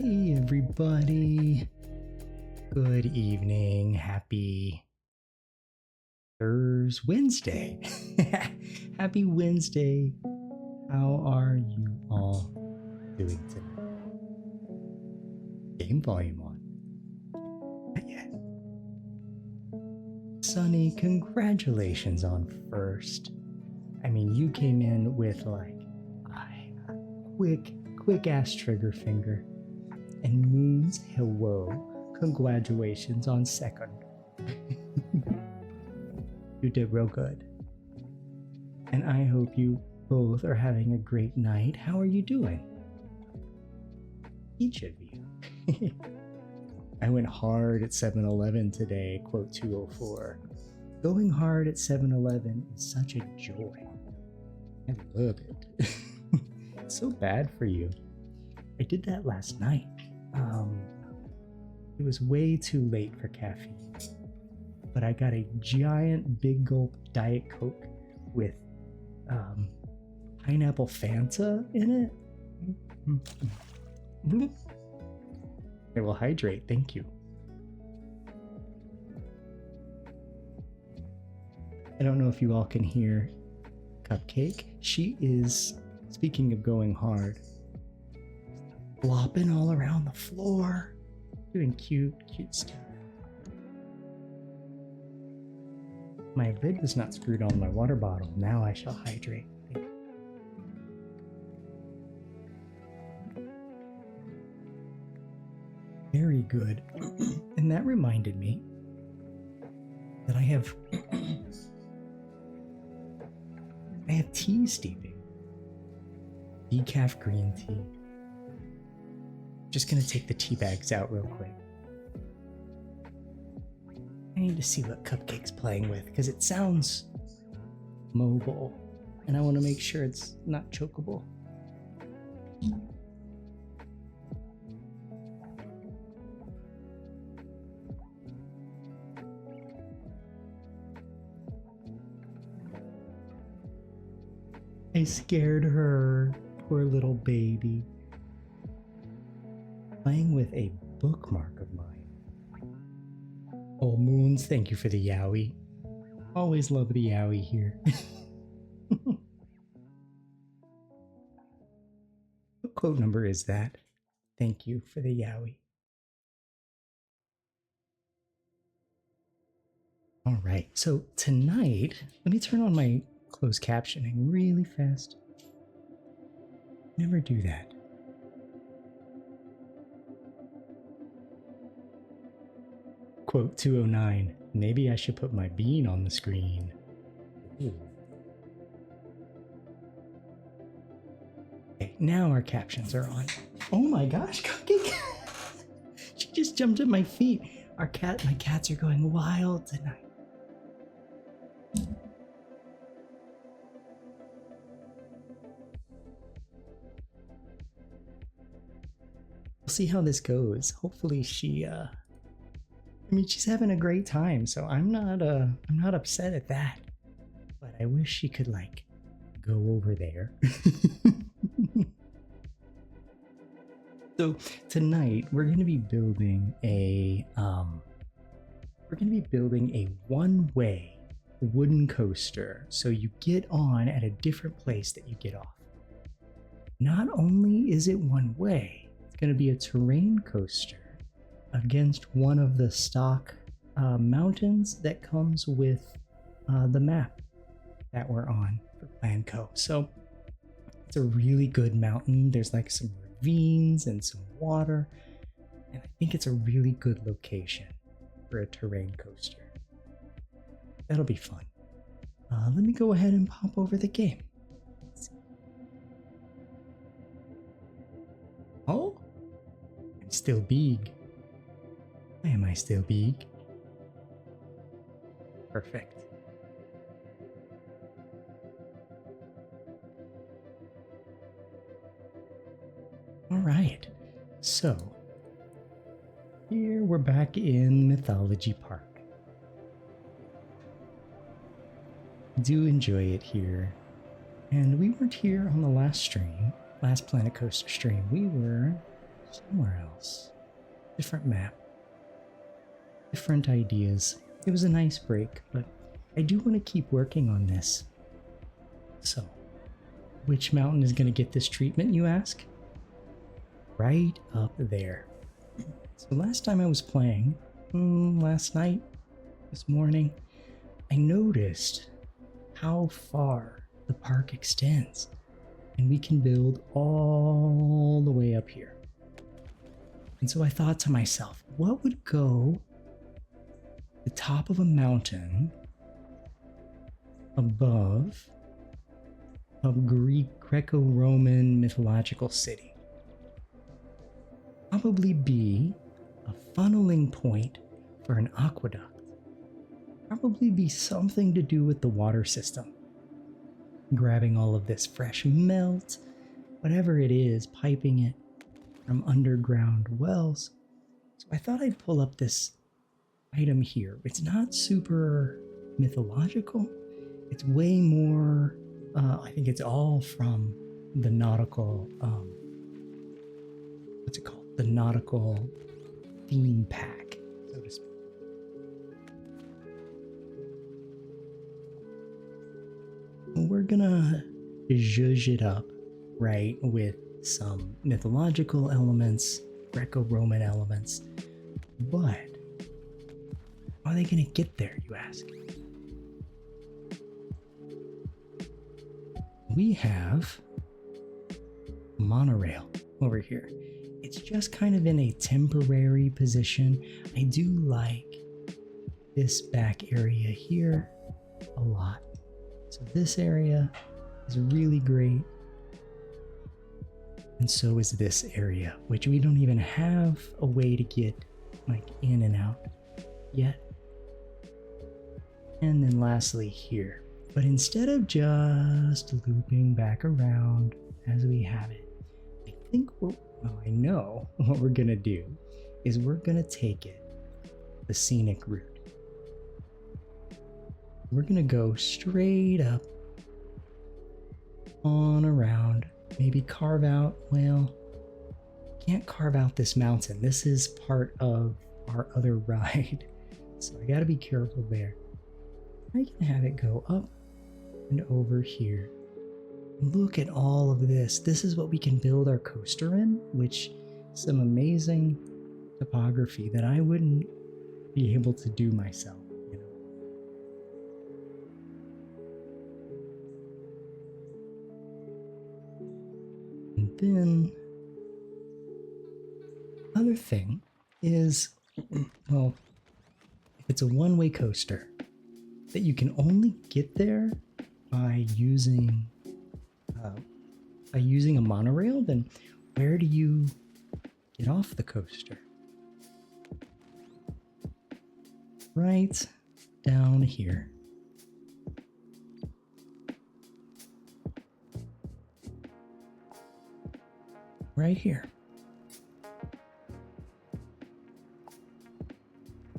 Hey everybody, good evening, happy Wednesday. Happy Wednesday. How are you all doing today? Game volume on. Yeah. Sunny, congratulations on first. I mean, you came in with like a quick ass trigger finger. And Moon's hello, congratulations on second. You did real good. And I hope you both are having a great night. How are you doing? Each of you. I went hard at 7-Eleven today, quote 204. Going hard at 7-Eleven is such a joy. I love it. It's so bad for you. I did that last night. It was way too late for caffeine, but I got a giant big gulp Diet Coke with pineapple Fanta in it. It will hydrate, thank you. I don't know if you all can hear Cupcake. She is, speaking of going hard, flopping all around the floor, doing cute stuff. My lid was not screwed on my water bottle. Now I shall hydrate. Very good. And that reminded me that I have tea steeping. Decaf green tea. Just gonna take the tea bags out real quick. I need to see what Cupcake's playing with because it sounds mobile and I want to make sure it's not chokeable. I scared her, poor little baby. Playing with a bookmark of mine. Oh, Moons, thank you for the yowie. Always love the yowie here. What quote number is that? Thank you for the yowie. All right, so tonight, let me turn on my closed captioning really fast. Never do that. Quote 209, maybe I should put my bean on the screen. Ooh. Okay, now our captions are on. Oh my gosh, Cookie! She just jumped at my feet. My cats are going wild tonight. We'll see how this goes. Hopefully she she's having a great time, so I'm not upset at that. But I wish she could like go over there. So tonight we're going to be building a one-way wooden coaster. So you get on at a different place that you get off. Not only is it one way, it's going to be a terrain coaster against one of the stock mountains that comes with the map that we're on for Plan Co. So it's a really good mountain. There's like some ravines and some water, and I think it's a really good location for a terrain coaster. That'll be fun. Let me go ahead and pop over the game. Oh, I'm still big. Why am I still big? Perfect. All right, so here we're back in Mythology Park. I do enjoy it here, and we weren't here on the last Planet Coaster stream. We were somewhere else. Different map. Different ideas. It was a nice break, but I do want to keep working on this. So, which mountain is going to get this treatment, you ask? Right up there. So last time I was playing, last night, this morning, I noticed how far the park extends. And we can build all the way up here. And so I thought to myself, what would go the top of a mountain above a Greek Greco-Roman mythological city? Probably be a funneling point for an aqueduct. Probably be something to do with the water system. Grabbing all of this fresh melt, whatever it is, piping it from underground wells. So I thought I'd pull up this item here. It's not super mythological. It's way more, I think it's all from the nautical, what's it called? The nautical theme pack, so to speak. We're gonna zhuzh it up, right, with some mythological elements, Greco-Roman elements, but how are they gonna get there, you ask? We have a monorail over here. It's just kind of in a temporary position. I do like this back area here a lot. So this area is really great. And so is this area, which we don't even have a way to get like in and out yet. And then lastly here. But instead of just looping back around as we have it, I think I know what we're gonna do is we're gonna take it the scenic route. We're gonna go straight up on around, maybe carve out, well, can't carve out this mountain. This is part of our other ride. So I gotta be careful there. I can have it go up and over here. Look at all of this. This is what we can build our coaster in, which is some amazing topography that I wouldn't be able to do myself, you know. And then other thing is, well, if it's a one-way coaster, that you can only get there by using a monorail, then where do you get off the coaster? Right down here. Right here.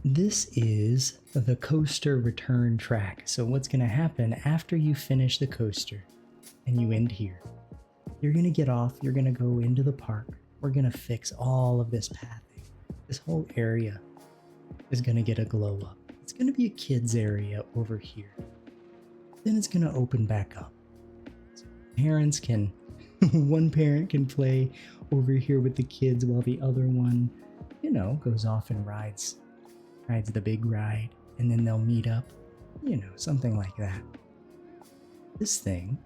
This is the coaster return track. So what's going to happen after you finish the coaster and you end here, you're going to get off, you're going to go into the park. We're going to fix all of this pathing. This whole area is going to get a glow up. It's going to be a kids area over here. Then it's going to open back up. So parents can, one parent can play over here with the kids while the other one, you know, goes off and rides the big ride, and then they'll meet up, you know, something like that. This thing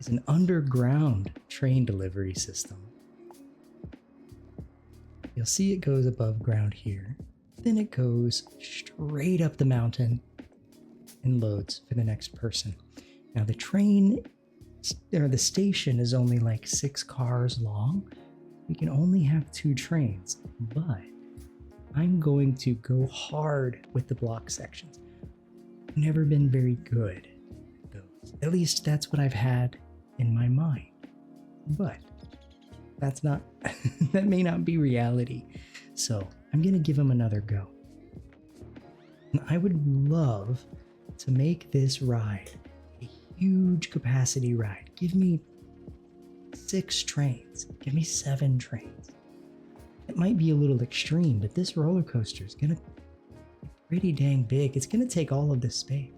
is an underground train delivery system. You'll see it goes above ground here, then it goes straight up the mountain and loads for the next person. Now the train, or the station, is only like 6 cars long. We can only have 2 trains, but I'm going to go hard with the block sections. I've never been very good at those. At least that's what I've had in my mind. But that's not, that may not be reality. So I'm going to give them another go. And I would love to make this ride a huge capacity ride. Give me 6 trains. Give me 7 trains. might be a little extreme, but this roller coaster is gonna be pretty dang big. It's gonna take all of this space.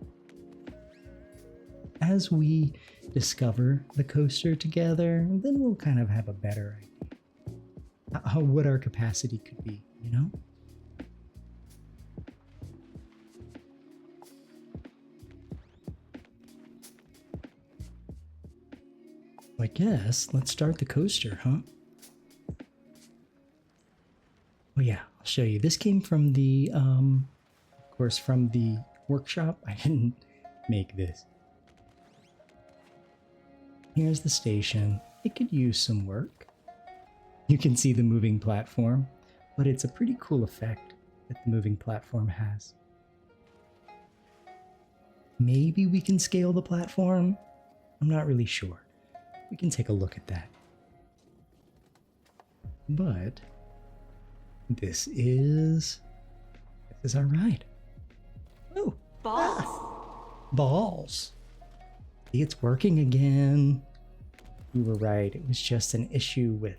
As we discover the coaster together, then we'll kind of have a better idea what our capacity could be, you know? I guess let's start the coaster, huh? Oh yeah, I'll show you. This came from the, of course, from the workshop. I didn't make this. Here's the station. It could use some work. You can see the moving platform, but it's a pretty cool effect that the moving platform has. Maybe we can scale the platform. I'm not really sure. We can take a look at that. But this is our ride. Oh, balls. See, it's working again. You were right. It was just an issue with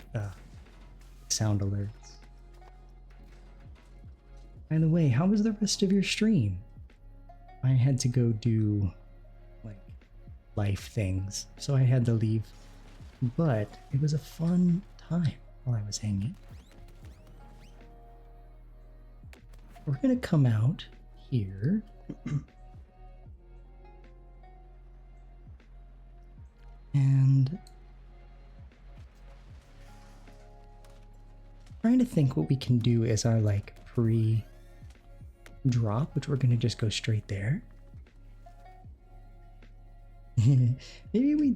sound alerts. By the way, how was the rest of your stream? I had to go do like life things, so I had to leave. But it was a fun time while I was hanging. We're gonna come out here. And trying to think what we can do as our like pre-drop, which we're gonna just go straight there. Maybe we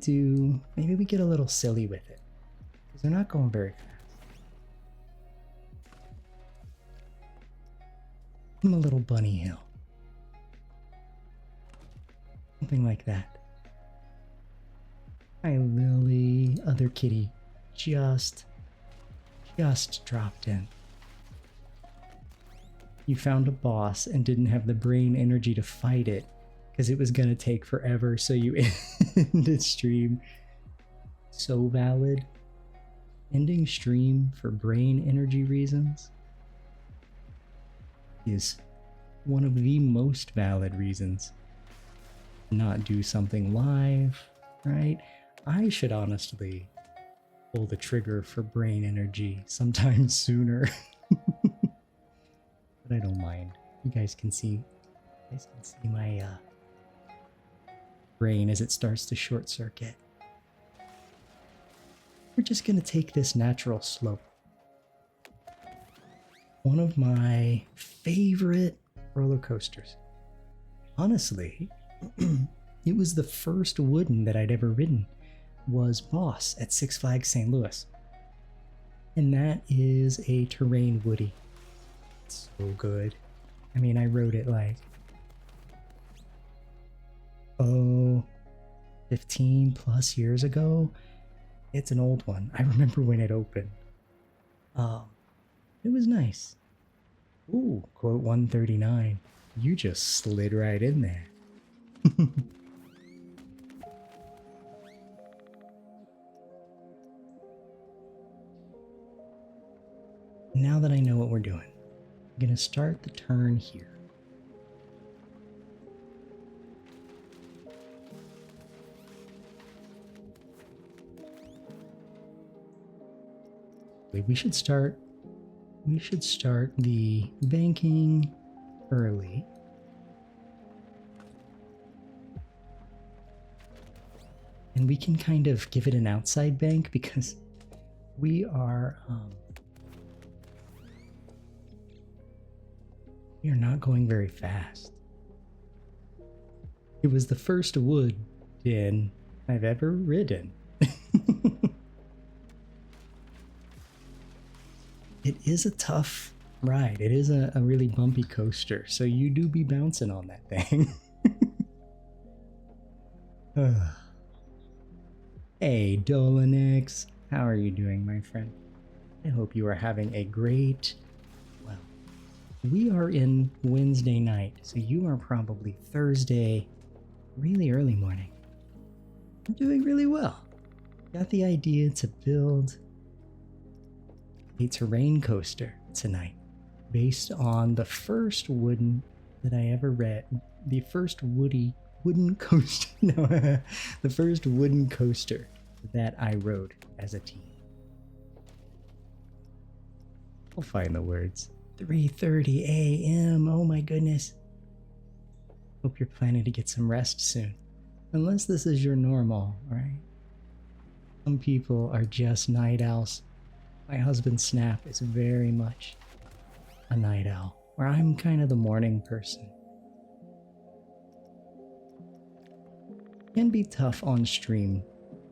get a little silly with it, because they're not going very fast. From a little bunny hill. Something like that. Hi, Lily. Other kitty just dropped in. You found a boss and didn't have the brain energy to fight it because it was going to take forever, so you ended stream. So valid. Ending stream for brain energy reasons is one of the most valid reasons. Not do something live, right? I should honestly pull the trigger for brain energy sometime sooner. But I don't mind. You guys can see my brain as it starts to short circuit. We're just gonna take this natural slope. One of my favorite roller coasters. Honestly, it was the first wooden that I'd ever ridden, was Boss at Six Flags St. Louis. And that is a terrain woody. It's so good. I mean, I rode it like, 15 plus years ago. It's an old one. I remember when it opened. It was nice. Ooh, quote 139. You just slid right in there. Now that I know what we're doing, I'm gonna start the turn here. We should start the banking early. And we can kind of give it an outside bank because we are not going very fast. It was the first wood in I've ever ridden. It is a tough ride. It is a really bumpy coaster, so you do be bouncing on that thing. Hey, Dolinix. How are you doing, my friend? I hope you are having a great... Well, we are in Wednesday night, so you are probably Thursday, really early morning. I'm doing really well. Got the idea to build a terrain coaster tonight based on the first wooden that I ever read. The first wooden coaster. No, the first wooden coaster that I rode as a teen. I'll find the words. 3:30 a.m. Oh my goodness. Hope you're planning to get some rest soon. Unless this is your normal, right? Some people are just night owls. My husband Snap is very much a night owl, where I'm kind of the morning person. It can be tough on stream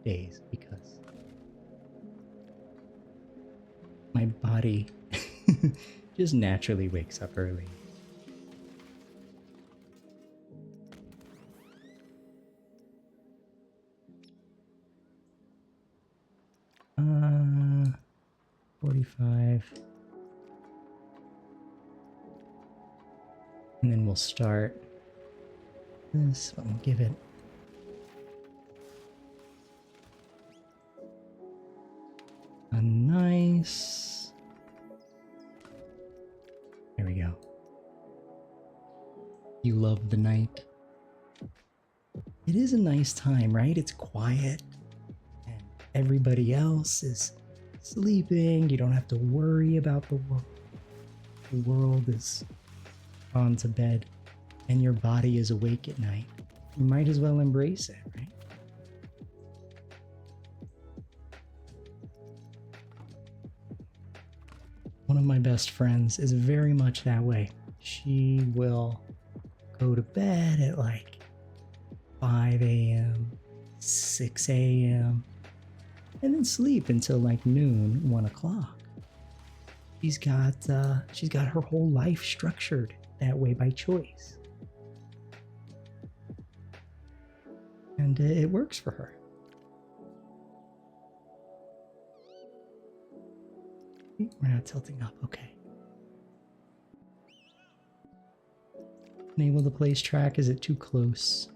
days because my body just naturally wakes up early. Uh, 45. And then we'll start this. We'll give it a nice. There we go. You love the night. It is a nice time, right? It's quiet and everybody else is sleeping. You don't have to worry about the world. The world is gone to bed and your body is awake at night. You might as well embrace it, right? One of my best friends is very much that way. She will go to bed at like 5 a.m., 6 a.m., and then sleep until like noon, 1 o'clock. She's got her whole life structured that way by choice. And it works for her. We're not tilting up, okay. Enable the place track, is it too close?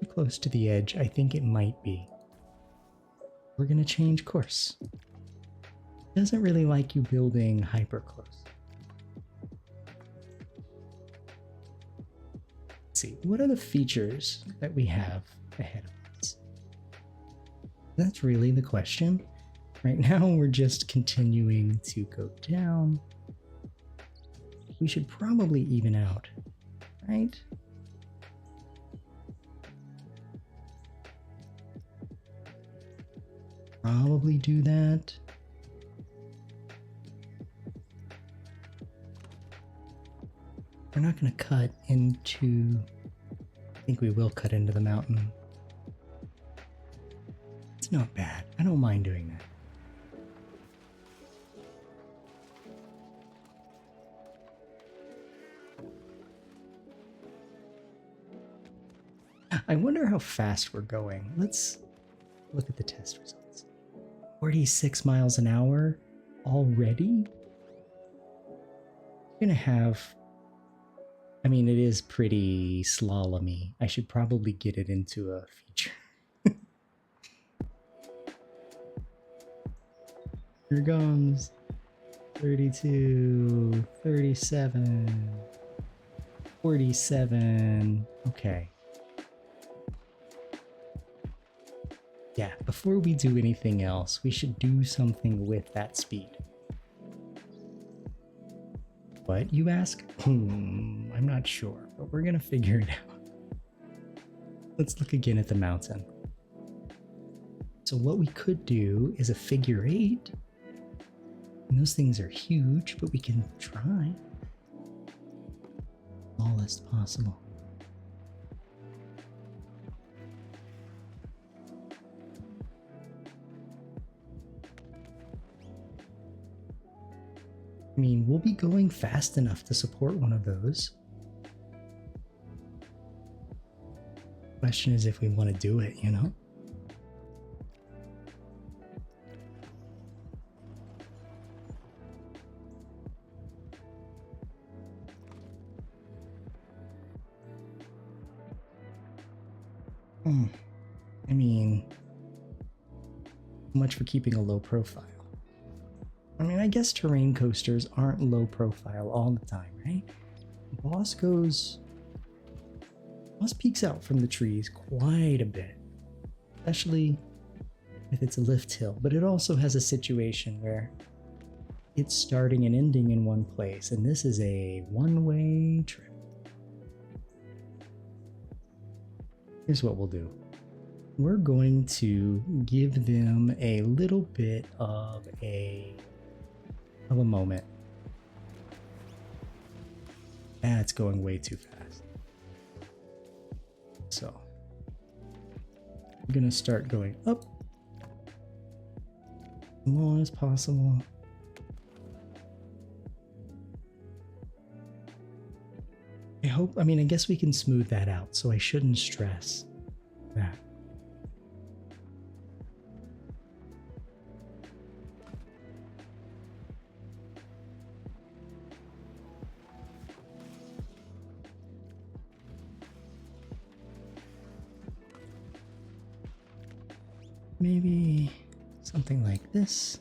Too close to the edge, I think it might be. We're gonna change course. It doesn't really like you building hyper close. Let's see, what are the features that we have ahead of us? That's really the question. Right now we're just continuing to go down. We should probably even out, right? Probably do that. We're not going to cut into... I think we will cut into the mountain. It's not bad. I don't mind doing that. I wonder how fast we're going. Let's look at the test results. 46 miles an hour already? We're gonna have... I mean, it is pretty slalomy. I should probably get it into a feature. Here comes 32, 37, 47. Okay. Yeah, before we do anything else, we should do something with that speed. What, you ask? I'm not sure, but we're gonna figure it out. Let's look again at the mountain. So what we could do is a figure 8. And those things are huge, but we can try. Smallest possible. I mean, we'll be going fast enough to support one of those. Question is if we want to do it, you know? I mean, Much for keeping a low profile. I mean, I guess terrain coasters aren't low profile all the time, right? Boss peeks out from the trees quite a bit, especially if it's a lift hill, but it also has a situation where it's starting and ending in one place, and this is a one-way trip. Here's what we'll do. We're going to give them a little bit of a moment. That's going way too fast. So I'm gonna start going up as long as possible. I guess we can smooth that out, so I shouldn't stress that. Maybe something like this.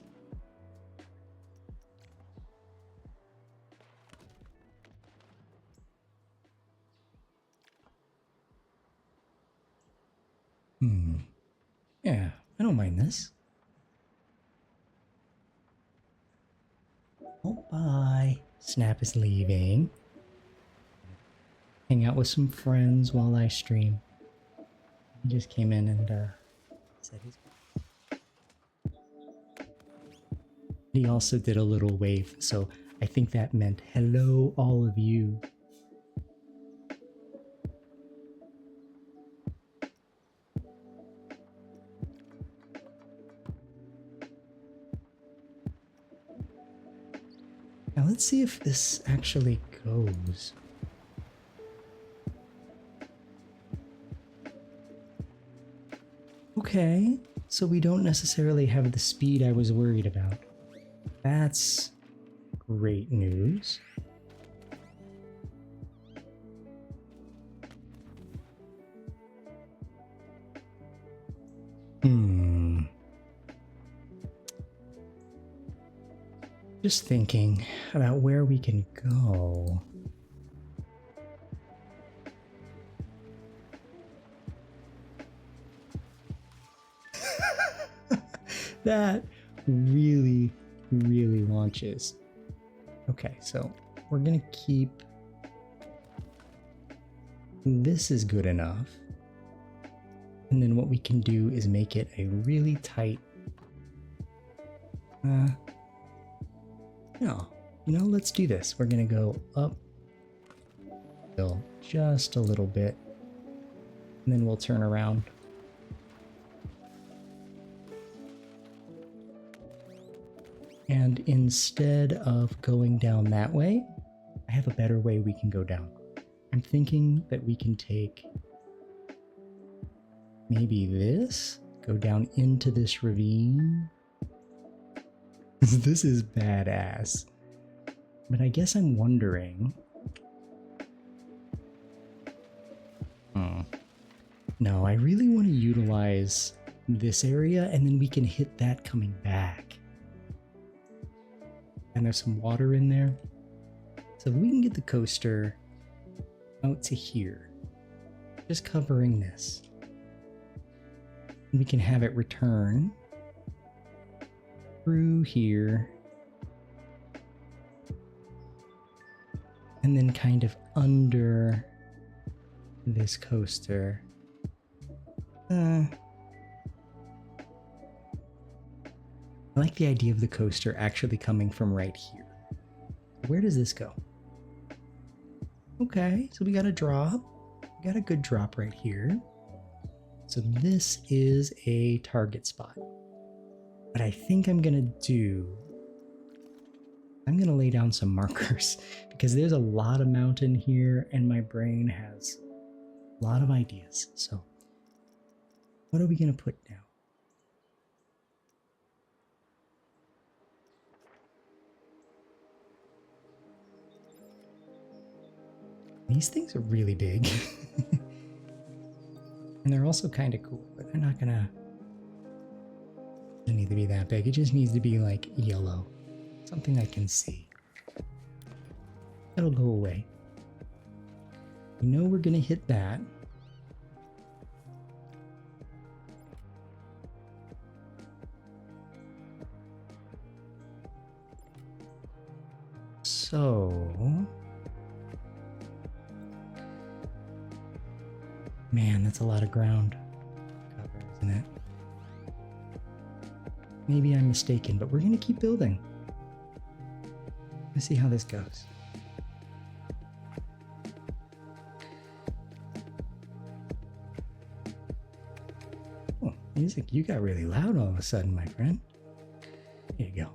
Yeah, I don't mind this. Oh, bye. Snap is leaving. Hang out with some friends while I stream. He just came in and said he's... He also did a little wave, so I think that meant hello, all of you. Now let's see if this actually goes. Okay, so we don't necessarily have the speed I was worried about. That's great news. Just thinking about where we can go. That really launches. Okay, so we're gonna keep... This is good enough. And then what we can do is make it a really tight... No, let's do this. We're gonna go up hill just a little bit, and then we'll turn around. And instead of going down that way, I have a better way we can go down. I'm thinking that we can take maybe this, go down into this ravine. This is badass. But I guess I'm wondering... No, I really want to utilize this area, and then we can hit that coming back. And there's some water in there. So we can get the coaster out to here, just covering this. And we can have it return through here, and then kind of under this coaster. I like the idea of the coaster actually coming from right here. Where does this go? Okay, so we got a drop. We got a good drop right here. So this is a target spot. What I think I'm gonna do, I'm gonna lay down some markers because there's a lot of mountain here and my brain has a lot of ideas. So what are we gonna put down? These things are really big. And they're also kind of cool, but they're not gonna... Doesn't need to be that big. It just needs to be like yellow. Something I can see. That'll go away. We know we're gonna hit that. So, man, that's a lot of ground cover, isn't it? Maybe I'm mistaken, but we're gonna keep building. Let's see how this goes. Oh, music, you got really loud all of a sudden, my friend. There you go.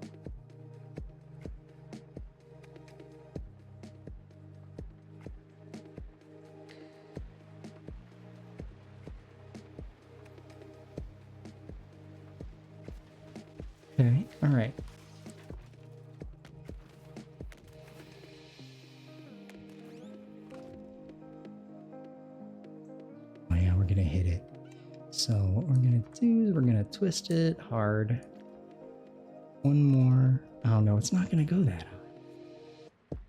Okay, all right. Oh yeah, we're gonna hit it. So what we're gonna do is we're gonna twist it hard. One more. Oh no, it's not gonna go that high.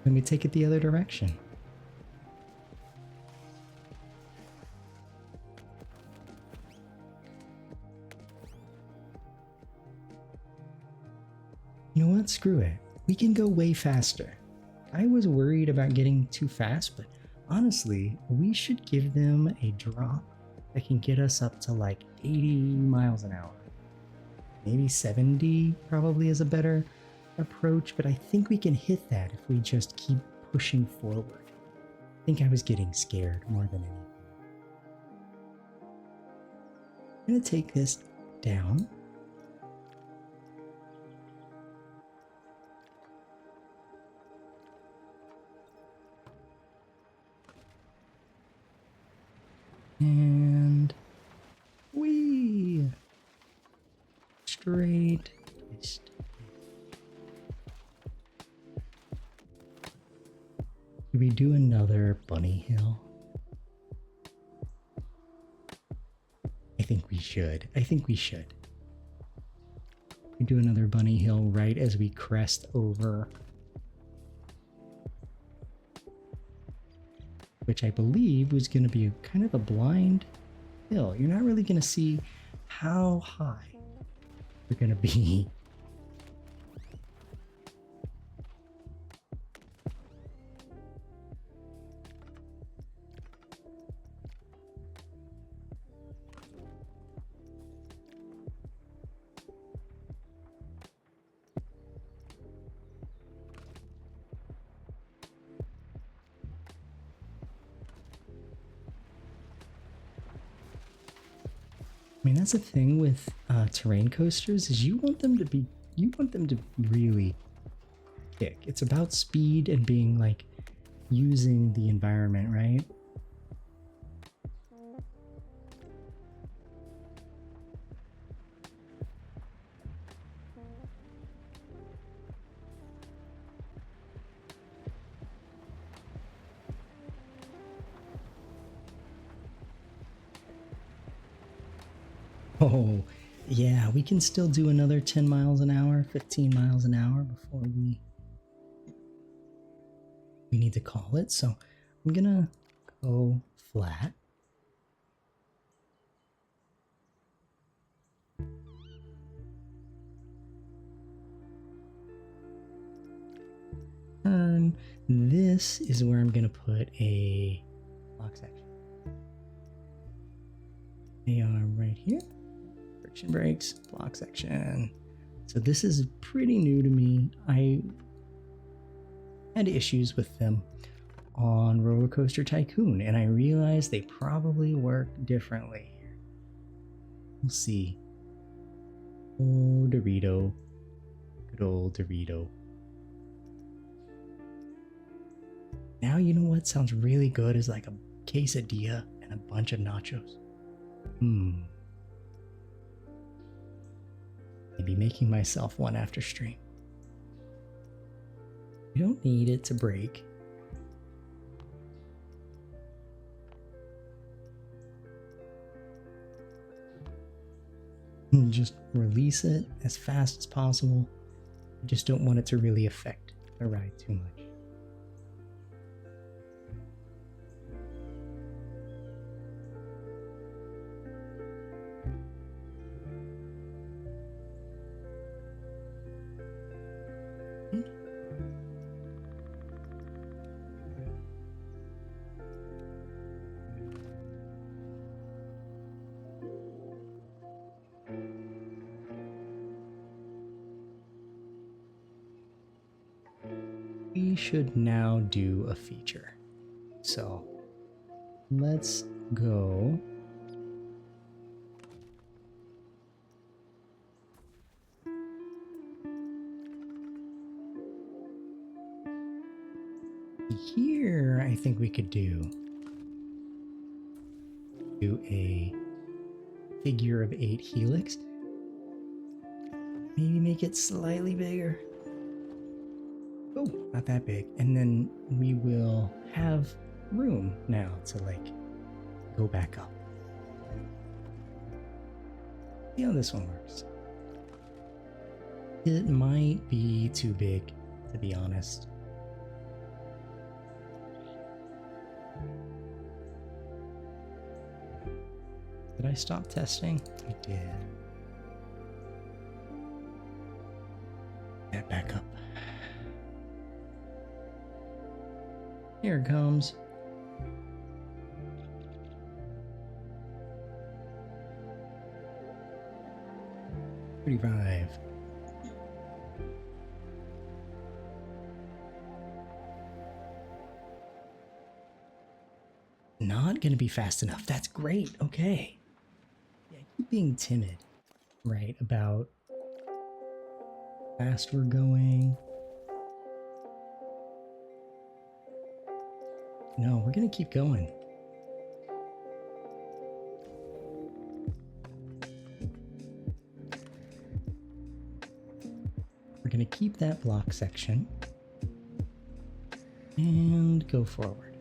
Let me take it the other direction. You know what? Screw it. We can go way faster. I was worried about getting too fast, but honestly, we should give them a drop that can get us up to like 80 miles an hour. Maybe 70 probably is a better approach, but I think we can hit that if we just keep pushing forward. I think I was getting scared more than anything. I'm gonna take this down. And we straight twist. Should we do another bunny hill? I think we should. I think we should. We do another bunny hill right as we crest over, which I believe was going to be kind of a blind hill. You're not really going to see how high you're going to be. I mean, that's the thing with terrain coasters is you want them to really kick. It's about speed and being like using the environment, right? Oh, yeah, we can still do another 10 miles an hour, 15 miles an hour before we need to call it. So I'm gonna go flat. Turn. This is where I'm gonna put a block section. They are right here. Friction brakes, block section. So this is pretty new to me. I had issues with them on Roller Coaster Tycoon, and I realized they probably work differently. We'll see. Oh, Dorito. Good old Dorito. Now you know what sounds really good is like a quesadilla and a bunch of nachos. Maybe making myself one after stream. You don't need it to break. Just release it as fast as possible. I just don't want it to really affect the ride too much. We should now do a feature. So let's go. Here, I think we could do a figure of 8 helix. Maybe make it slightly bigger. Oh, not that big. And then we will have room now to like go back up. See how this one works. It might be too big, to be honest. Did I stop testing? I did. Get back up. Here it comes. $35. Not gonna be fast enough. That's great. Okay. Yeah, keep being timid, right? About how fast we're going. No, we're gonna keep going. We're gonna keep that block section and go forward.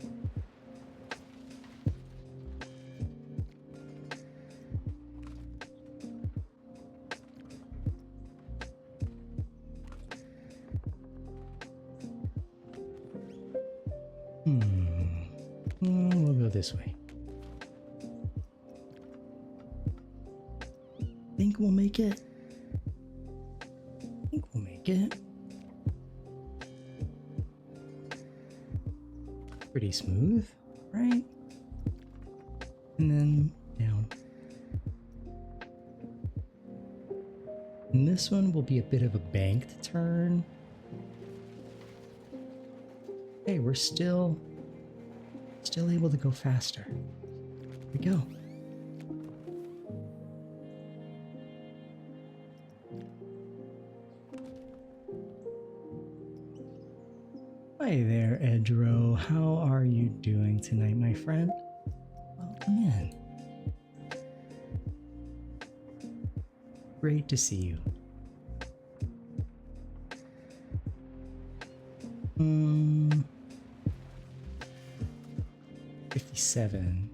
We'll go this way. Think we'll make it. Think we'll make it. Pretty smooth, right? And then down. And this one will be a bit of a banked turn. Hey, we're still able to go faster. Here we go. Hi there, Edro. How are you doing tonight, my friend? Welcome in. Great to see you. 57.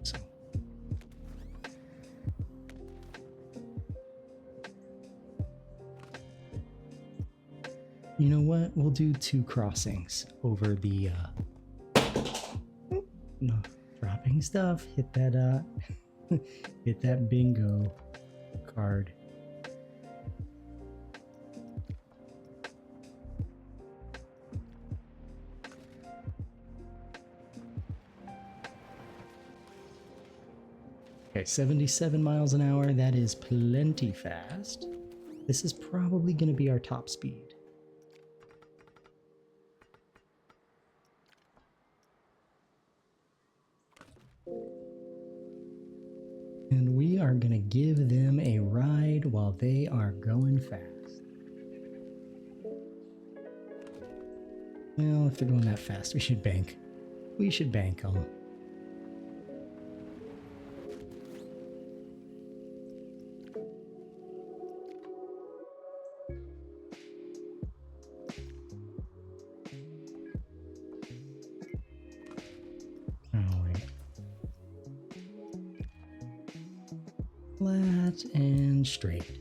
So. You know what? We'll do 2 crossings over the no, dropping stuff. Hit that hit that bingo card. Okay, 77 miles an hour, that is plenty fast. This is probably going to be our top speed. And we are going to give them a ride while they are going fast. Well, if they're going that fast, we should bank. We should bank them. flat and straight.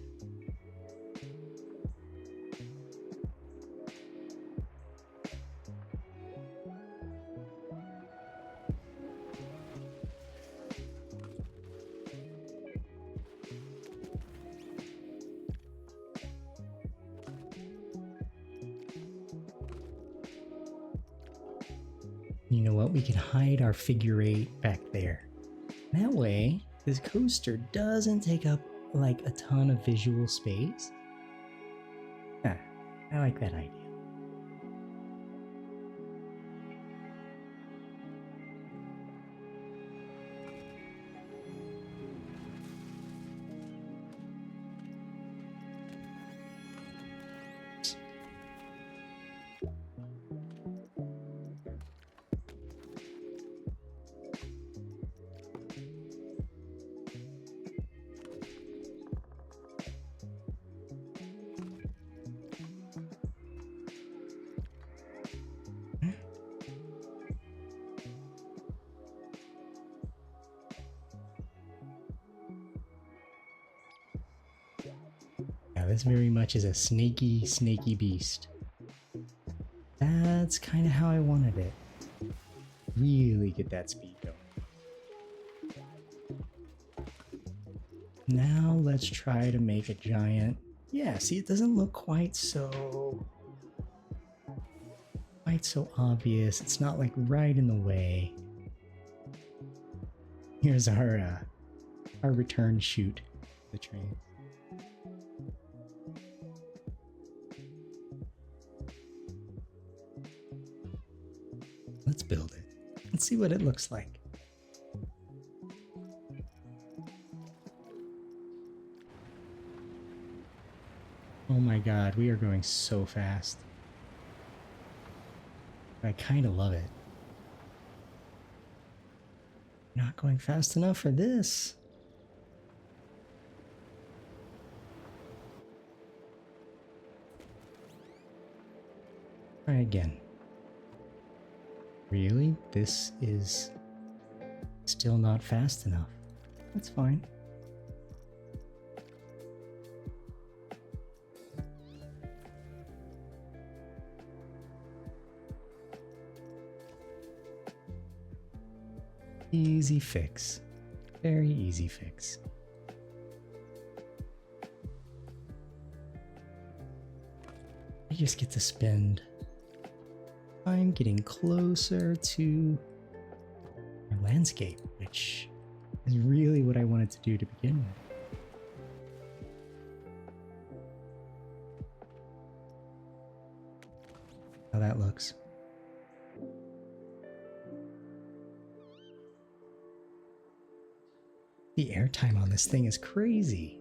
You know what? We can hide our figure 8 back there. That way, this coaster doesn't take up like a ton of visual space. Ah, I like that idea. This very much is a snaky, snaky beast. That's kind of how I wanted it. Really get that speed going. Now let's try to make a giant... Yeah, see, it doesn't look quite so obvious. It's not like right in the way. Here's our return chute, the train. Let's build it. Let's see what it looks like. Oh my god, we are going so fast. I kind of love it. Not going fast enough for this. Try again. Really? This is still not fast enough. That's fine. Easy fix. Very easy fix. I just get to spend time getting closer to our landscape, which is really what I wanted to do to begin with. How that looks. The airtime on this thing is crazy.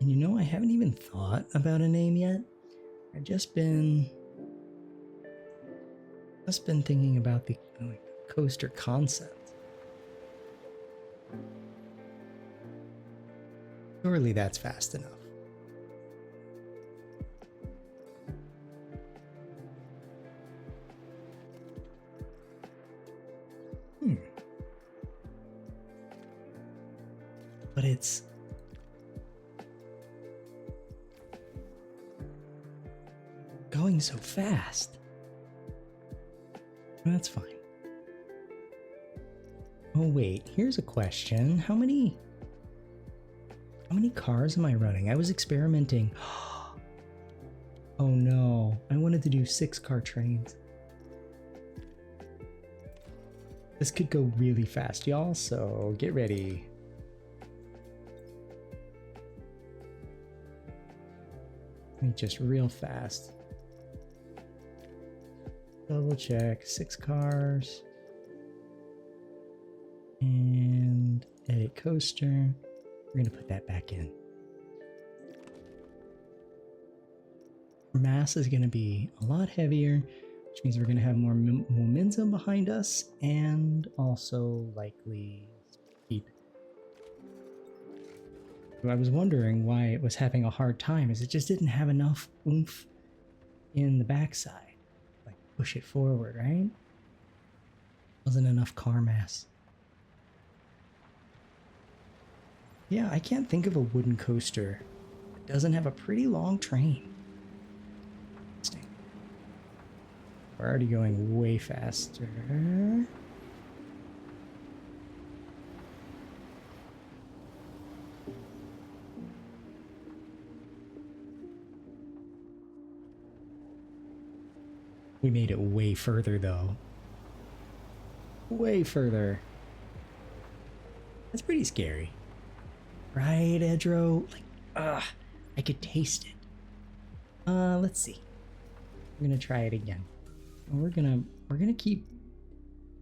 And you know, I haven't even thought about a name yet. I've just been thinking about the coaster concept. Surely that's fast enough. But it's going so fast. That's fine. Oh wait, here's a question. How many cars am I running? I was experimenting. Oh no, I wanted to do 6-car trains. This could go really fast, y'all, so get ready. Just real fast. Double check 6 cars. And edit coaster. We're going to put that back in. Mass is going to be a lot heavier, which means we're going to have more momentum behind us and also likely speed. I was wondering why it was having a hard time, is it just didn't have enough oomph in the backside. Like push it forward, right? Wasn't enough car mass. Yeah, I can't think of a wooden coaster that doesn't have a pretty long train. Interesting. We're already going way faster. We made it way further, though. Way further. That's pretty scary. Right, Edro? Like, I could taste it. Let's see. We're gonna try it again. We're gonna keep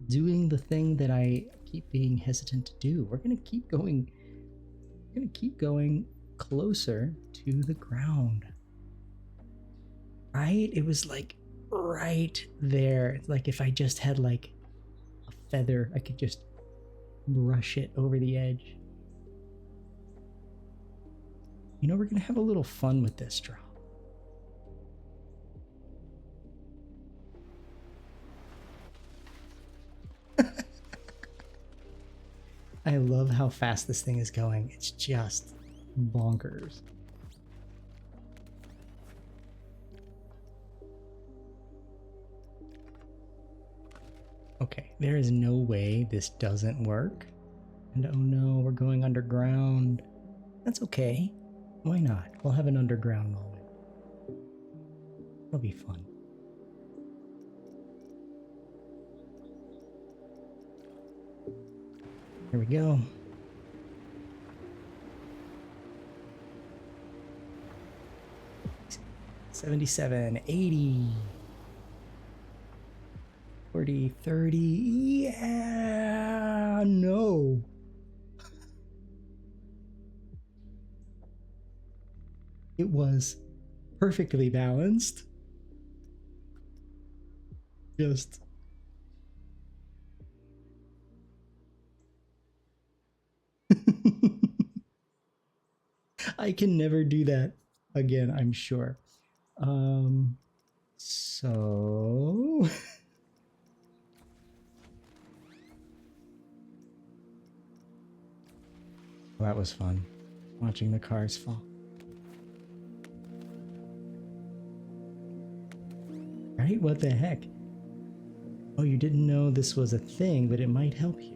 doing the thing that I keep being hesitant to do. We're gonna keep going closer to the ground. Right? It was like right there. It's like if I just had like a feather, I could just brush it over the edge. You know, we're gonna have a little fun with this drop. I love how fast this thing is going. It's just bonkers. Okay, there is no way this doesn't work. And oh no, we're going underground. That's okay. Why not? We'll have an underground moment. It'll be fun. Here we go. $77, $80, $40, $30. Yeah, no. It was perfectly balanced. Just I can never do that again, I'm sure. So that was fun, watching the cars fall. Right? What the heck? Oh, you didn't know this was a thing, but it might help here.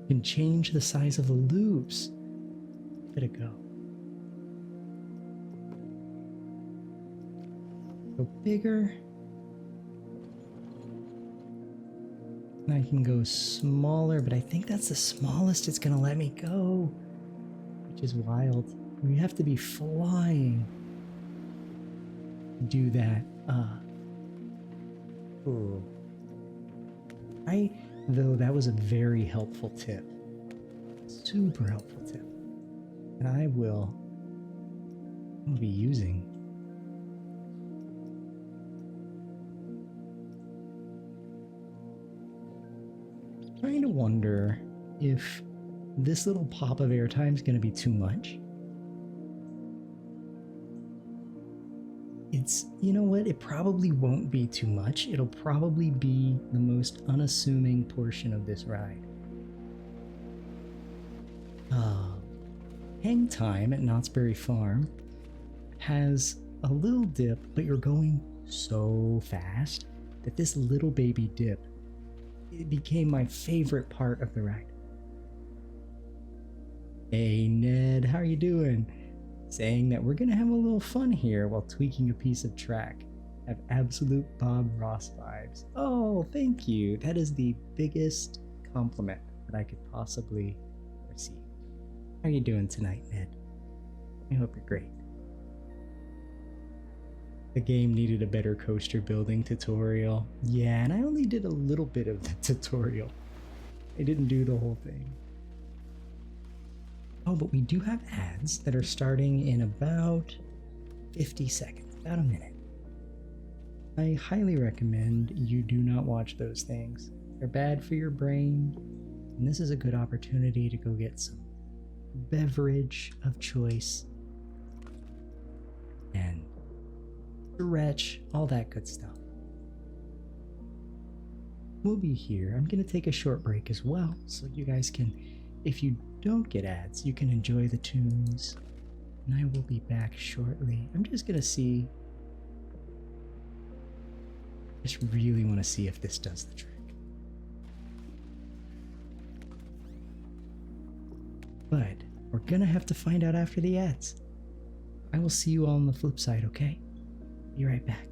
You can change the size of the loops. Let it go. Go bigger. And I can go smaller, but I think that's the smallest it's gonna let me go, which is wild. You have to be flying to do that. Ooh. Though that was a very helpful tip. Super helpful tip. And I will be using. Trying to wonder if this little pop of airtime is going to be too much. You know what? It probably won't be too much. It'll probably be the most unassuming portion of this ride. Hang time at Knott's Berry Farm has a little dip, but you're going so fast that this little baby dip, it became my favorite part of the ride. Hey Ned, how are you doing? Saying that we're gonna have a little fun here while tweaking a piece of track. Have absolute Bob Ross vibes. Oh, thank you. That is the biggest compliment that I could possibly receive. How are you doing tonight, Ned? I hope you're great. The game needed a better coaster building tutorial. Yeah, and I only did a little bit of the tutorial. I didn't do the whole thing. Oh, but we do have ads that are starting in about 50 seconds, about a minute. I highly recommend you do not watch those things. They're bad for your brain, and this is a good opportunity to go get some beverage of choice and stretch, all that good stuff. We'll be here. I'm going to take a short break as well, so you guys can, if you don't get ads, you can enjoy the tunes. And I will be back shortly. I'm just going to see. Just really want to see if this does the trick. But we're going to have to find out after the ads. I will see you all on the flip side, okay? Be right back.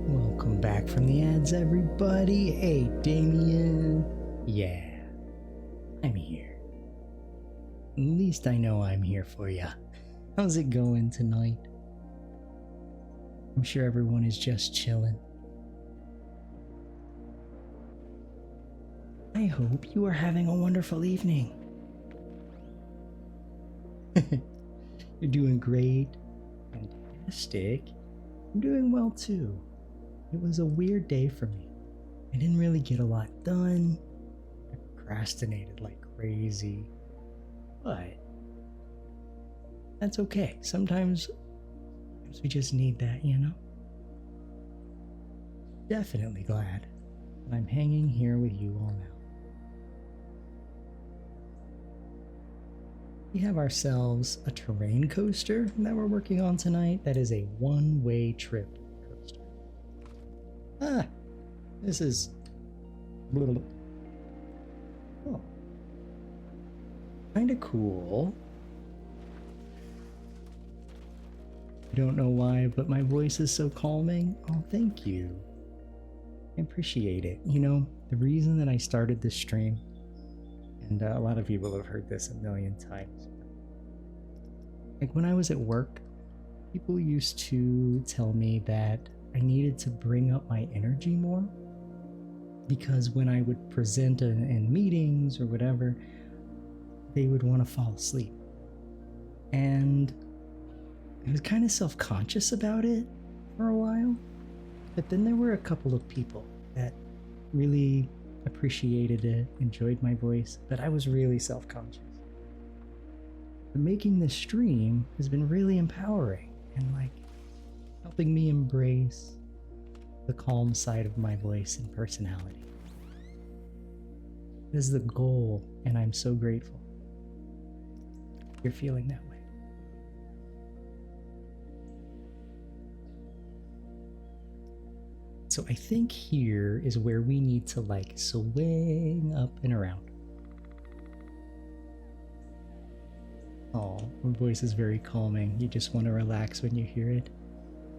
Welcome back from the ads, everybody. Hey, Damien. Yeah, I'm here. At least I know I'm here for ya. How's it going tonight? I'm sure everyone is just chilling. I hope you are having a wonderful evening. You're doing great. Fantastic. I'm doing well too. It was a weird day for me. I didn't really get a lot done. I procrastinated like crazy. But that's okay. Sometimes we just need that, you know? Definitely glad that I'm hanging here with you all now. We have ourselves a terrain coaster that we're working on tonight. That is a one-way trip coaster. This is... Oh. Kinda cool. I don't know why, but my voice is so calming. Oh, thank you. I appreciate it. You know, the reason that I started this stream, and a lot of people have heard this a million times. Like when I was at work, people used to tell me that I needed to bring up my energy more because when I would present in meetings or whatever, they would want to fall asleep. And I was kind of self-conscious about it for a while. But then there were a couple of people that really appreciated it, enjoyed my voice, but I was really self-conscious. But making this stream has been really empowering and like helping me embrace the calm side of my voice and personality. This is the goal, and I'm so grateful you're feeling that way. So I think here is where we need to like swing up and around. Oh, my voice is very calming. You just want to relax when you hear it.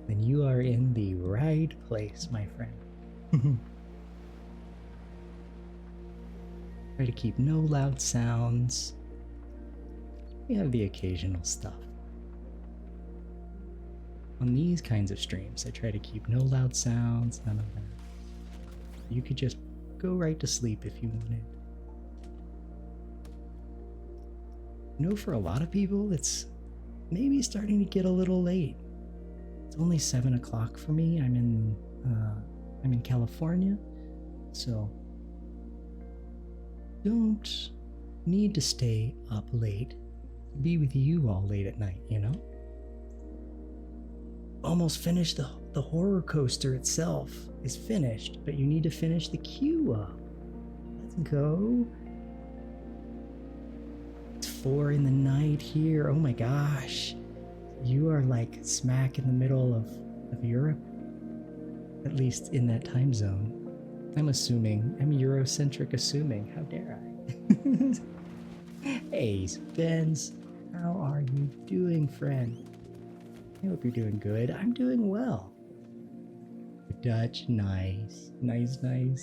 Then you are in the right place, my friend. Try to keep no loud sounds. We have the occasional stuff. On these kinds of streams, I try to keep no loud sounds, none of that. You could just go right to sleep if you wanted. You know, for a lot of people, it's maybe starting to get a little late. It's only 7 o'clock for me. I'm in California, so don't need to stay up late to be with you all late at night, you know? Almost finished the horror coaster itself is finished, but you need to finish the queue up. Let's go. It's 4 in the night here. Oh my gosh. You are like smack in the middle of Europe. At least in that time zone. I'm Eurocentric assuming. How dare I? Hey, Spence. How are you doing, friend? I hope you're doing good. I'm doing well. Dutch, nice. Nice. Do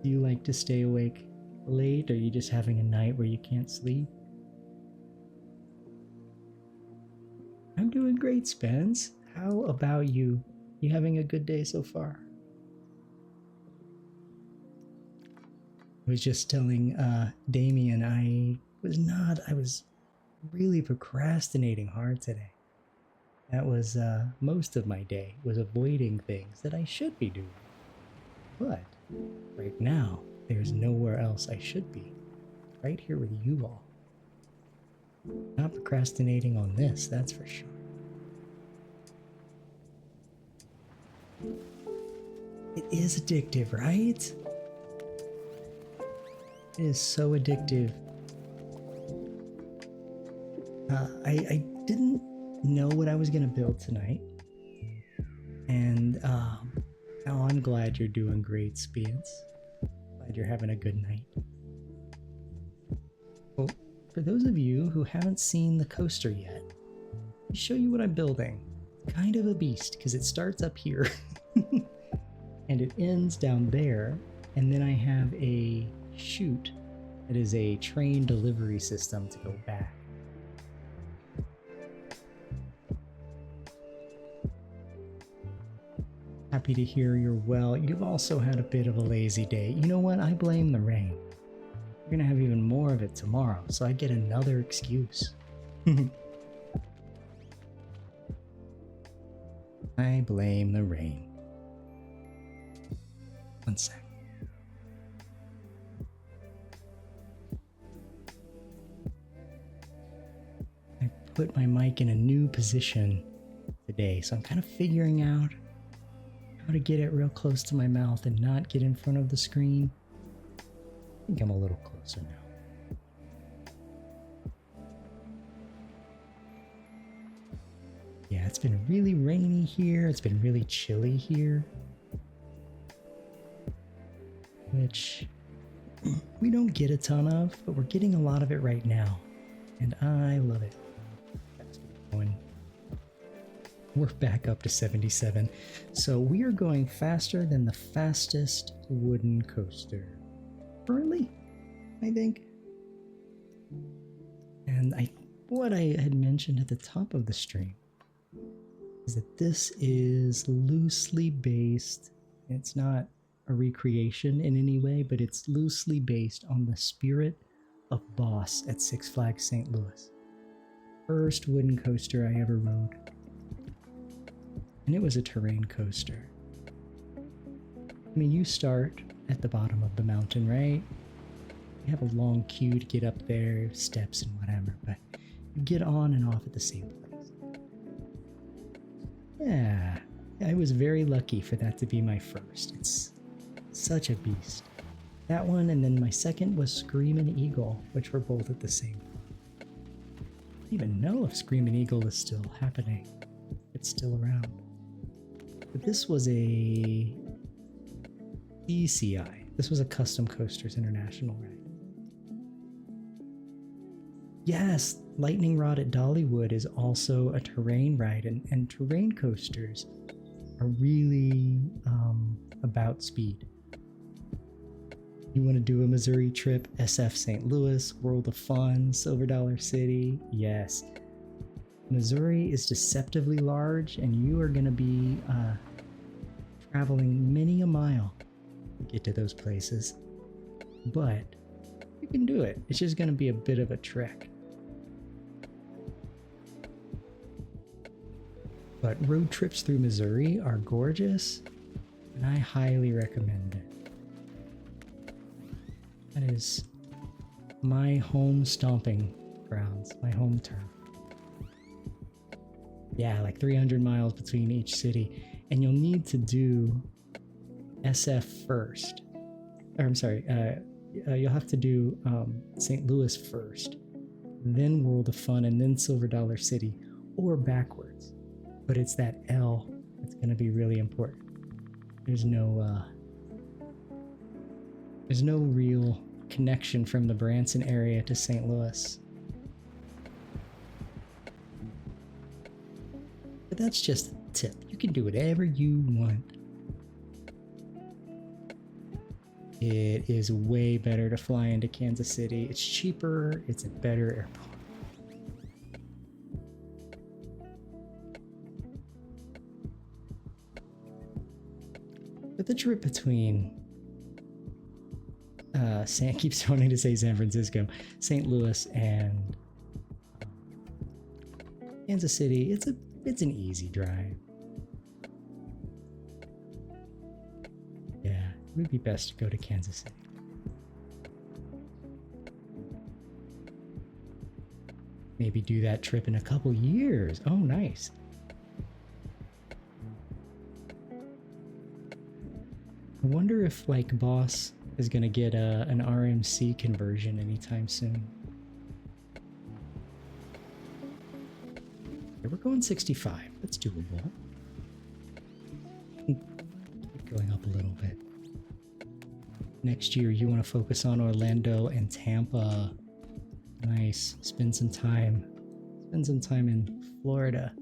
you like to stay awake late, or are you just having a night where you can't sleep? I'm doing great, Spence. How about you? You having a good day so far? I was just telling Damien I was really procrastinating hard today. That was most of my day, was avoiding things that I should be doing. But right now, there's nowhere else I should be. Right here with you all. Not procrastinating on this, that's for sure. It is addictive, right? It is so addictive. I didn't know what I was gonna build tonight, and now I'm glad you're doing great, Spence. Glad you're having a good night. Well, for those of you who haven't seen the coaster yet, let me show you what I'm building. It's kind of a beast because it starts up here and it ends down there, and then I have a chute that is a train delivery system to go back. Happy to hear you're well. You've also had a bit of a lazy day. You know what? I blame the rain. We're gonna have even more of it tomorrow, so I get another excuse. I blame the rain. One sec. I put my mic in a new position today, so I'm kind of figuring out how to get it real close to my mouth and not get in front of the screen. I think I'm a little closer now. Yeah, it's been really rainy here. It's been really chilly here, which we don't get a ton of, but we're getting a lot of it right now, and I love it. We're back up to 77, so we are going faster than the fastest wooden coaster currently, I think. And what I had mentioned at the top of the stream is that this is loosely based. It's not a recreation in any way, but it's loosely based on the spirit of Boss at Six Flags St. Louis. First wooden coaster I ever rode. And it was a terrain coaster. I mean, you start at the bottom of the mountain, right? You have a long queue to get up there, steps and whatever, but you get on and off at the same place. Yeah, I was very lucky for that to be my first. It's such a beast. That one, and then my second was Screamin' Eagle, which were both at the same time. I don't even know if Screamin' Eagle is still happening. It's still around. But this was a CCI. This was a Custom Coasters International ride. Yes, Lightning Rod at Dollywood is also a terrain ride, and terrain coasters are really about speed. You want to do a Missouri trip, SF St. Louis, World of Fun, Silver Dollar City? Yes. Missouri is deceptively large, and you are going to be traveling many a mile to get to those places. But you can do it. It's just going to be a bit of a trek. But road trips through Missouri are gorgeous, and I highly recommend it. That is my home stomping grounds, my home turf. Yeah, like 300 miles between each city. And you'll need to do SF first. Or I'm sorry, you'll have to do St. Louis first, then World of Fun, and then Silver Dollar City, or backwards. But it's that L that's going to be really important. There's no real connection from the Branson area to St. Louis. But that's just a tip. You can do whatever you want. It is way better to fly into Kansas City. It's cheaper. It's a better airport. But the trip between keeps wanting to say San Francisco, St. Louis, and Kansas City, it's an easy drive. Yeah, it would be best to go to Kansas City. Maybe do that trip in a couple years. Oh, nice. I wonder if like Boss is gonna get an RMC conversion anytime soon. Okay, we're going 65. That's doable. Keep going up a little bit. Next year, you want to focus on Orlando and Tampa. Nice. Spend some time in Florida.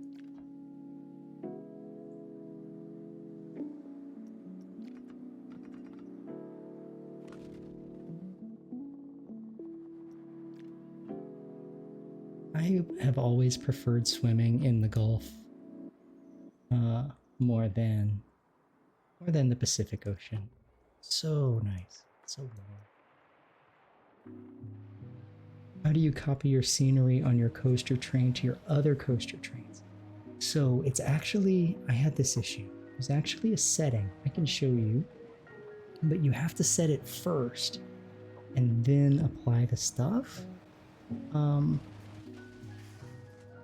I have always preferred swimming in the Gulf more than Or than the Pacific Ocean. So nice. So warm. How do you copy your scenery on your coaster train to your other coaster trains? So it's actually, I had this issue. There's actually a setting I can show you, but you have to set it first and then apply the stuff.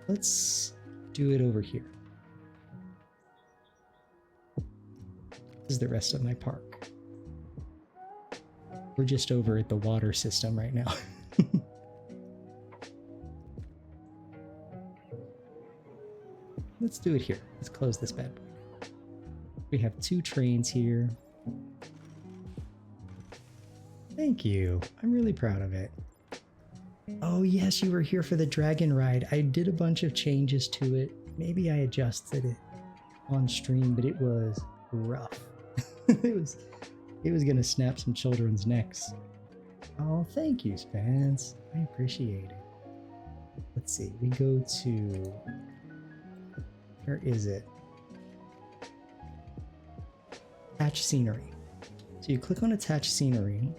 Let's do it over here. This is the rest of my park. We're just over at the water system right now. Let's do it here. Let's close this bad boy. We have 2 trains here. Thank you. I'm really proud of it. Oh yes, you were here for the dragon ride. I did a bunch of changes to it. Maybe I adjusted it on stream, but it was rough. it was gonna snap some children's necks. Oh, thank you, Spence. I appreciate it. Let's see. We go to... Where is it? Attach scenery. So you click on attach scenery.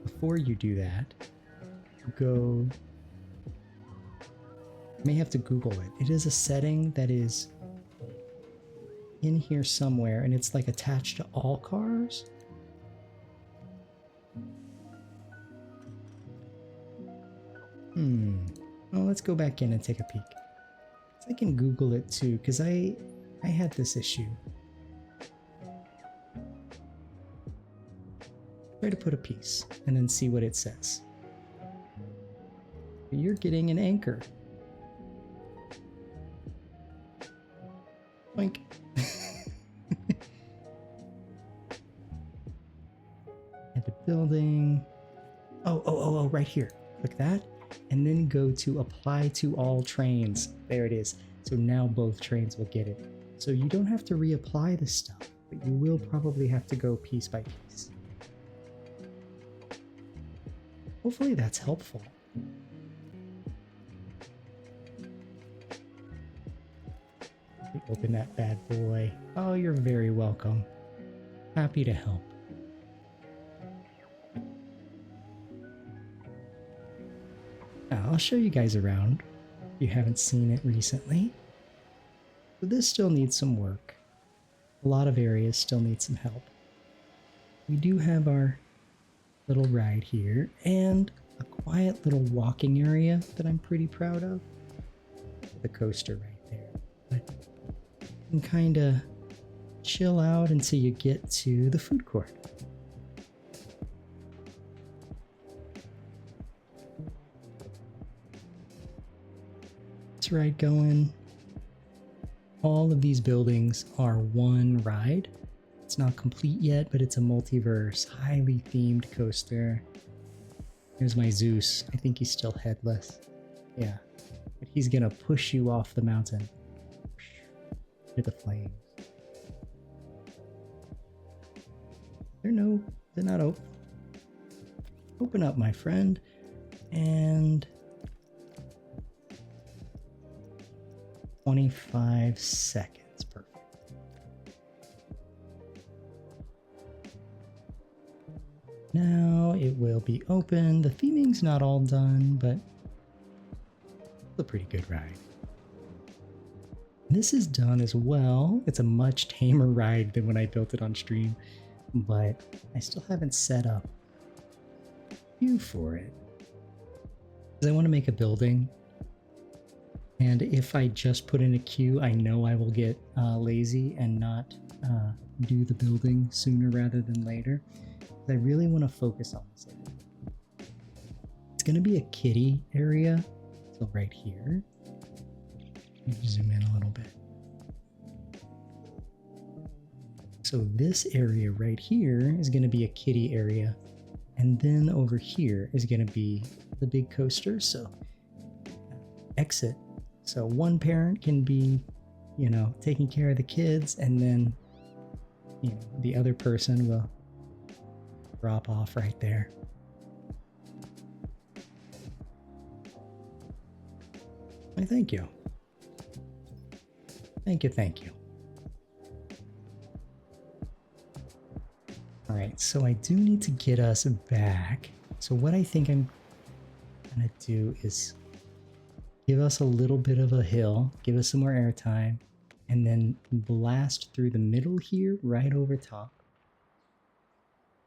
Before you do that, go... You may have to Google it. It is a setting that is in here somewhere, and it's like attached to all cars. Well, let's go back in and take a peek. I can Google it too, because I had this issue. Try to put a piece and then see what it says. You're getting an anchor. Boink. At the building. Oh, right here. Click that. And then go to apply to all trains. There it is. So now both trains will get it. So you don't have to reapply this stuff, but you will probably have to go piece by piece. Hopefully that's helpful. Open that bad boy. Oh, you're very welcome. Happy to help. Now, I'll show you guys around if you haven't seen it recently. So this still needs some work. A lot of areas still need some help. We do have our little ride here and a quiet little walking area that I'm pretty proud of. The coaster right there. But you can kind of chill out until you get to the food court. Ride going. All of these buildings are one ride. It's not complete yet, but it's a multiverse, highly themed coaster. Here's my Zeus. I think he's still headless. Yeah, but he's gonna push you off the mountain to the flames. They're not open. Open up, my friend, and 25 seconds. Perfect. Now it will be open. The theming's not all done, but it's a pretty good ride. This is done as well. It's a much tamer ride than when I built it on stream, but I still haven't set up a queue for it. Because I want to make a building. And if I just put in a queue, I know I will get lazy and not do the building sooner rather than later. I really want to focus on this area. It's going to be a kiddie area, so right here. Let me zoom in a little bit. So this area right here is going to be a kiddie area, and then over here is going to be the big coaster. So exit. So one parent can be, taking care of the kids, and then, the other person will drop off right there. Why, thank you. Thank you. All right, so I do need to get us back. So what I think I'm gonna do is give us a little bit of a hill, give us some more airtime, and then blast through the middle here, right over top.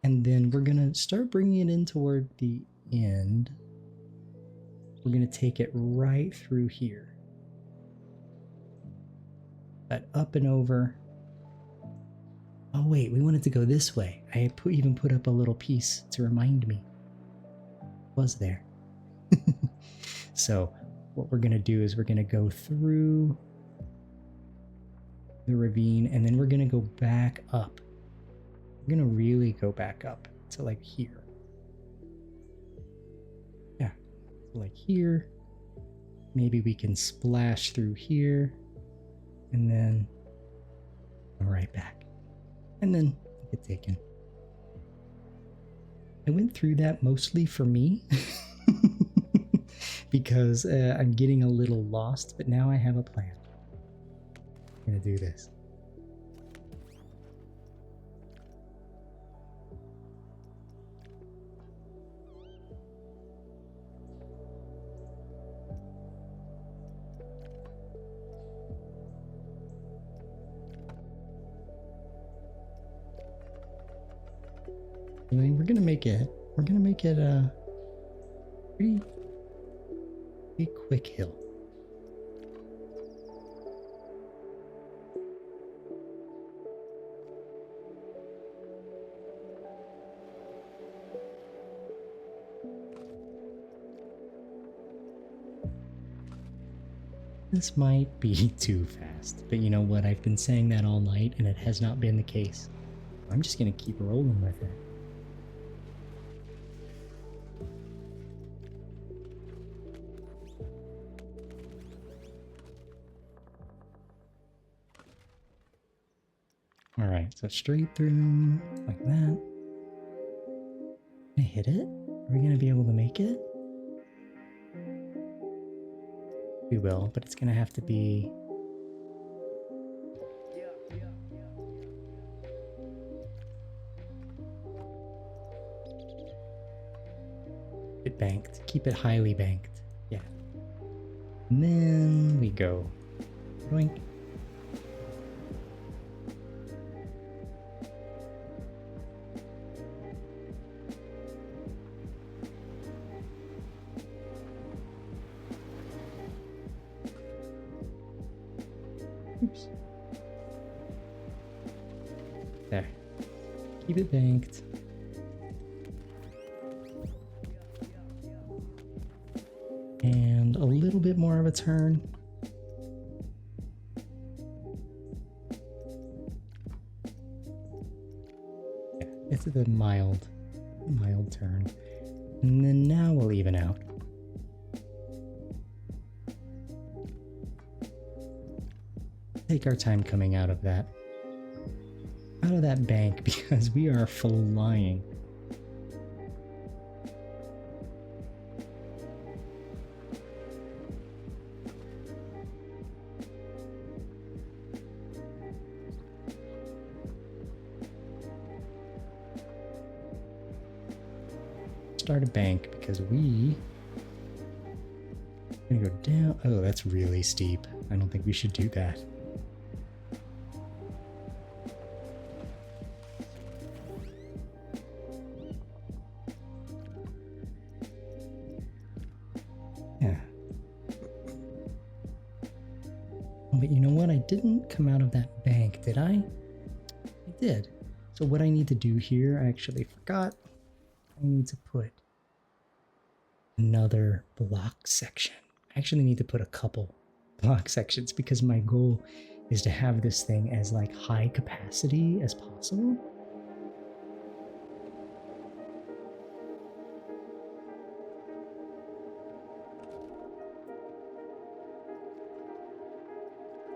And then we're gonna start bringing it in toward the end. We're gonna take it right through here. That up and over. Oh wait, we wanted to go this way. I even put up a little piece to remind me. It was there. So what we're gonna do is we're gonna go through the ravine and then we're gonna go back up. We're gonna really go back up to like here. Yeah, so like here. Maybe we can splash through here and then right back. And then get taken. I went through that mostly for me because I'm getting a little lost, but now I have a plan. I'm gonna do this. I mean, we're gonna make it a pretty quick hill. This might be too fast, but you know what? I've been saying that all night and it has not been the case. I'm just gonna keep rolling with it. Alright, so straight through like that. Can I hit it? Are we gonna be able to make it? We will, but it's gonna have to be... it banked. Keep it highly banked. Yeah. And then we go. Boink. Oops. There. Keep it banked. And a little bit more of a turn. Yeah, it's a mild turn. And then now we'll even out. Take our time coming out of that bank because we are flying. Start a bank because we're gonna go down. Oh, that's really steep. I don't think we should do that. Yeah. But you know what? I didn't come out of that bank, did I? I did. So what I need to do here, I actually forgot. I need to put another block section. I actually need to put a couple block sections because my goal is to have this thing as like high capacity as possible.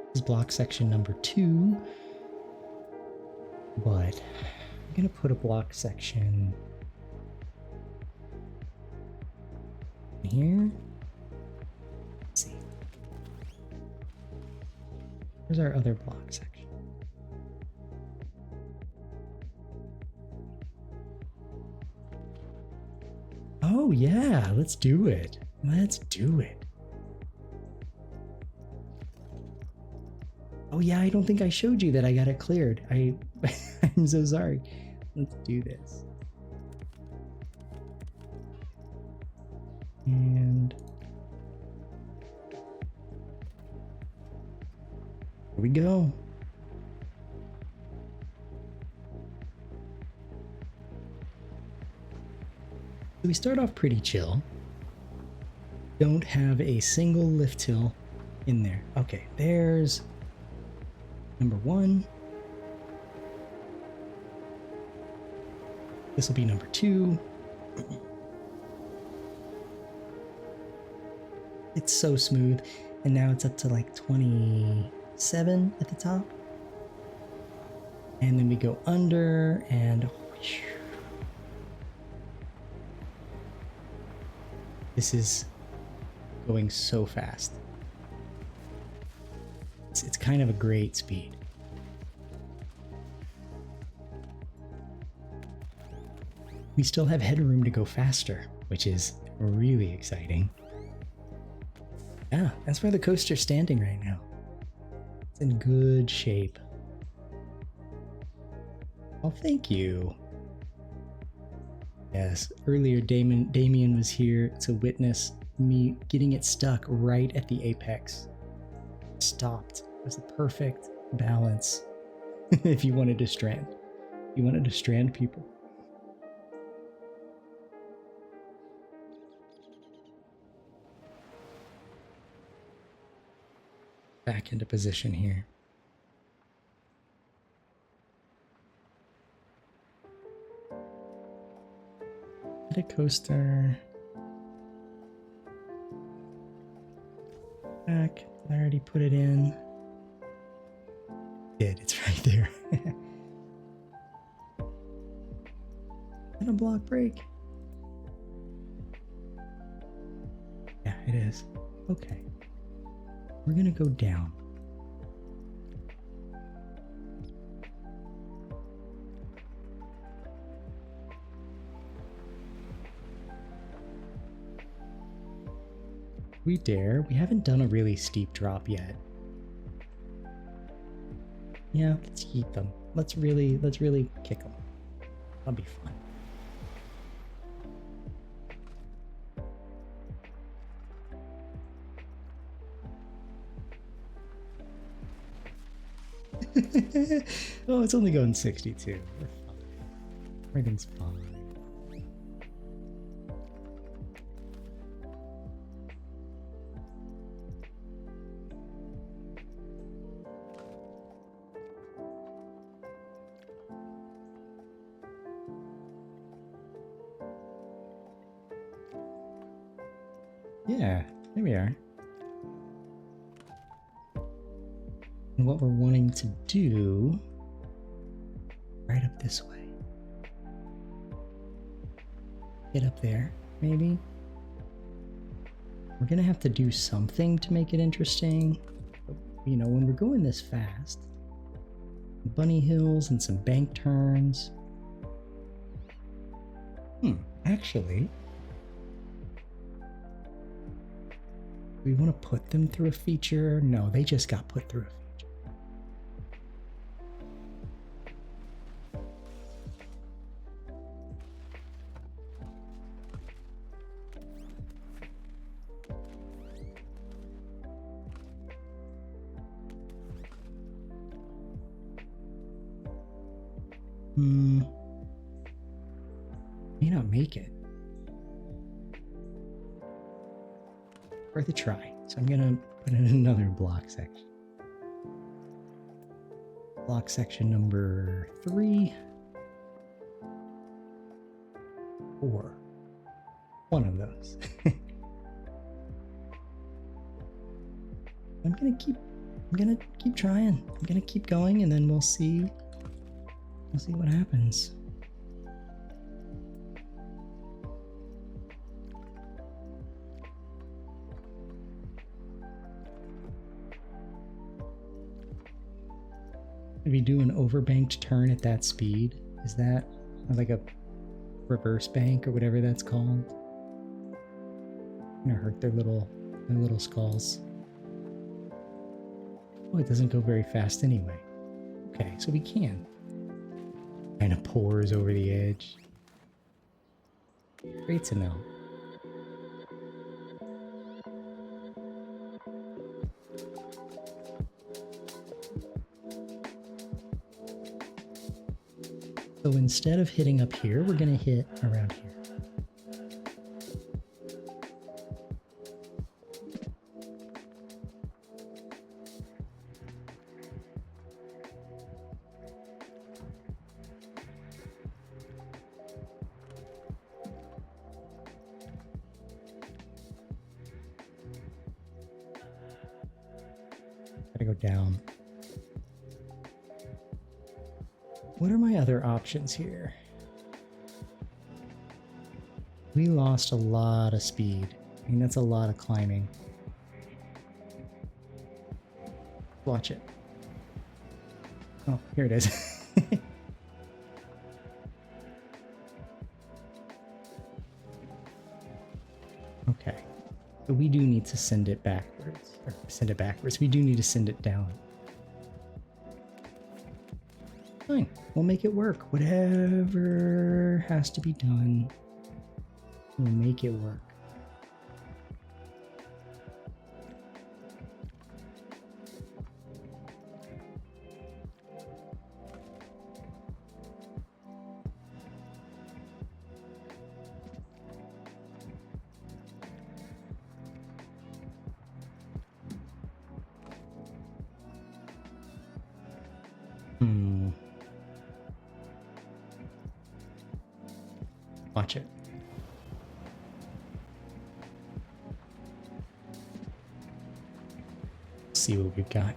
This is block section number 2, but I'm gonna put a block section here. Let's see. Where's our other block section? Oh yeah, let's do it. Let's do it. Oh yeah, I don't think I showed you that I got it cleared. I'm so sorry. Let's do this. And here we go. So we start off pretty chill. Don't have a single lift hill in there. Okay, there's number 1. This will be number 2. It's so smooth. And now it's up to like 27 at the top. And then we go under and whoosh. This is going so fast. It's kind of a great speed. We still have headroom to go faster, which is really exciting. Yeah, that's where the coaster's standing right now. It's in good shape. Oh, thank you. Yes, earlier Damien was here to witness me getting it stuck right at the apex. It stopped. It was the perfect balance. If you wanted to strand. You wanted to strand people. Back into position here. Hit a coaster. Back. Did I already put it in? Did. It's right there. And a block break. Yeah, it is. Okay. We're gonna go down. We dare. We haven't done a really steep drop yet. Yeah, let's eat them. Let's really kick them. That'll be fun. Oh, it's only going 62. We're fine. Everything's fine. Yeah, there we are. And what we're wanting to do, right up this way. Get up there, maybe. We're gonna have to do something to make it interesting. But, you know, when we're going this fast, bunny hills and some bank turns. Actually, we want to put them through a feature? No, they just got put through a feature. May not make it. Worth a try. So I'm gonna put in another block section. Block section number 3. 4. One of those. I'm gonna keep trying. I'm gonna keep going, and then we'll see what happens. If you do an overbanked turn at that speed, is that like a reverse bank or whatever that's called? Gonna hurt their little skulls. Oh, it doesn't go very fast anyway. Okay, so we can. Kind of pours over the edge. Great to know. So instead of hitting up here, we're going to hit around here. Gotta go down. What are my other options here? We lost a lot of speed. I mean, that's a lot of climbing. Watch it. Oh, here it is. Okay. So we do need to send it backwards. Or send it backwards. We do need to send it down. Fine. We'll make it work. Whatever has to be done, we'll make it work. Watch it. See what we've got.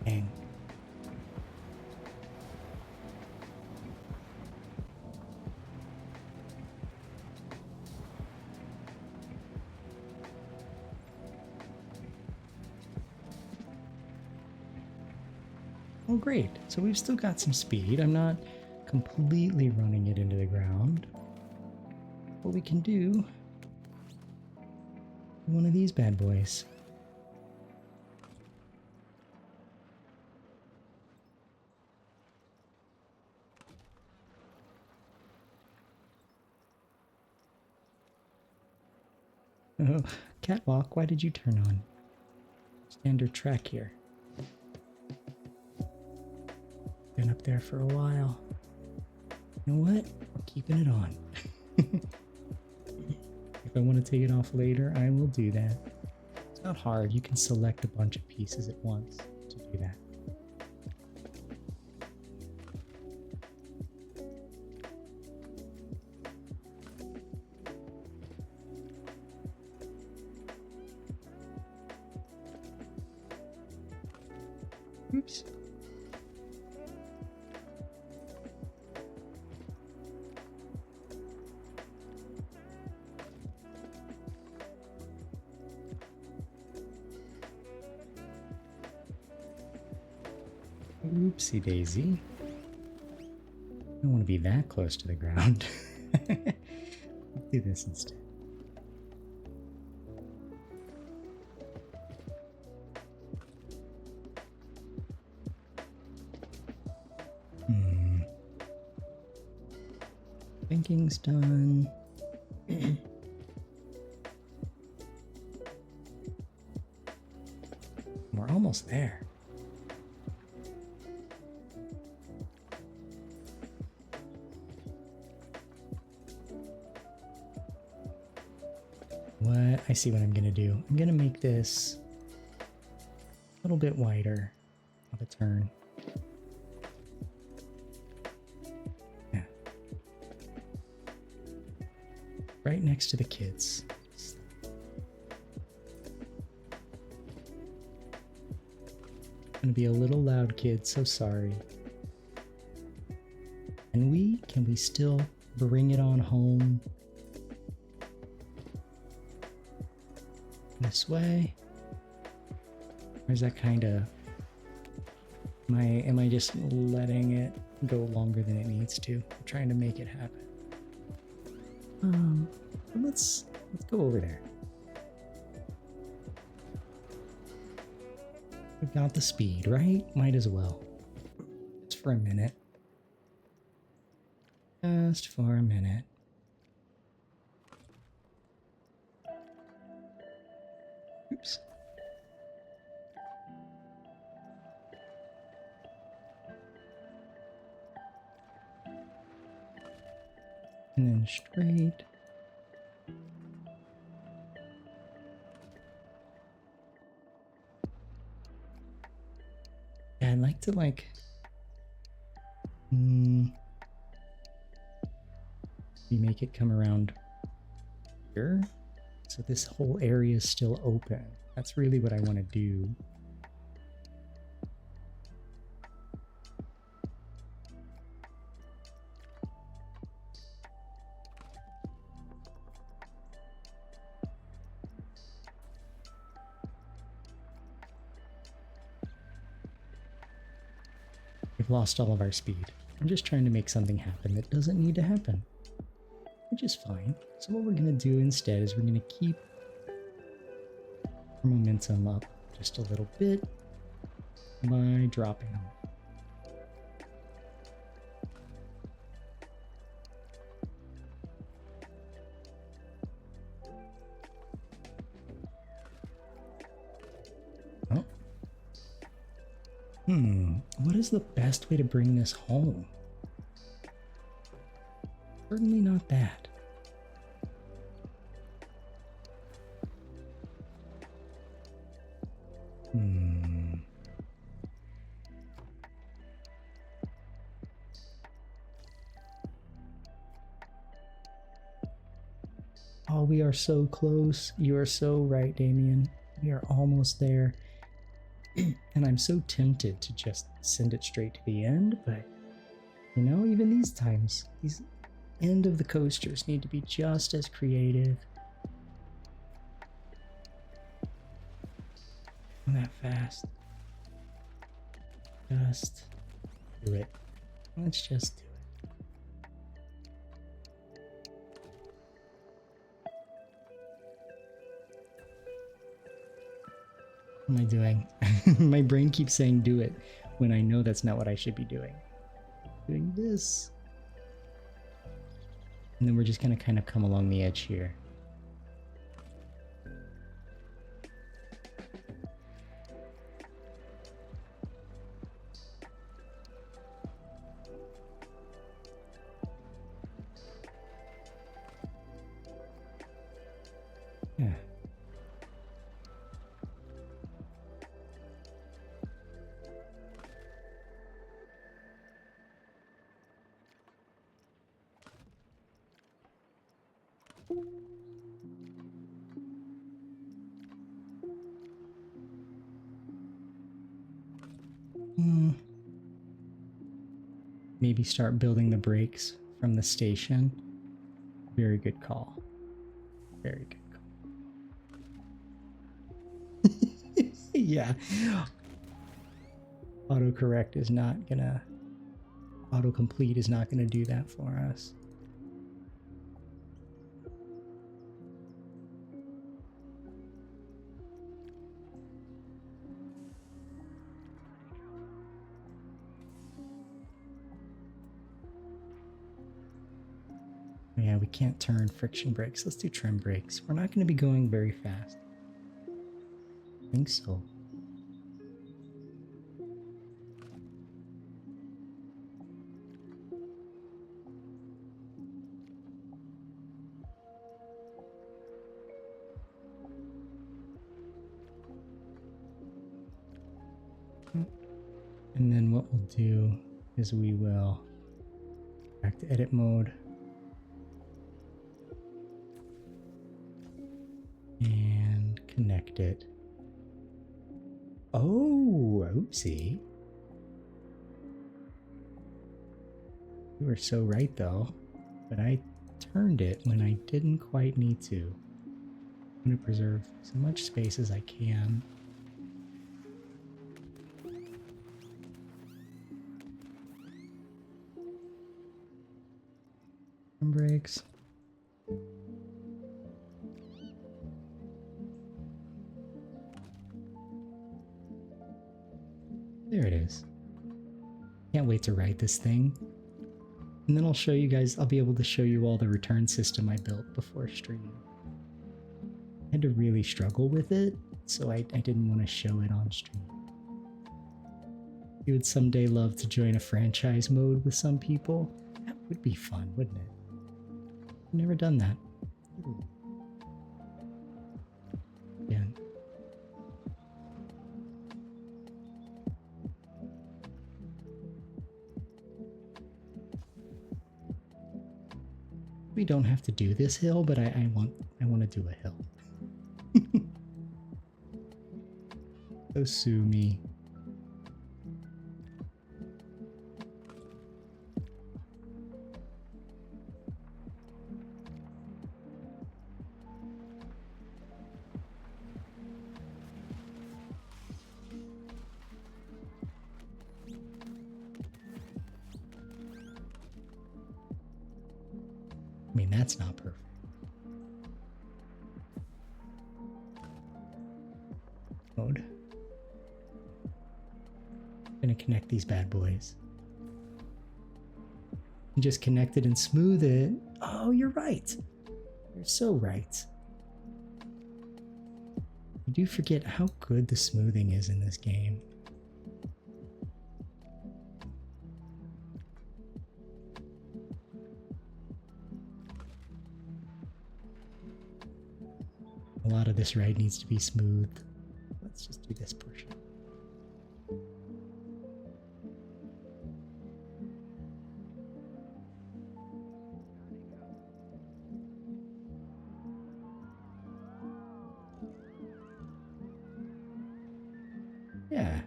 Dang. Oh, great. So we've still got some speed. I'm not completely running it into the ground. What we can do, one of these bad boys. Oh, catwalk, why did you turn on? Standard track here. Been up there for a while. You know what? We're keeping it on. If I want to take it off later, I will do that. It's not hard. You can select a bunch of pieces at once to do that. Oops. Oopsie daisy. I don't want to be that close to the ground. Let's do this instead. Thinking's done. We're almost there. I see what I'm gonna do. I'm gonna make this a little bit wider of a turn. Yeah. Right next to the kids. Gonna be a little loud, kid, so sorry. Can we still bring it on home? This way? Or is that kind of Am I just letting it go longer than it needs to? I'm trying to make it happen. Let's go over there. We've got the speed, right? Might as well. Just for a minute. Just for a minute. Oops. And then straight. Yeah, I'd like to we make it come around here. So this whole area is still open. That's really what I want to do. We've lost all of our speed. I'm just trying to make something happen that doesn't need to happen, which is fine. So what we're going to do instead is we're going to keep our momentum up just a little bit by dropping them. Oh. What is the best way to bring this home? Certainly not that. Oh, we are so close. You are so right, Damien. We are almost there. And I'm so tempted to just send it straight to the end, but you know, even these times, these end of the coasters need to be just as creative. Not that fast. Just do it. Let's just do it. What am I doing? My brain keeps saying do it when I know that's not what I should be doing. Doing this. And then we're just going to kind of come along the edge here. Yeah. Maybe start building the brakes from the station. Very good call. Very good call. Yeah. Autocorrect is not gonna... Autocomplete is not gonna do that for us. Yeah, we can't turn friction brakes. Let's do trim brakes. We're not going to be going very fast. I think so. And then what we'll do is we will back to edit mode. And connect it. Oh, oopsie. You were so right though, but I turned it when I didn't quite need to. I'm going to preserve as much space as I can. brakes. There it is. Can't wait to ride this thing. And then I'll show you guys, I'll be able to show you all the return system I built before stream. I had to really struggle with it, so I didn't want to show it on stream. You would someday love to join a franchise mode with some people. That would be fun, wouldn't it? I've never done that. Ooh. Yeah. We don't have to do this hill, but I want to do a hill. So sue me. I mean, that's not perfect. Mode. Gonna connect these bad boys. And just connect it and smooth it. Oh, you're right. You're so right. I do forget how good the smoothing is in this game. A lot of this ride needs to be smoothed. Let's just do this portion. Yeah.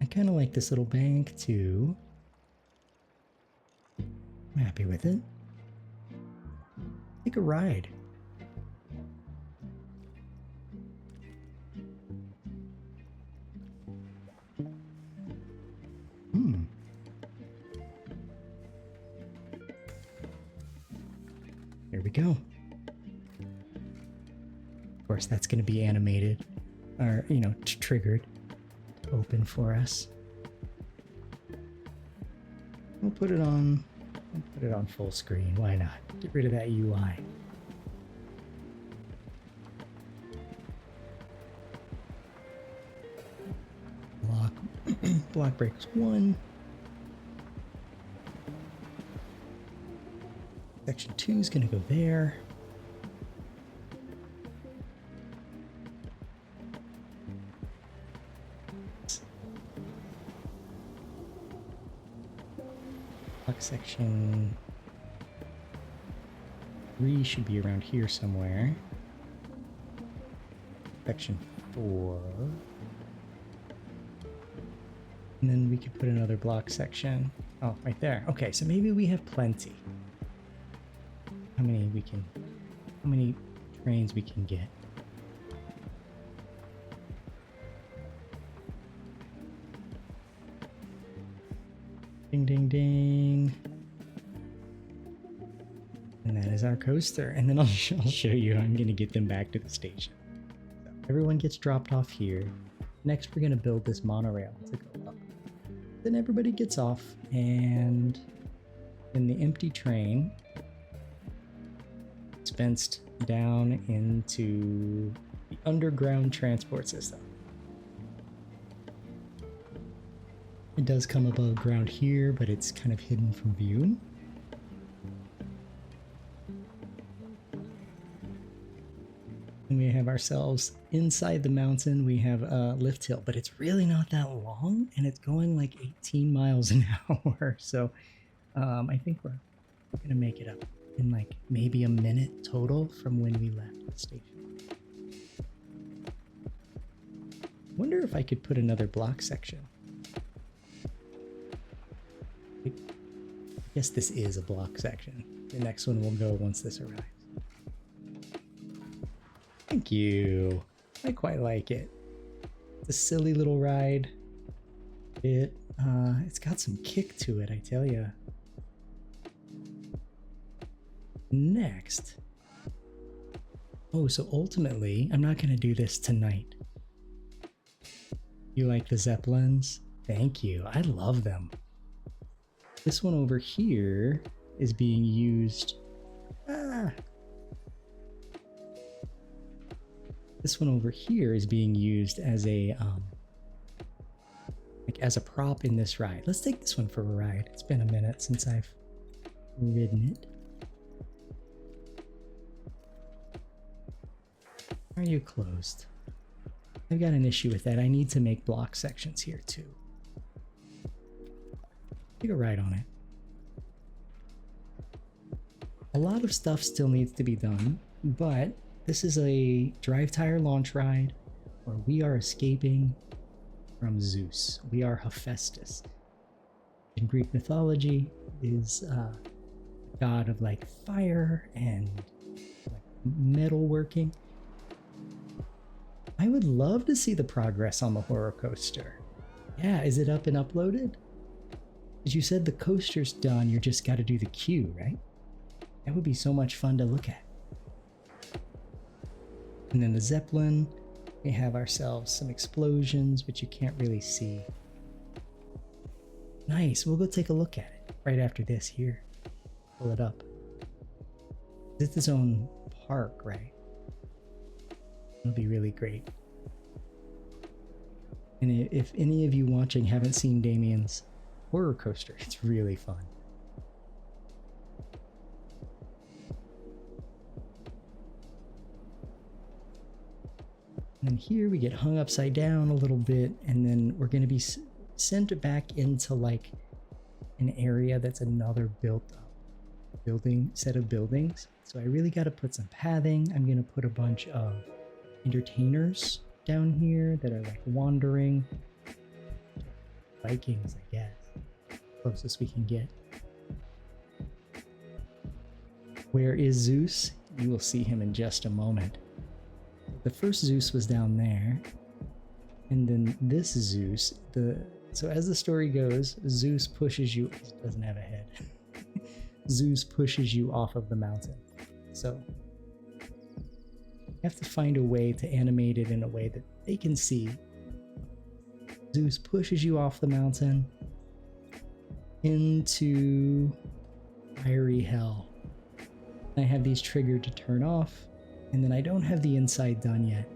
I kind of like this little bank too. I'm happy with it. Take a ride. Here we go. Of course, that's going to be animated, or, you know, triggered to open for us. We'll put it on full screen. Why not? Get rid of that UI. Block breaks 1. Section 2 is going to go there. Block section 3 should be around here somewhere. Section 4. And then we could put another block section. Oh, right there. Okay, so maybe we have plenty. How many trains we can get. Ding, ding, ding. And that is our coaster. And then I'll show you how I'm going to get them back to the station. So everyone gets dropped off here. Next, we're going to build this monorail to go up. Then everybody gets off, and then the empty train is fenced down into the underground transport system. It does come above ground here, but it's kind of hidden from view. And we have ourselves inside the mountain. We have a lift hill, but it's really not that long, and it's going like 18 miles an hour. So I think we're gonna make it up in like maybe a minute total from when we left the station. Wonder if I could put another block section. I guess this is a block section. The next one will go once this arrives. Thank you. I quite like it. It's a silly little ride. It's got some kick to it, I tell ya. Next. Oh, so ultimately, I'm not going to do this tonight. You like the Zeppelins? Thank you. I love them. This one over here is being used. This one over here is being used as a as a prop in this ride. Let's take this one for a ride. It's been a minute since I've ridden it. Are you closed? I've got an issue with that. I need to make block sections here too. Take a ride on it. A lot of stuff still needs to be done, but this is a drive tire launch ride where we are escaping from Zeus. We are Hephaestus. In Greek mythology is a god of like fire and like metalworking. I would love to see the progress on the horror coaster. Yeah, is it up and uploaded? Because you said the coaster's done, you just got to do the queue, right? That would be so much fun to look at. And then the Zeppelin, we have ourselves some explosions, which you can't really see. Nice, we'll go take a look at it right after this here. Pull it up. It's its own park, right? It'll be really great. And if any of you watching haven't seen Damien's horror coaster, it's really fun. And then here we get hung upside down a little bit, and then we're going to be sent back into like an area that's another set of buildings. So I really got to put some pathing. I'm going to put a bunch of entertainers down here that are like wandering. Vikings, I guess. Closest we can get. Where is Zeus? You will see him in just a moment. The first Zeus was down there, and then this Zeus, so as the story goes, Zeus pushes you, he doesn't have a head. Zeus pushes you off of the mountain. So you have to find a way to animate it in a way that they can see. Zeus pushes you off the mountain into fiery hell. I have these triggered to turn off. And then I don't have the inside done yet.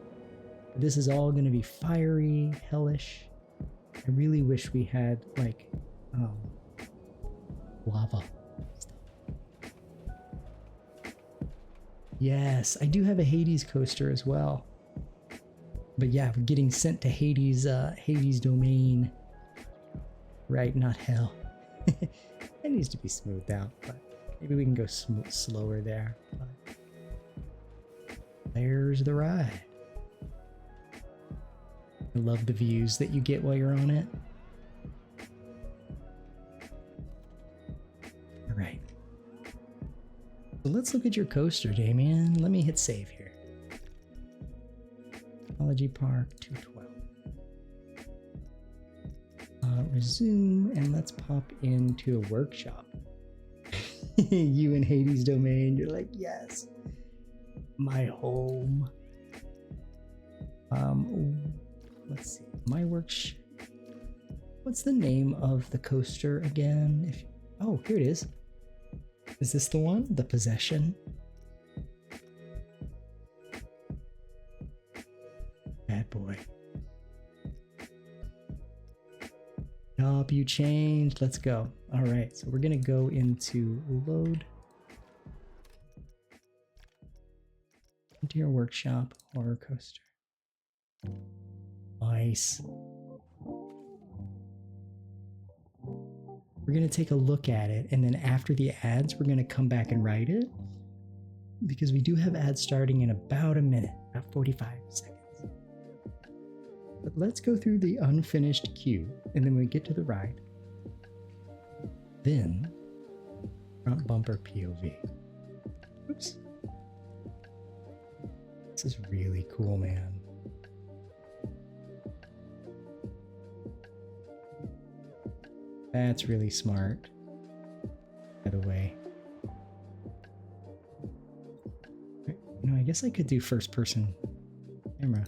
But this is all going to be fiery, hellish. I really wish we had like lava stuff. Yes, I do have a Hades coaster as well. But yeah, we're getting sent to Hades domain. Right, not hell. It needs to be smoothed out, but maybe we can go slower there. But there's the ride. I love the views that you get while you're on it. All right. So let's look at your coaster, Damien. Let me hit save here. Technology Park 212. Resume, and let's pop into a workshop. You in Hades domain, you're like, yes. My home. Let's see. My workshop. What's the name of the coaster again? Oh, here it is. Is this the one? The Possession? Bad boy. Yup, you changed. Let's go. All right, so we're gonna go into load. Into your workshop, horror coaster. Nice. We're going to take a look at it, and then after the ads, we're going to come back and write it, because we do have ads starting in about a minute, about 45 seconds. But let's go through the unfinished queue, and then when we get to the ride, then front bumper POV. Oops. This is really cool, man. That's really smart, by the way. guess I could do first person camera.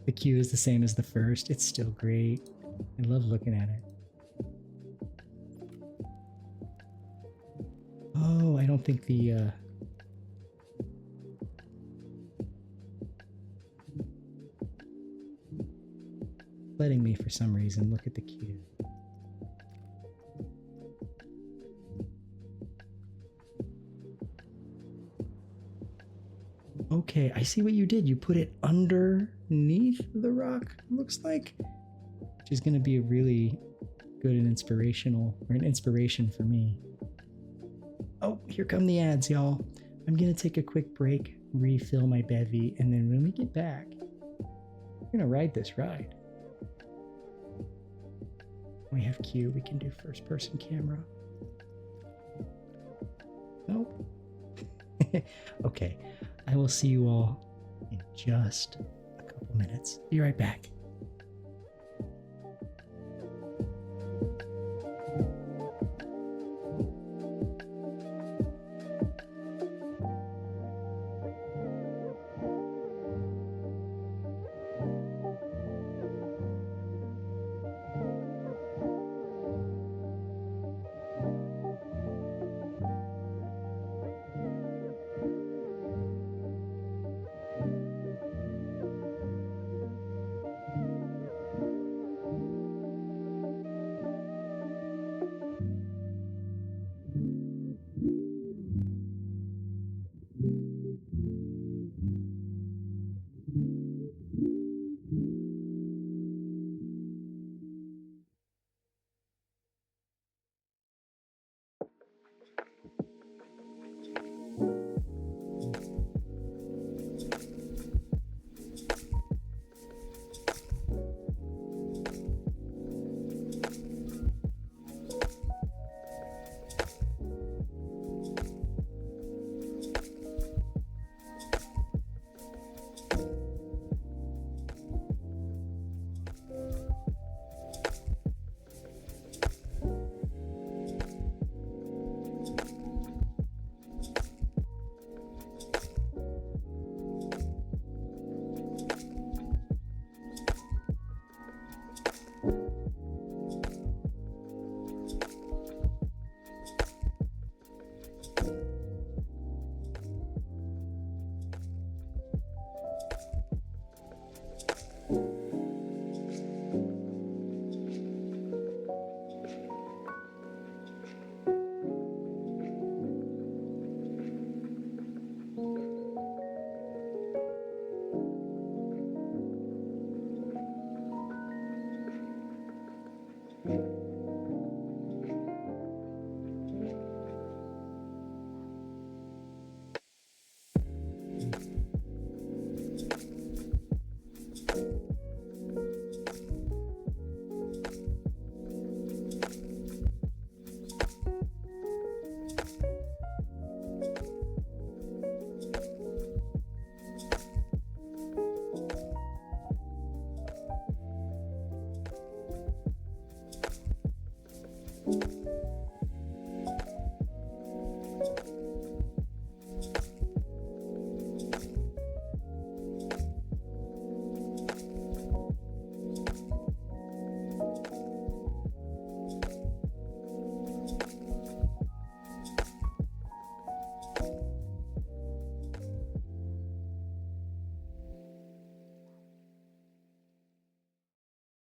The queue is the same as the first. It's still great. I love looking at it. Oh, I don't think the letting me for some reason look at the queue. Okay, I see what you did. You put it underneath the rock, looks like, which is going to be a really good and inspirational, or an inspiration for me. Oh, here come the ads, y'all. I'm going to take a quick break, refill my bevy, and then when we get back, we're going to ride this ride. We have Q, we can do first person camera. Nope. Okay, I will see you all in just a couple minutes. Be right back.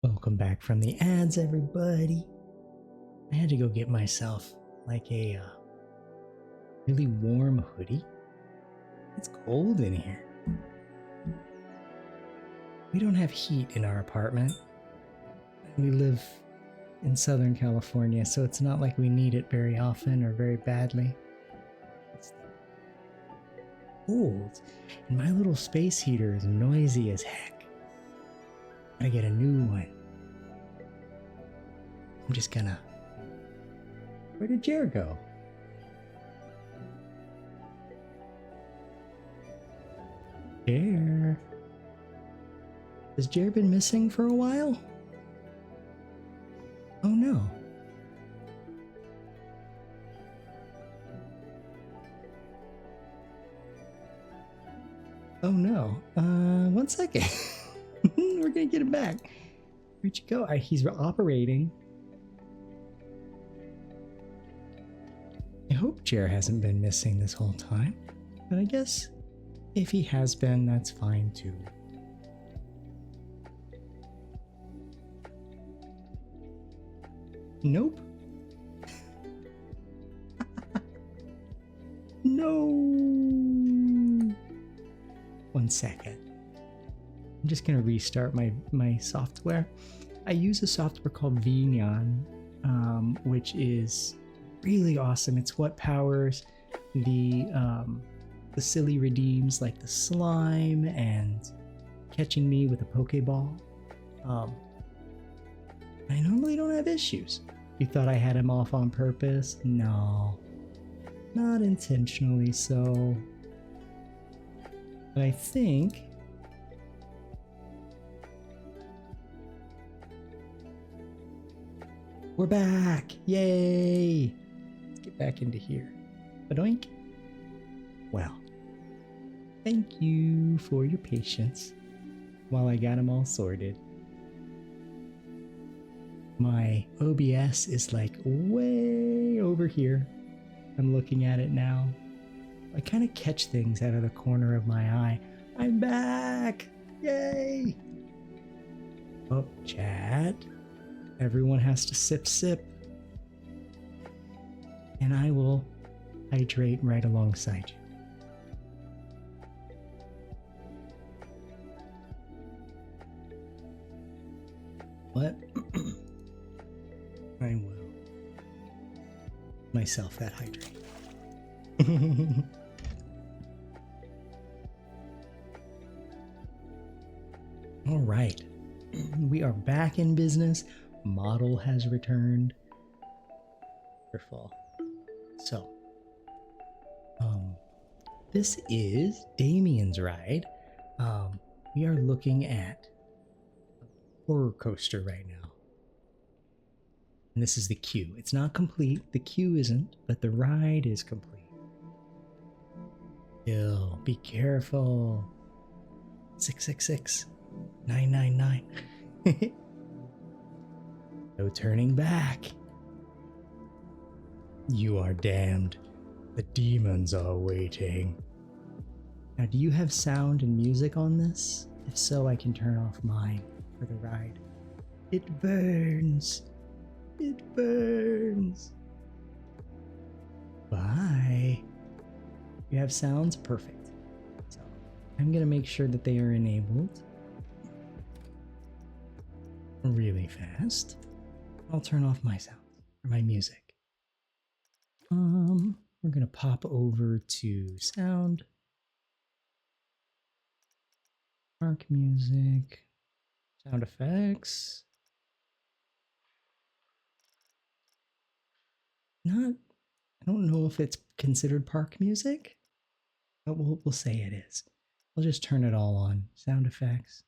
Welcome back from the ads, everybody. I had to go get myself like a really warm hoodie. It's cold in here. We don't have heat in our apartment. We live in Southern California, so it's not like we need it very often or very badly. It's cold, and my little space heater is noisy as heck. I get a new one. I'm just gonna... Where did Jer go? Jer? Has Jer been missing for a while? Oh no. no. 1 second. We're gonna get him back. Where'd you go? He's operating. I hope Jer hasn't been missing this whole time. But I guess if he has been, that's fine too. Nope. No. 1 second. I'm just gonna restart my software. I use a software called VOD, which is really awesome. It's what powers the silly redeems like the slime and catching me with a Pokeball. I normally don't have issues. You thought I had him off on purpose? No, not intentionally so. But I think we're back. Yay! Let's get back into here. Badoink. Well, thank you for your patience while I got them all sorted. My OBS is like way over here. I'm looking at it now. I kind of catch things out of the corner of my eye. I'm back! Yay! Oh, chat. Everyone has to sip. And I will hydrate right alongside you. What? I will myself that hydrate. All right, we are back in business. Model has returned. Wonderful. So, this is Damien's ride. We are looking at a horror coaster right now. And this is the queue. It's not complete. The queue isn't, but the ride is complete. Still, be careful. 666 999. No turning back. You are damned. The demons are waiting. Now, do you have sound and music on this? If so, I can turn off mine for the ride. It burns. It burns. Bye. You have sounds? Perfect. So I'm going to make sure that they are enabled really fast. I'll turn off my sounds or my music. We're going to pop over to sound, park music, sound effects. I don't know if it's considered park music, but we'll say it is. I'll just turn it all on. Sound effects.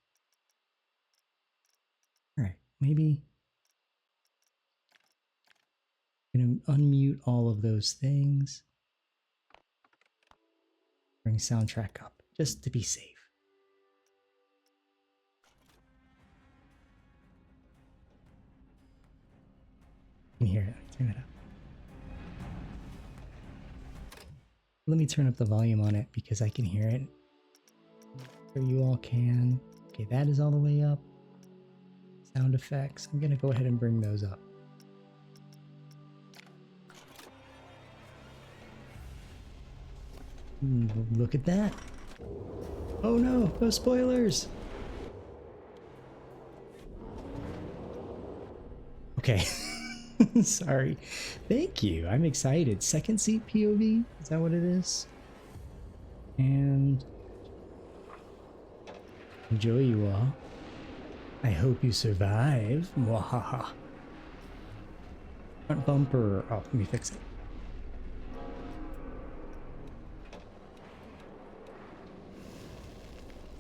All right, maybe I'm gonna unmute all of those things. Bring soundtrack up, just to be safe. You can hear it. Turn it up. Let me turn up the volume on it because I can hear it. So you all can. Okay, that is all the way up. Sound effects. I'm gonna go ahead and bring those up. Look at that. Oh no, no spoilers. Okay. Sorry. Thank you. I'm excited. Second seat POV? Is that what it is? And enjoy you all. I hope you survive. Mwahaha. Front bumper. Oh, let me fix it.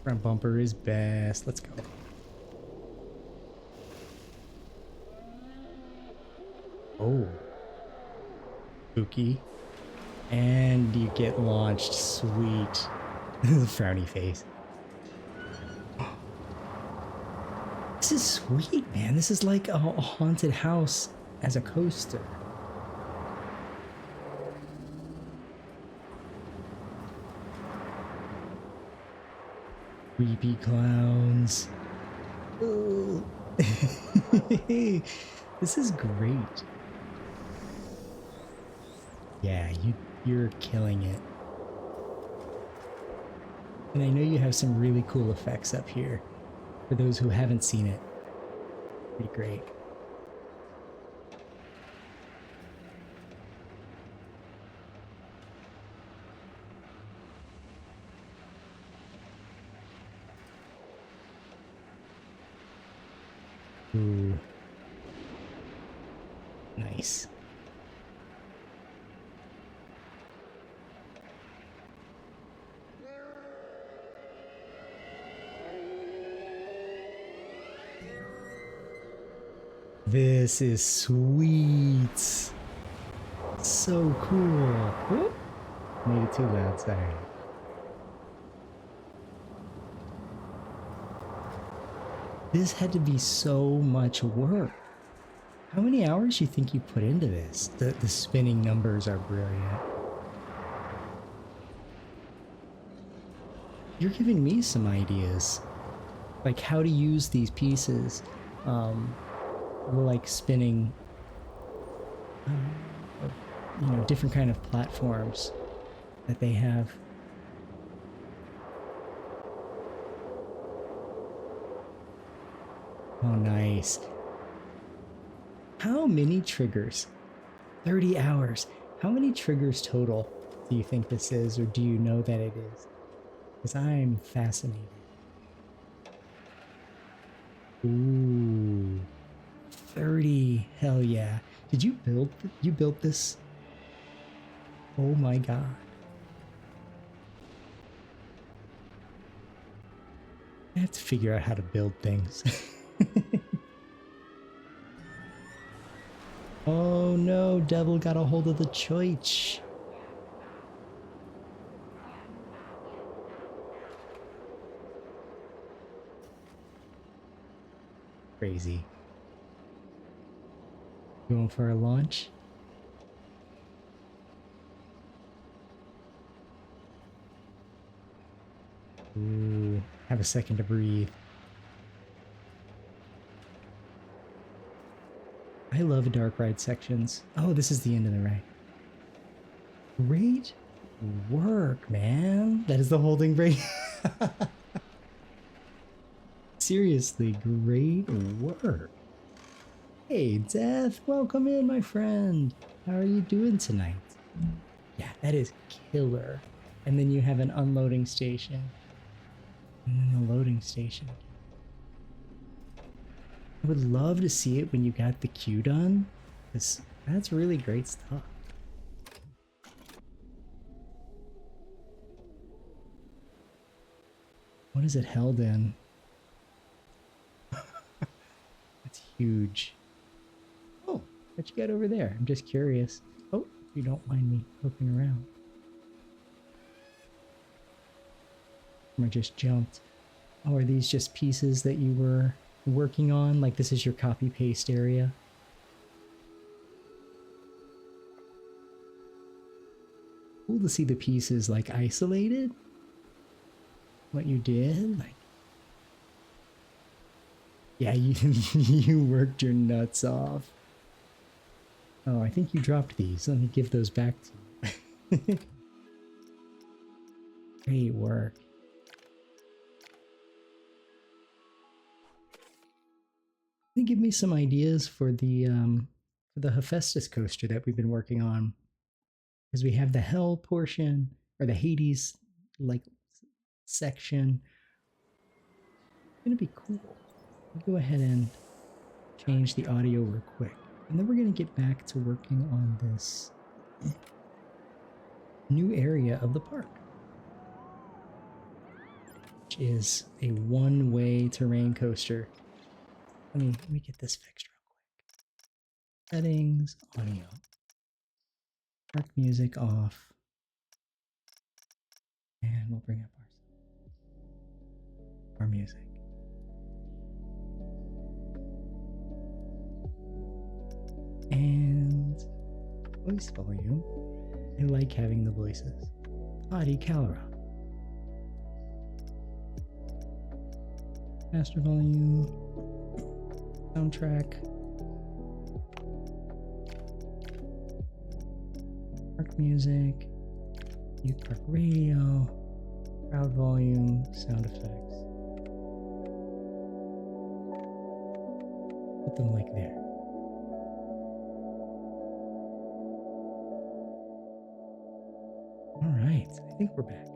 Front bumper is best. Let's go. Oh. Spooky. And you get launched. Sweet. The frowny face. This is sweet, man. This is like a haunted house as a coaster. Creepy clowns. Oh. This is great. Yeah, you're killing it. And I know you have some really cool effects up here. For those who haven't seen it. Pretty great. Ooh. Nice. This is sweet. So cool. Whoop. Made it too loud, sorry. This had to be so much work. How many hours do you think you put into this? The spinning numbers are brilliant. You're giving me some ideas. Like how to use these pieces. Like spinning, you know, different kind of platforms that they have. Oh, nice. How many triggers? 30 hours. How many triggers total do you think this is, or do you know that it is? Because I'm fascinated. Ooh. 30. Hell yeah. Did you build this? Oh my god. I have to figure out how to build things. Oh no, Devil got a hold of the choich. Crazy. Going for a launch? Ooh, have a second to breathe. I love dark ride sections. Oh, this is the end of the ride. Great work, man. That is the holding break. Seriously, great work. Hey, Death, welcome in, my friend. How are you doing tonight? Yeah, that is killer. And then you have an unloading station. And then the loading station. I would love to see it when you got the queue done. That's really great stuff. What is it held in? That's huge. Oh, what you got over there? I'm just curious. Oh, if you don't mind me poking around. I just jumped. Oh, are these just pieces that you were working on? Like this is your copy paste area? Cool to see the pieces like isolated. What you did, like, yeah, you worked your nuts off. Oh, I think you dropped these. Let me give those back to you. Great work. Can you give me some ideas for the Hephaestus coaster that we've been working on? Because we have the Hell portion or the Hades like section. It's gonna be cool. I'll go ahead and change the audio real quick, and then we're gonna get back to working on this new area of the park, which is a one-way terrain coaster. Let me get this fixed real quick. Settings, audio, park music off, and we'll bring up our music. Voice volume. I like having the voices. Adi Calra. Master volume. Soundtrack. Park music. Youth Park radio. Crowd volume. Sound effects. Put them like there. All right, I think we're back.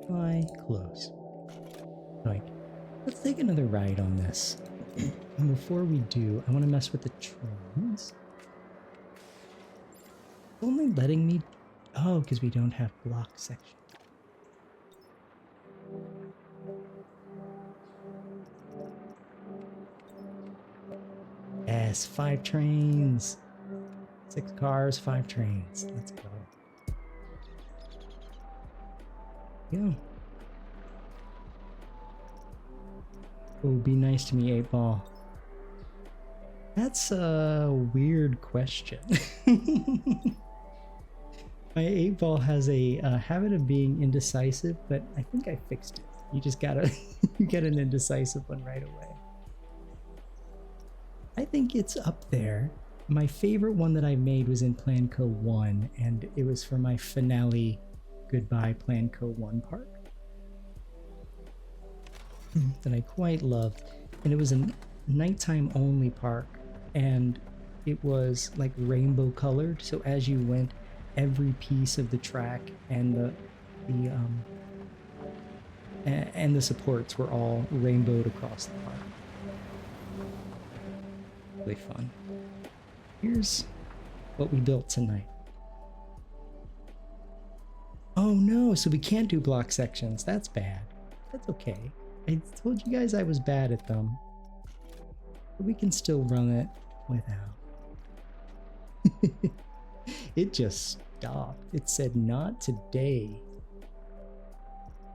Fly close. Like, let's take another ride on this. And before we do, I want to mess with the trains. It's only letting me. Oh, because we don't have block section. Yes, 5 trains. 6 cars, 5 trains. Let's go. Yeah. Oh, be nice to me, 8 Ball. That's a weird question. My 8 Ball has a habit of being indecisive, but I think I fixed it. You just gotta you get an indecisive one right away. I think it's up there. My favorite one that I made was in Plan Co 1, and it was for my finale Goodbye Plan Co 1 park that I quite loved. And it was a nighttime only park, and it was like rainbow colored, so as you went, every piece of the track and the supports were all rainbowed across the park. Really fun. Here's what we built tonight. Oh no, so we can't do block sections. That's bad. That's okay. I told you guys I was bad at them. But we can still run it without. It just stopped. It said not today.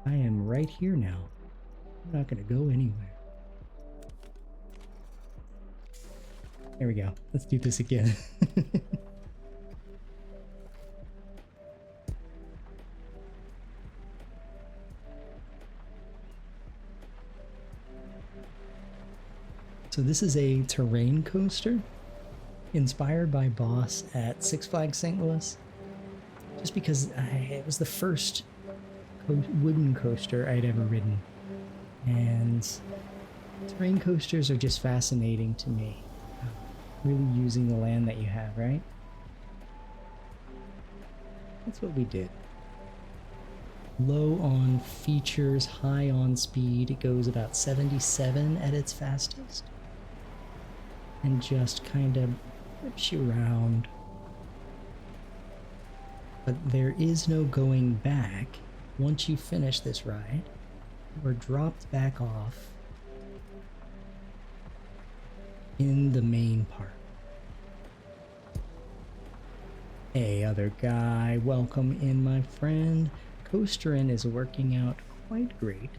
I am right here now. I'm not gonna go anywhere. There we go. Let's do this again. So this is a terrain coaster inspired by Boss at Six Flags St. Louis. Just because it was the first wooden coaster I'd ever ridden. And terrain coasters are just fascinating to me. Really using the land that you have, right? That's what we did. Low on features, high on speed. It goes about 77 at its fastest. And just kind of whips you around. But there is no going back. Once you finish this ride, you are dropped back off in the main park. Hey, other guy, welcome in, my friend. Coasterin is working out quite great.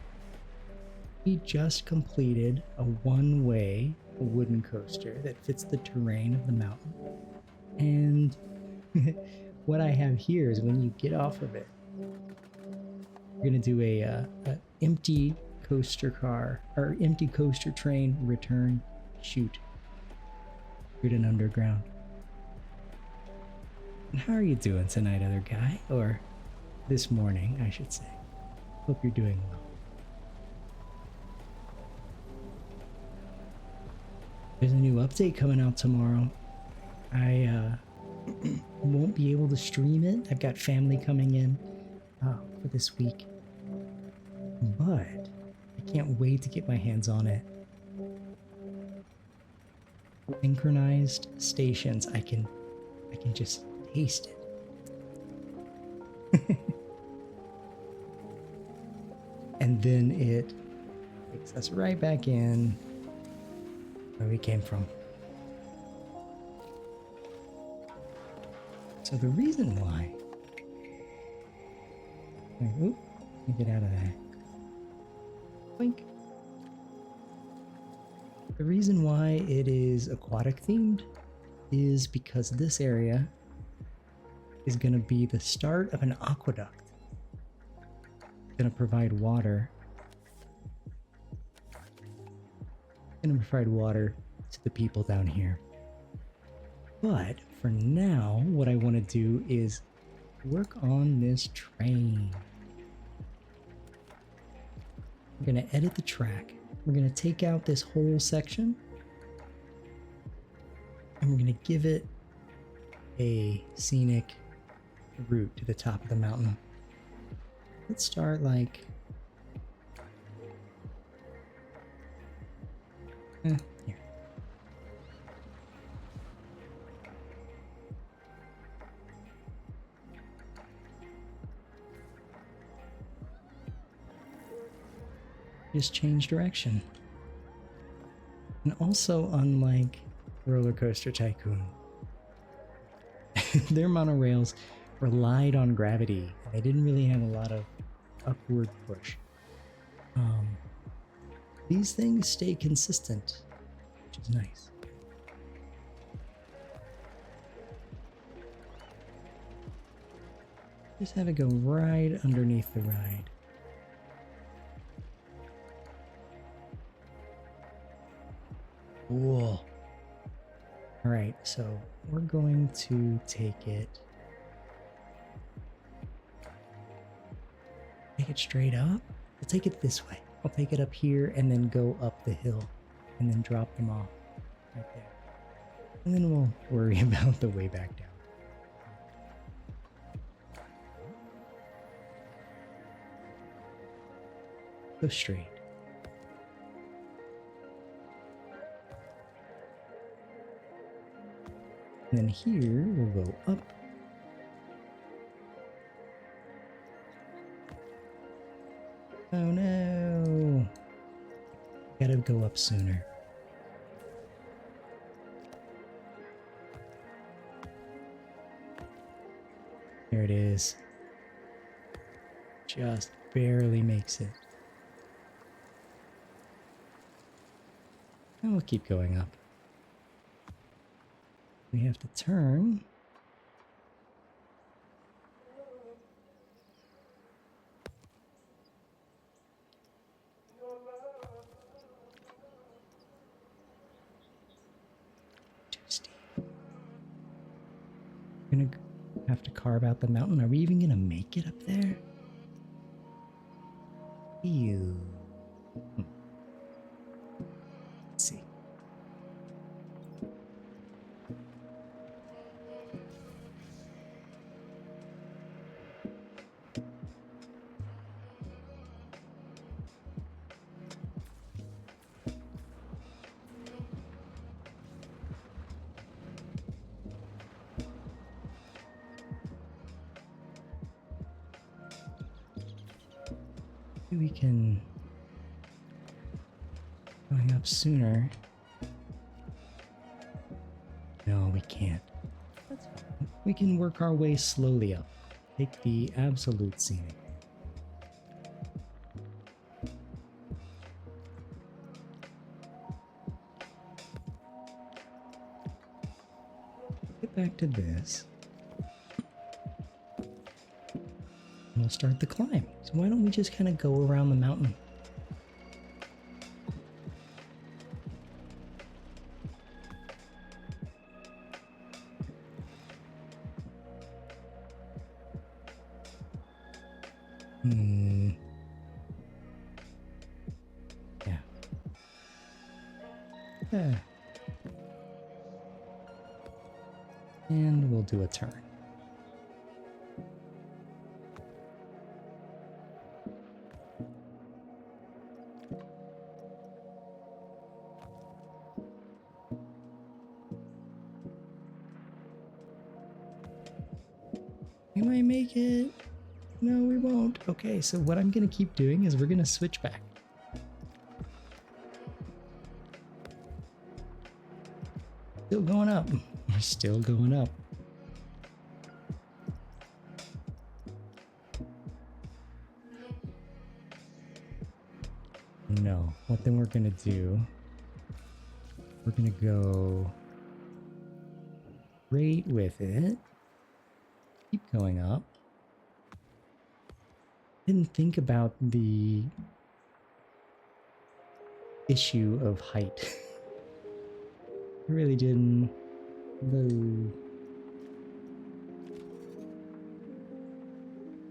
He just completed a one-way wooden coaster that fits the terrain of the mountain. And what I have here is when you get off of it, you're gonna do a empty coaster car or empty coaster train return shoot. Ridden underground. And how are you doing tonight, other guy? Or this morning, I should say. Hope you're doing well. There's a new update coming out tomorrow. I won't be able to stream it. I've got family coming in for this week. But I can't wait to get my hands on it. Synchronized stations. I can just taste it. And then it takes us right back in where we came from. So the reason why... Wait, oop, let me get out of there. Blink. The reason why it is aquatic themed is because this area is going to be the start of an aqueduct. It's going to provide water. It's going to provide water to the people down here. But for now, what I want to do is work on this train. We're going to edit the track. We're going to take out this whole section. And we're going to give it a scenic route to the top of the mountain. Let's start like... here. Just change direction. And also, unlike Roller Coaster Tycoon, their monorails relied on gravity. They didn't really have a lot of upward push. These things stay consistent, which is nice. Just have it go right underneath the ride. Cool. Alright, so we're going to take it straight up. We'll take it this way. I'll take it up here and then go up the hill and then drop them off right there. And then we'll worry about the way back down. Go straight. And then here we'll go up. Oh no! Gotta go up sooner. There it is. Just barely makes it. And we'll keep going up. We have to turn. Too steep. We're gonna have to carve out the mountain. Are we even gonna make it up there? Ew. Let's see. We can going up sooner. No, we can't. That's fine. We can work our way slowly up. Take the absolute scenic. Get back to this. We'll start the climb. So why don't we just kind of go around the mountain? Yeah. And we'll do a turn. We might make it. No, we won't. Okay, so what I'm gonna keep doing is we're gonna switch back. Still going up. We're still going up. No. What then we're gonna do, we're gonna go right with it. Keep going up. Didn't think about the issue of height. I really didn't. No.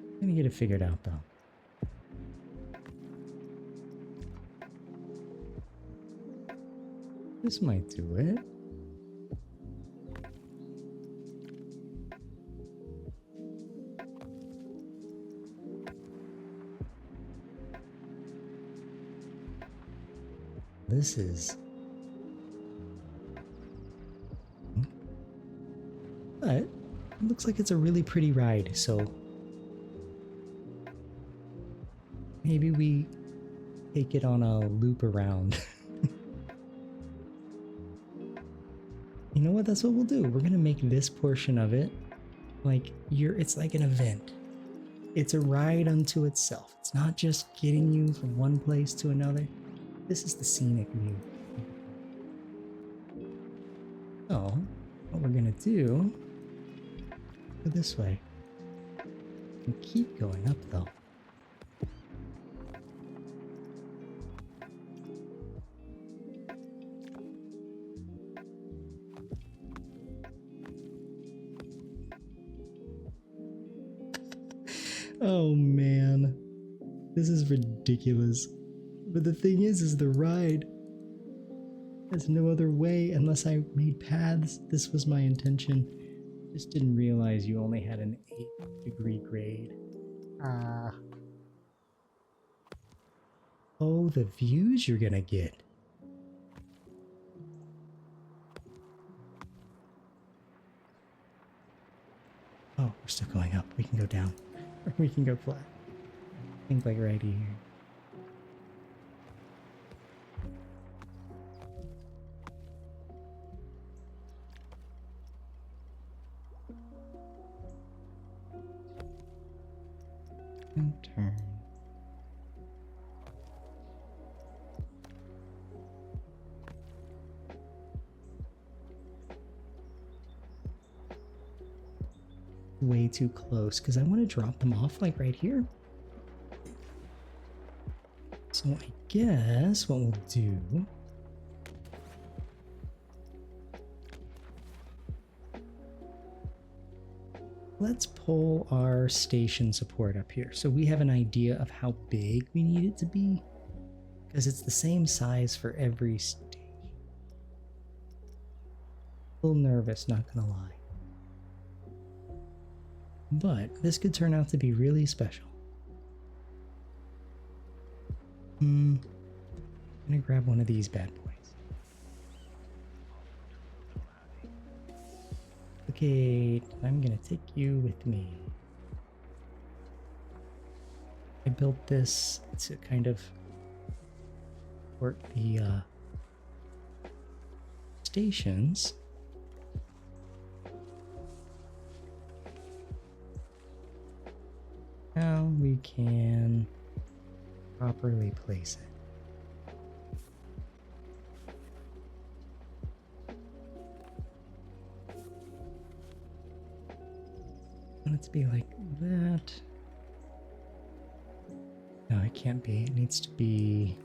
I'm gonna get it figured out though. This might do it. This is... But it looks like it's a really pretty ride, so maybe we take it on a loop around. You know what? That's what we'll do. We're gonna make this portion of it like it's like an event. It's a ride unto itself. It's not just getting you from one place to another. This is the scenic view. So, what we're gonna do, go this way. And keep going up though. Oh man, this is ridiculous. But the thing is the ride has no other way unless I made paths. This was my intention. Just didn't realize you only had an 8-degree grade. Ah. Oh, the views you're gonna get. Oh, we're still going up. We can go down. Or we can go flat. I think like right here. And turn. Way too close because I want to drop them off like right here. So I guess what we'll do, let's pull our station support up here so we have an idea of how big we need it to be, because it's the same size for every station. A little nervous, not gonna lie. But this could turn out to be really special. I'm gonna grab one of these bad boys. Okay, I'm gonna take you with me. I built this to kind of work the stations. Now we can properly place it. I want it to be like that. No, it can't be. It needs to be...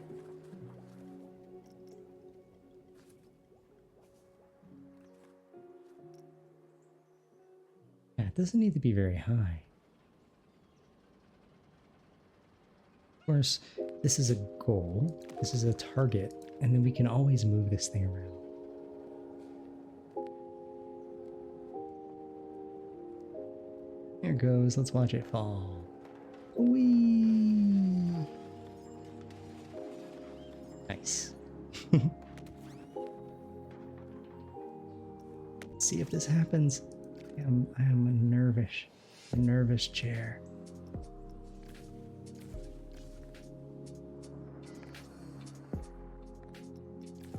Yeah, it doesn't need to be very high. Of course, this is a goal, this is a target, and then we can always move this thing around. There it goes, let's watch it fall. Whee! Nice. Let's see if this happens. I am a nervous chair.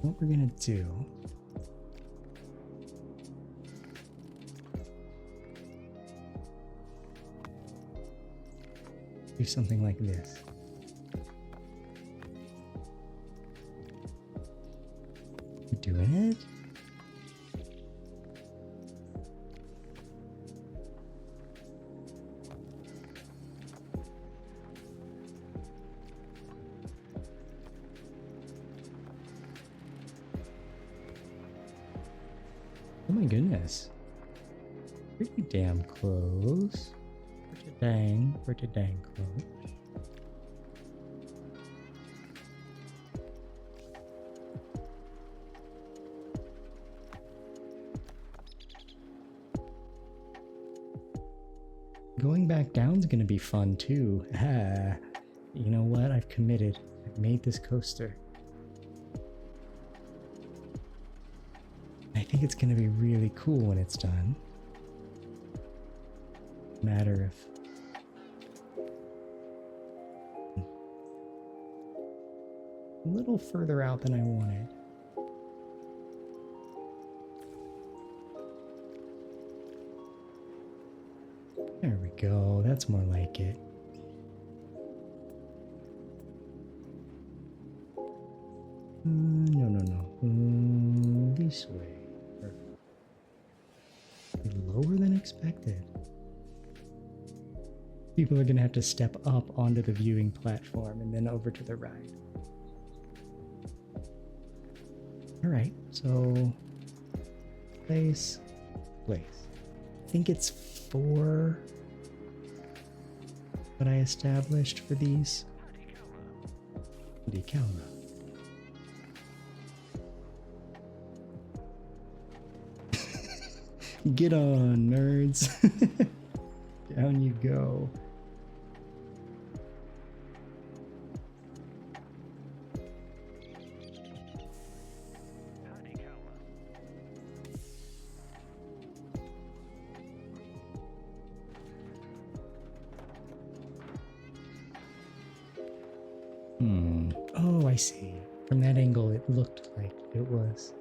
What we're gonna do something like this. We're doing it. Oh my goodness. Pretty damn close. Pretty dang close. Going back down is going to be fun too. You know what? I've committed. I've made this coaster. I think it's going to be really cool when it's done. Matter of a little further out than I wanted. There we go. That's more like it. No. This way. Lower than expected. People are going to have to step up onto the viewing platform and then over to the ride. Alright, so place. I think it's 4 that I established for these. Camera. Get on, nerds. Down you go. Oh, I see. From that angle, it looked like it was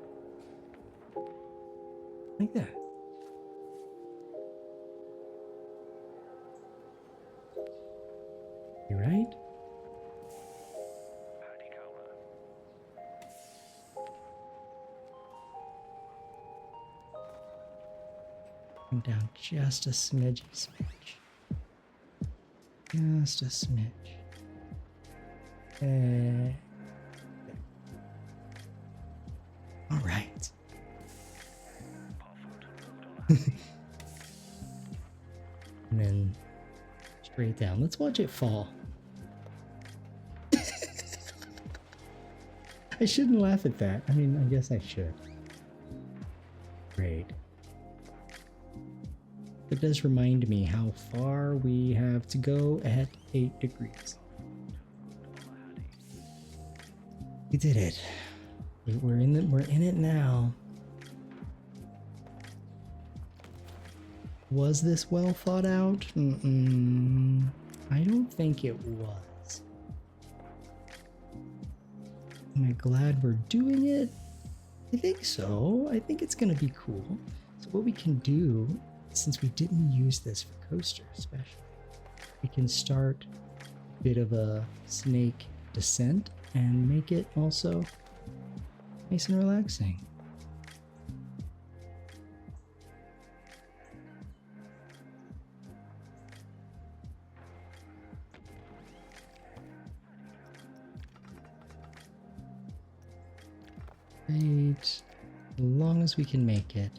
like that. You right? Come down just a smidge. Just a smidge. All right. And then straight down. Let's watch it fall. I shouldn't laugh at that. I mean, I guess I should. Great. It does remind me how far we have to go at 8 degrees. We did it. We're in it now. Was this well thought out? I don't think it was. Am I glad we're doing it? I think so. I think it's gonna be cool. So what we can do, since we didn't use this for coaster especially, we can start a bit of a snake descent and make it also nice and relaxing. Right, as long as we can make it.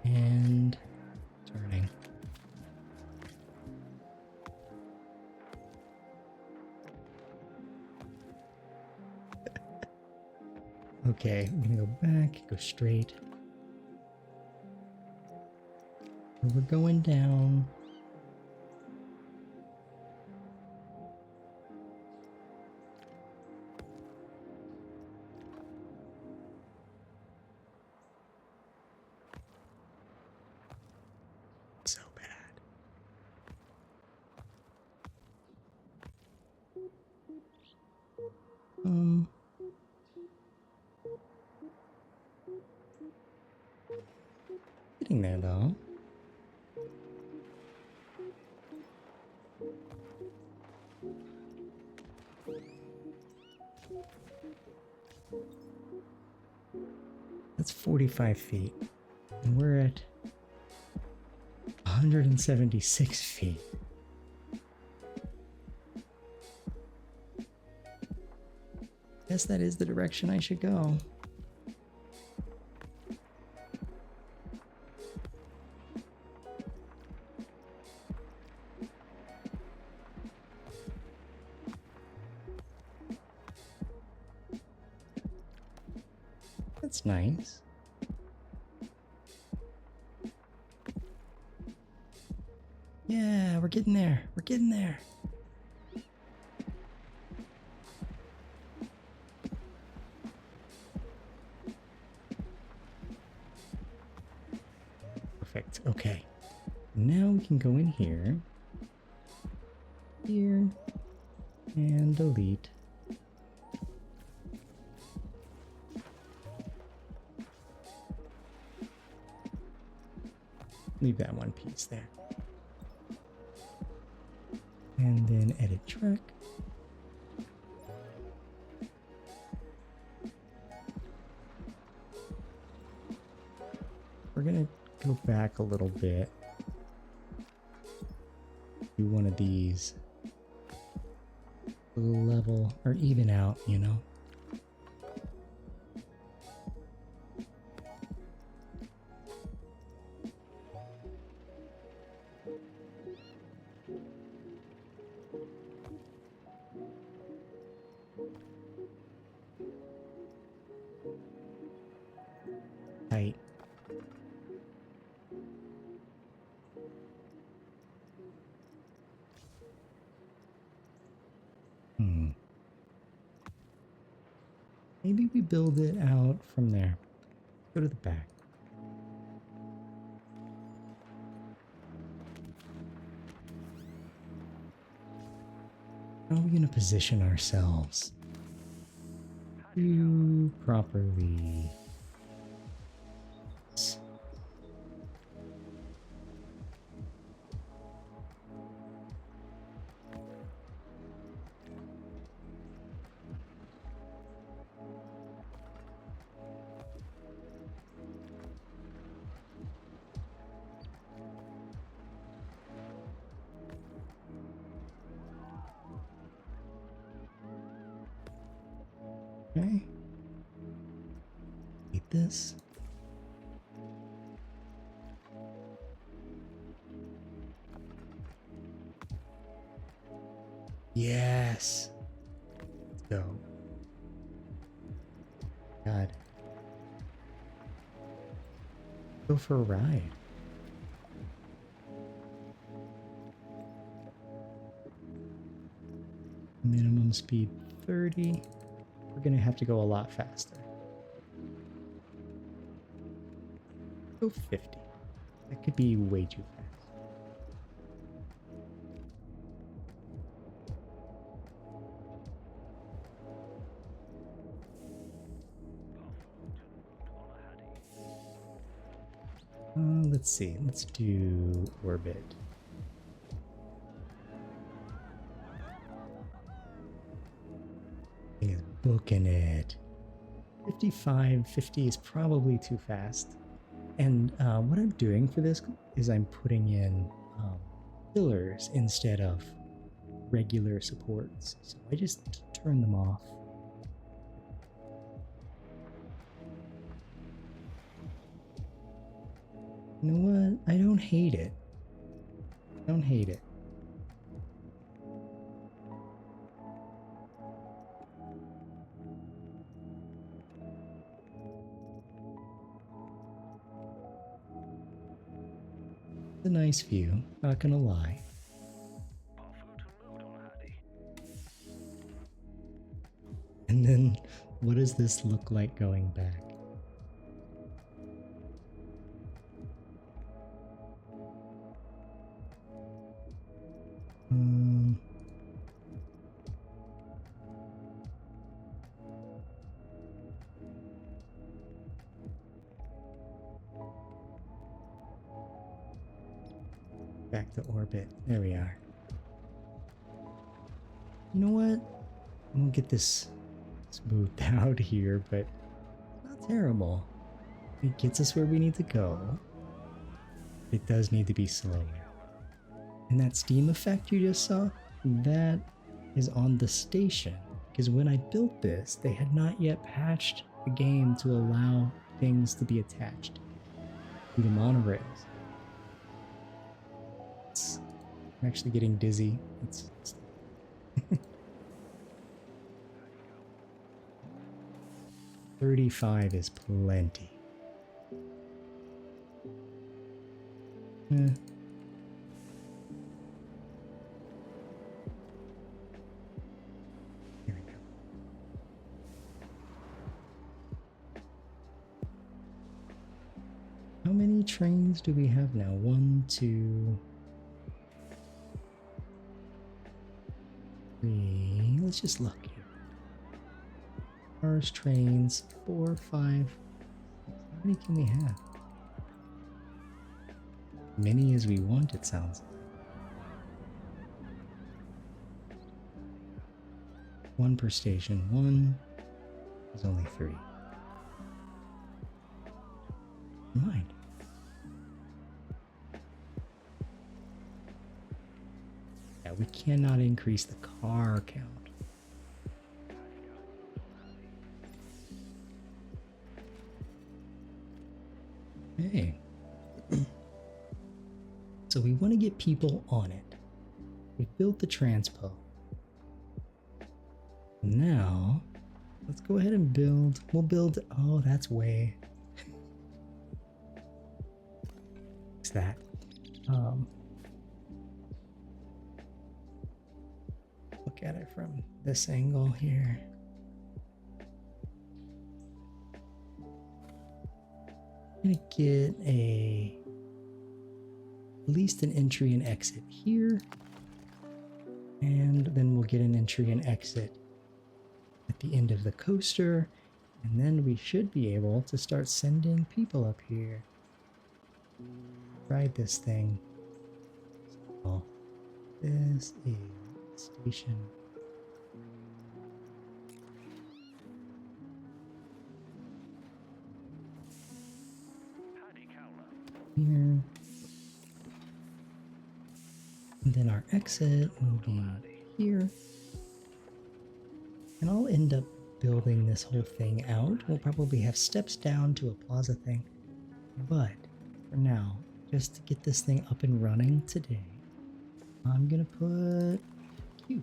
And turning. Okay, I'm gonna go back, go straight. We're going down. So bad. Getting there though. That's 45 feet. And we're at 176 feet. Guess that is the direction I should go. That's nice. Yeah, we're getting there. We're getting there. Perfect. Okay. Now we can go in here. Here. And delete. Leave that one piece there. And then edit track. We're gonna go back a little bit. Do one of these. Level or even out, you know? Tight. Maybe we build it out from there. Go to the back. How are we going to position ourselves properly? Okay. Eat this. Yes. Let's go. God. Go for a ride. Minimum speed 30. We're gonna have to go a lot faster. Go 50. That could be way too fast. Let's see. Let's do orbit. He's booking it. 55, 50 is probably too fast. And what I'm doing for this is I'm putting in pillars instead of regular supports. So I just turn them off. You know what? I don't hate it. I don't hate it. It's a nice view, not gonna lie. And then, what does this look like going back? Back to orbit. There we are. You know what? I'm gonna get this smoothed out here, but it's not terrible. It gets us where we need to go. It does need to be slower. And that steam effect you just saw, that is on the station. Because when I built this, they had not yet patched the game to allow things to be attached to the monorails. I'm actually getting dizzy. It's 35 is plenty. Here we go. How many trains do we have now? 1, 2, 3. Let's just look here. Cars, trains, 4, 5. How many can we have? Many as we want, it sounds like. 1 per station. 1 is only 3. Never mind. Yeah, we cannot increase the car count. Okay. So we want to get people on it. We've built the transpo. Now, let's go ahead and build. We'll build. Oh, that's way. What's that? Look at it from this angle here. I'm gonna get at least an entry and exit here, and then we'll get an entry and exit at the end of the coaster, and then we should be able to start sending people up here. Ride this thing. So this is station. Here. And then our exit will be here. And I'll end up building this whole thing out. We'll probably have steps down to a plaza thing. But for now, just to get this thing up and running today, I'm gonna put Q.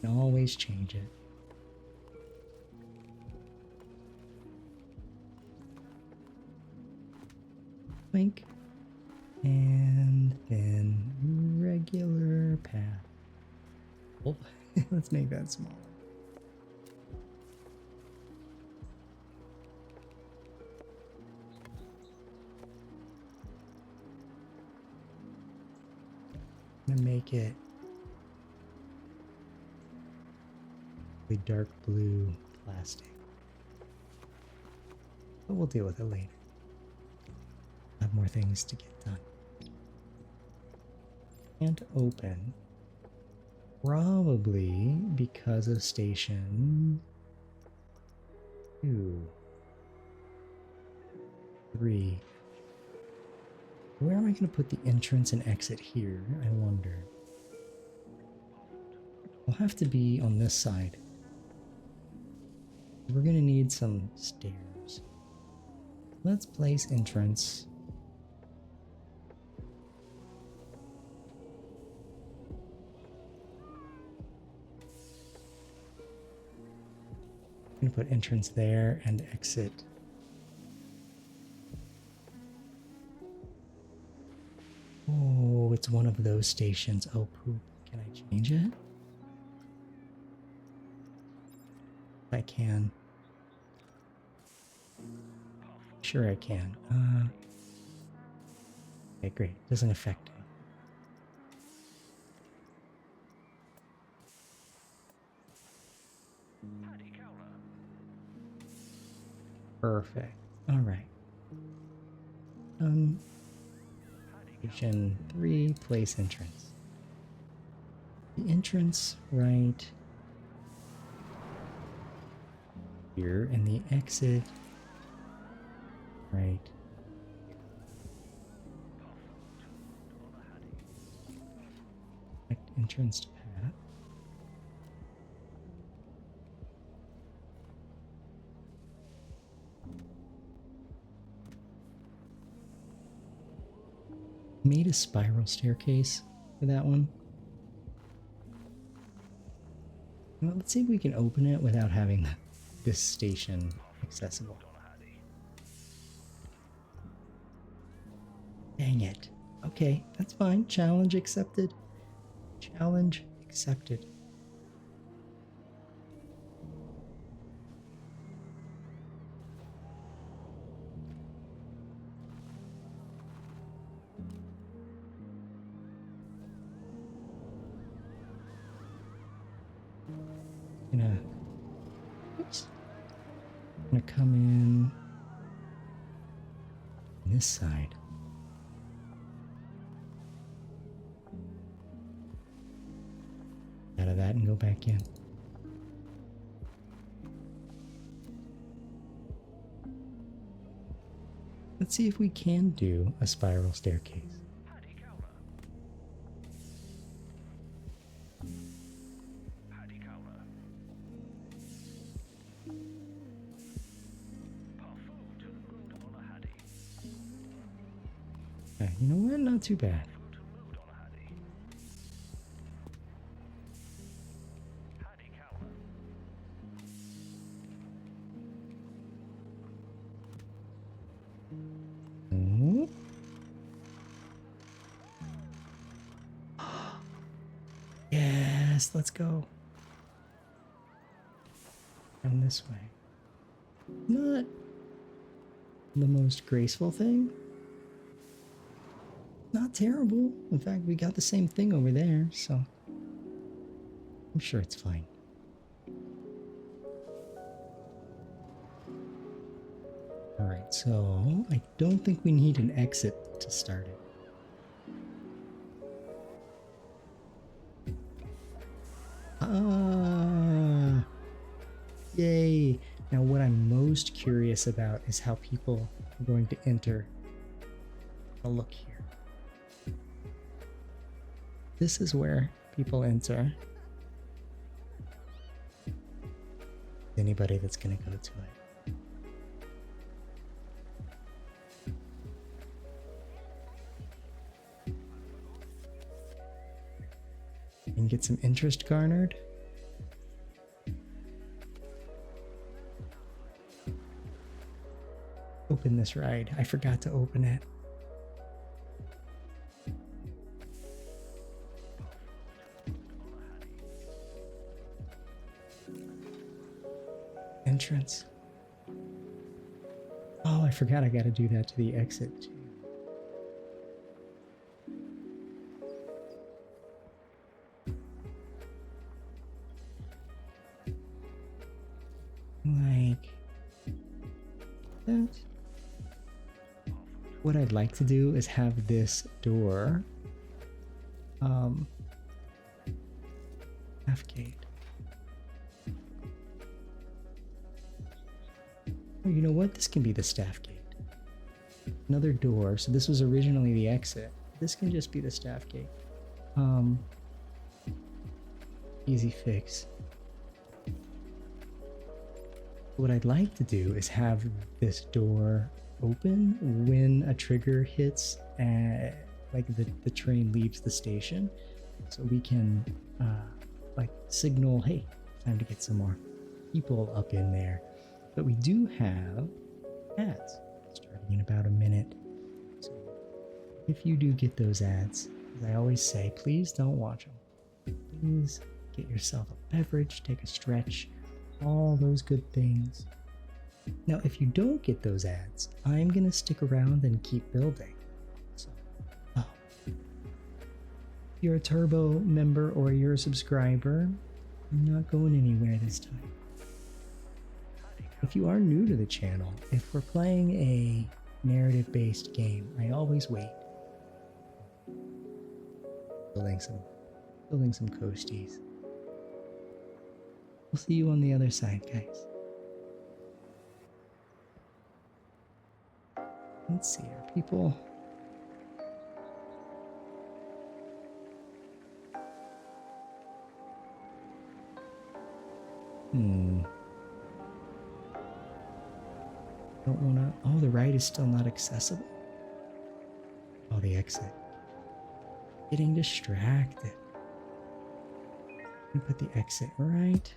Can always change it. Blink. And then regular path. Oh, let's make that smaller. I'm gonna make it a dark blue plastic. But we'll deal with it later. I have more things to get done. Can't open. Probably because of station 2, 3. Where am I going to put the entrance and exit here? I wonder. Will have to be on this side. We're going to need some stairs. Let's place entrance. I'm going to put entrance there and exit. Oh, it's one of those stations. Oh, poop. Can I change it? I can. Sure I can. Okay, great. Doesn't affect it. Perfect. All right. Station 3, place entrance. The entrance right here, and the exit right entrance to path. Made a spiral staircase for that one. Well, let's see if we can open it without having this station accessible. Dang it. Okay, that's fine. Challenge accepted. Challenge accepted. Gonna come in this side. Out of that and go back in. Let's see if we can do a spiral staircase. You know what? Not too bad. Oh. Yes, let's go. And this way. Not the most graceful thing. Not terrible. In fact, we got the same thing over there, so I'm sure it's fine. Alright, so I don't think we need an exit to start it. Ah! Yay! Now what I'm most curious about is how people are going to enter. I'll look here. This is where people enter. Anybody that's going to go to it. And get some interest garnered. Open this ride. I forgot to open it. Entrance. Oh, I forgot I gotta do that to the exit too. Like that. What I'd like to do is have this door half gate. Oh, you know what? This can be the staff gate. Another door. So this was originally the exit. This can just be the staff gate. Easy fix. What I'd like to do is have this door open when a trigger hits, like the train leaves the station, so we can like signal, hey, time to get some more people up in there. But we do have ads starting in about a minute. So if you do get those ads, as I always say, please don't watch them. Please get yourself a beverage, take a stretch, all those good things. Now, if you don't get those ads, I'm going to stick around and keep building. So, if you're a Turbo member or you're a subscriber, I'm not going anywhere this time. If you are new to the channel, if we're playing a narrative-based game, I always wait. Building some coasties. We'll see you on the other side, guys. Let's see, are people... Don't wanna... Oh, the ride is still not accessible? Oh, the exit. Getting distracted. Put the exit right.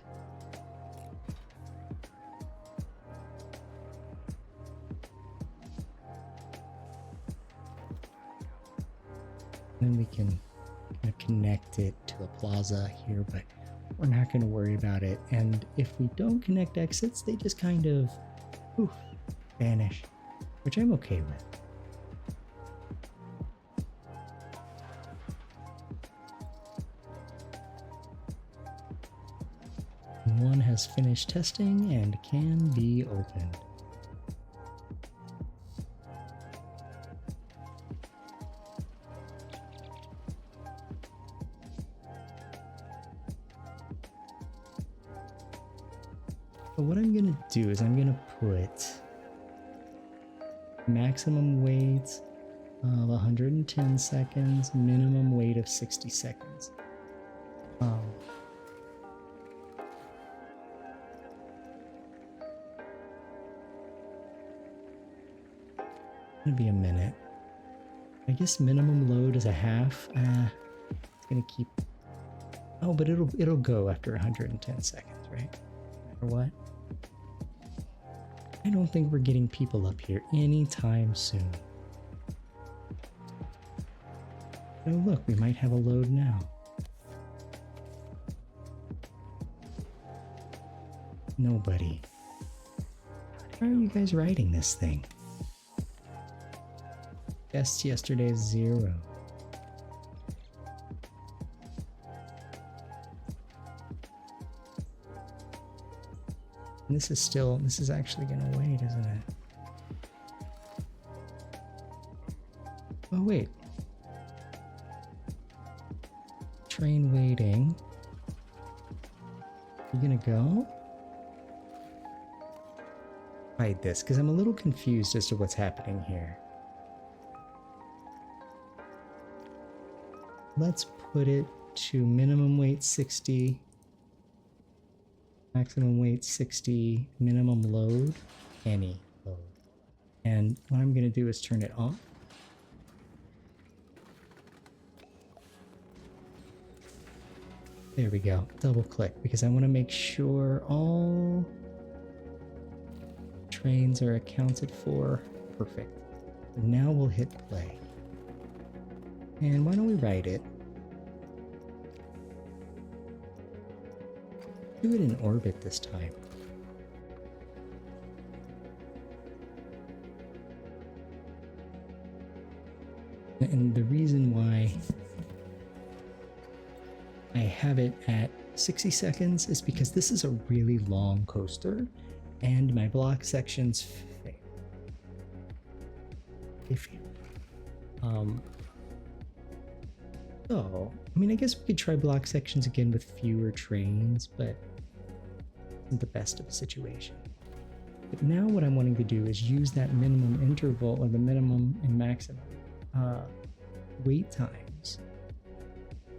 Then we can kind of connect it to a plaza here, but we're not going to worry about it. And if we don't connect exits, they just kind of poof, vanish, which I'm okay with. One has finished testing and can be opened. So what I'm gonna do is I'm gonna put maximum wait of 110 seconds, minimum wait of 60 seconds. Gonna be a minute. I guess minimum load is a half. It's gonna keep. Oh, but it'll go after 110 seconds, right? No matter what. I don't think we're getting people up here anytime soon. Oh look, we might have a load now. Nobody. How are you guys riding this thing? Guests yesterday is 0. And this is actually gonna wait, isn't it? Oh wait. Train waiting. You gonna go? Hide this, because I'm a little confused as to what's happening here. Let's put it to minimum weight 60, maximum weight 60, minimum load, any load. And what I'm going to do is turn it off. There we go. Double click because I want to make sure all trains are accounted for. Perfect. And now we'll hit play. And why don't we write it? Do it in orbit this time. And the reason why I have it at 60 seconds is because this is a really long coaster and my block sections fail. So, I mean, I guess we could try block sections again with fewer trains, but isn't the best of a situation. But now what I'm wanting to do is use that minimum interval or the minimum and maximum wait times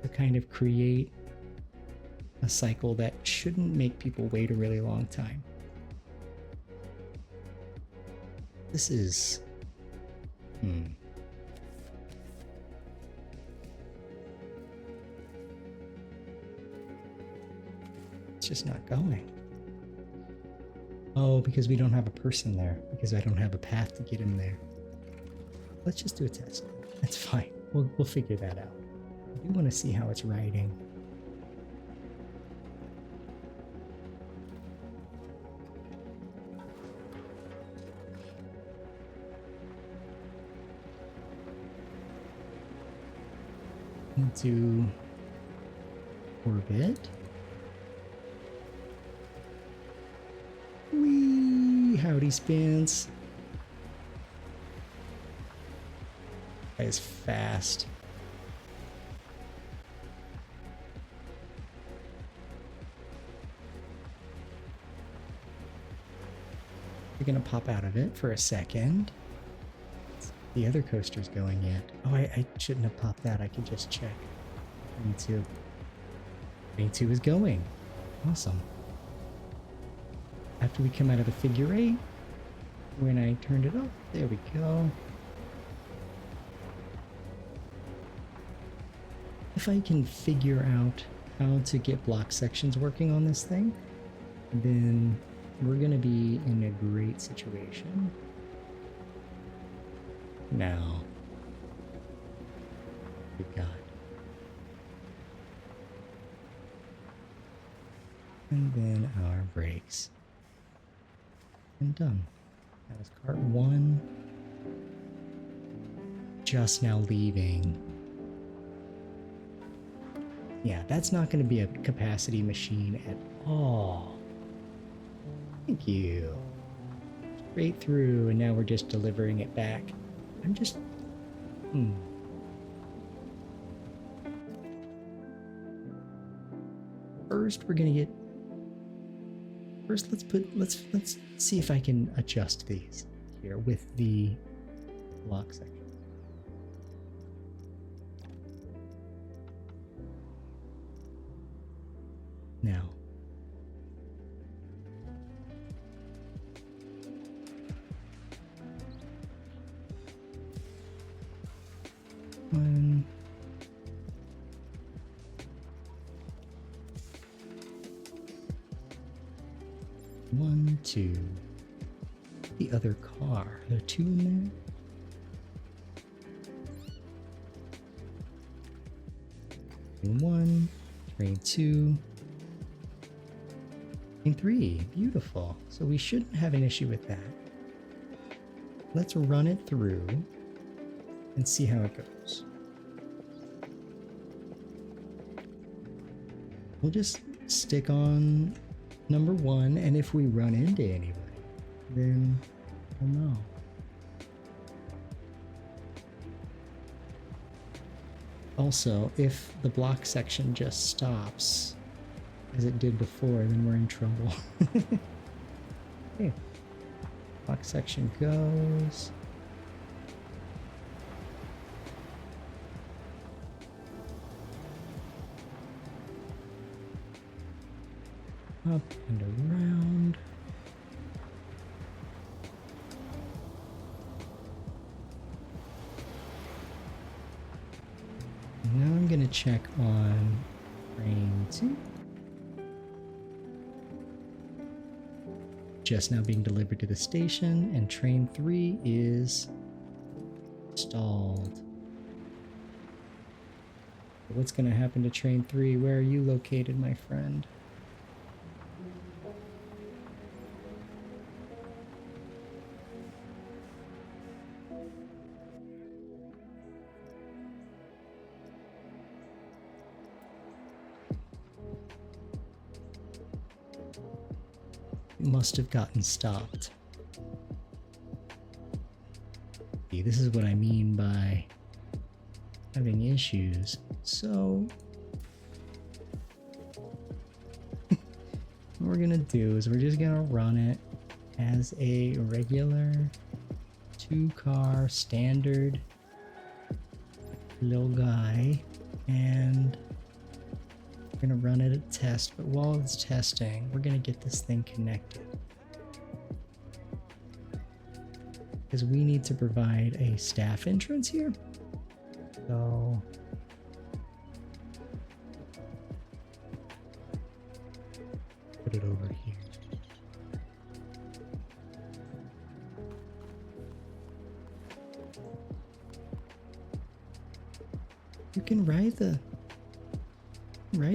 to kind of create a cycle that shouldn't make people wait a really long time. This is... It's just not going. Oh, because we don't have a person there. Because I don't have a path to get him there. Let's just do a test. That's fine. We'll figure that out. I do want to see how it's riding. Into orbit. Whee! Howdy spins. That is fast. We're gonna pop out of it for a second. The other coaster's going yet. Oh, I shouldn't have popped that. I could just check. 22. 22 is going. Awesome. After we come out of the figure 8, when I turned it up, there we go. If I can figure out how to get block sections working on this thing, then we're going to be in a great situation. Now, good God. And then our brakes. And done. That was cart 1. Just now leaving. Yeah, that's not going to be a capacity machine at all. Thank you. Straight through, and now we're just delivering it back. I'm just... First, we're going to get... First, let's see if I can adjust these here with the block section. Now, one, two, the other car. Are there 2 in there? Train 1, train 2. Train 3, beautiful. So we shouldn't have an issue with that. Let's run it through and see how it goes. We'll just stick on number 1, and if we run into anybody, then we'll know. Also, if the block section just stops, as it did before, then we're in trouble. Okay. Block section goes. Up and around. Now I'm going to check on train 2. Just now being delivered to the station, and train 3 is stalled. What's going to happen to train 3? Where are you located, my friend? Must have gotten stopped. See, this is what I mean by having issues. So what we're gonna do is we're just gonna run it as a regular 2-car standard little guy, and we're gonna run it a test, but while it's testing, we're gonna get this thing connected. Because we need to provide a staff entrance here. So put it over here. You can ride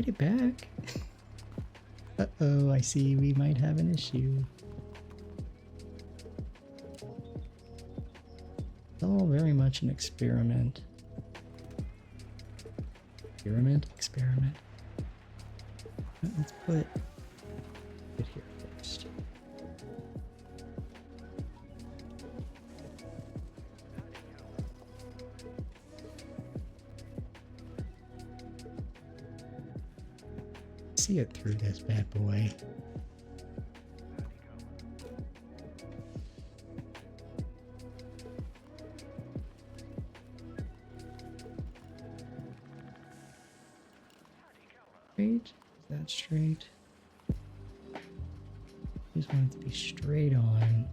it back. Uh-oh, I see we might have an issue. It's all very much an experiment. Experiment. Let's put it here first. See it through this bad boy. Straight? Is that straight? Just want it to be straight on.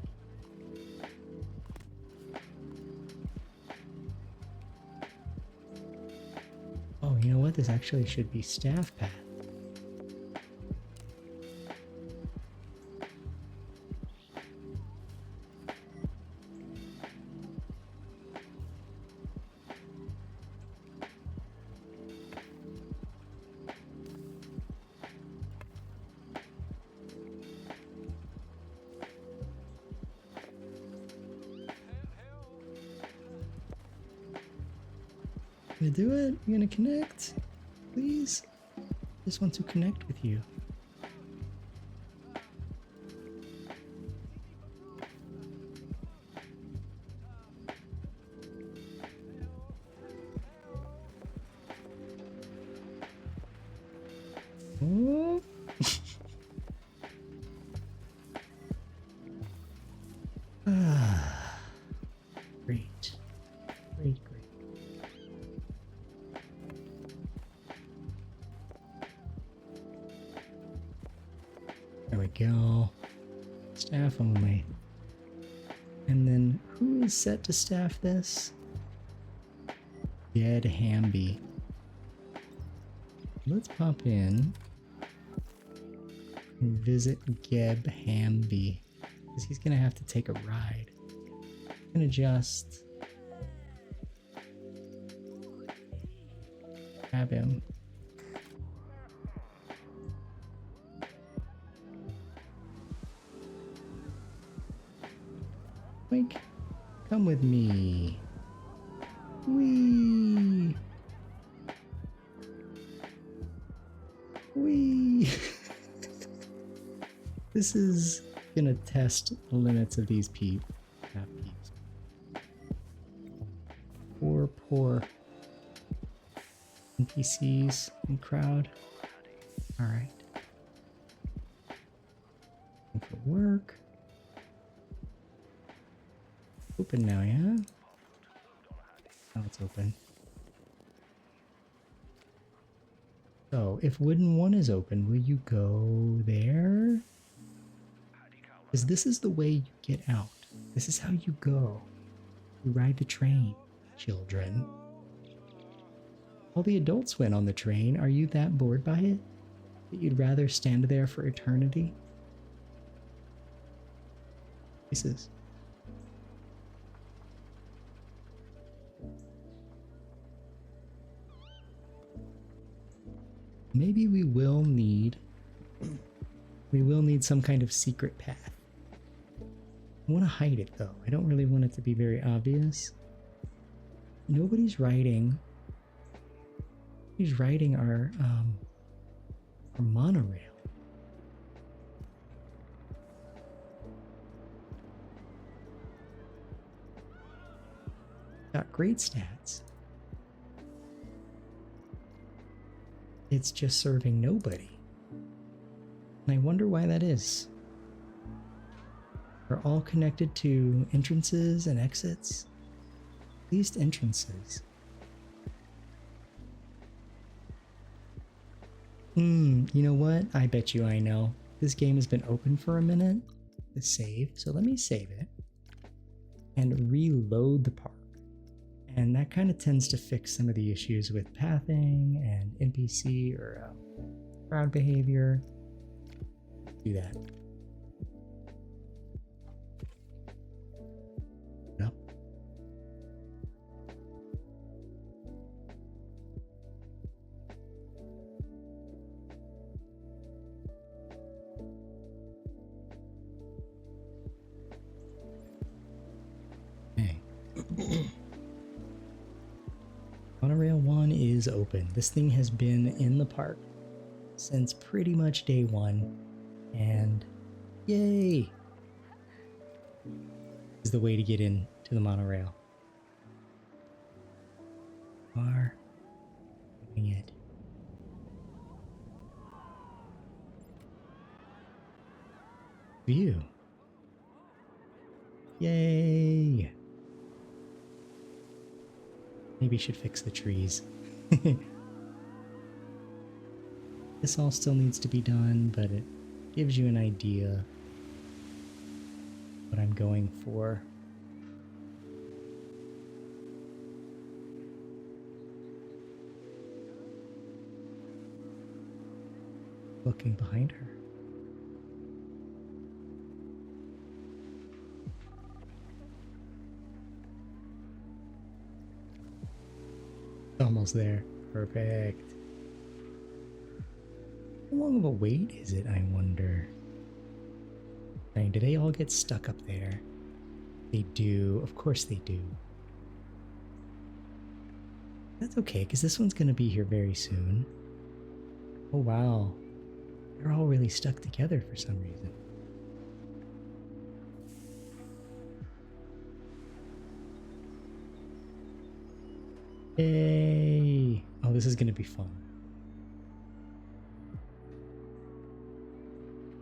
Oh, you know what? This actually should be staff path. gonna do it? You gonna connect? Please? Just want to connect with you. Oh. Great. Great, great. There we go. Staff only. And then who is set to staff this? Ged Hamby. Let's pop in and visit Geb Hamby, because he's gonna have to take a ride. I'm gonna just grab him. Wink, come with me. Wee. Wee. This is gonna test the limits of these peeps. Not peeps. Poor NPCs and crowd. Alright. For work. Open now, yeah? Now it's open. So, if Wooden 1 is open, will you go there? Because this is the way you get out. This is how you go. You ride the train, children. All the adults went on the train. Are you that bored by it that you'd rather stand there for eternity? Pieces. Maybe we will need some kind of secret path. I want to hide it though. I don't really want it to be very obvious. Nobody's riding. He's riding our monorail. Got great stats. It's just serving nobody. And I wonder why that is. They're all connected to entrances and exits. At least entrances. You know what? I bet you I know. This game has been open for a minute. The save. So let me save it. And reload the park. And that kind of tends to fix some of the issues with pathing and NPC or crowd behavior. Do that. No. Hey. Monorail 1 is open. This thing has been in the park since pretty much day one, and yay! Is the way to get in to the monorail. Are doing it. View. Yay! Maybe should fix the trees. This all still needs to be done, but it gives you an idea what I'm going for. Looking behind her. Almost there. Perfect. How long of a wait is it, I wonder? I mean, do they all get stuck up there? They do. Of course they do. That's okay, because this one's going to be here very soon. Oh, wow. They're all really stuck together for some reason. Yay! Oh, this is going to be fun.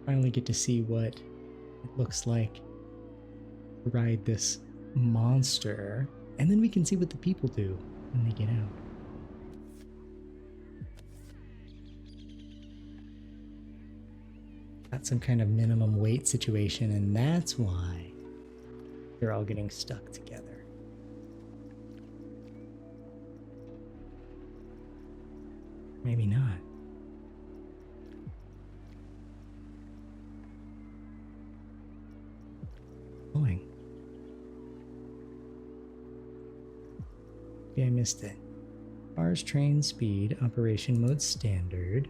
Finally get to see what it looks like to ride this monster. And then we can see what the people do when they get out. Got some kind of minimum weight situation, and that's why they're all getting stuck together. Maybe not. Going. Yeah, I missed it. Cars, train, speed, operation mode standard.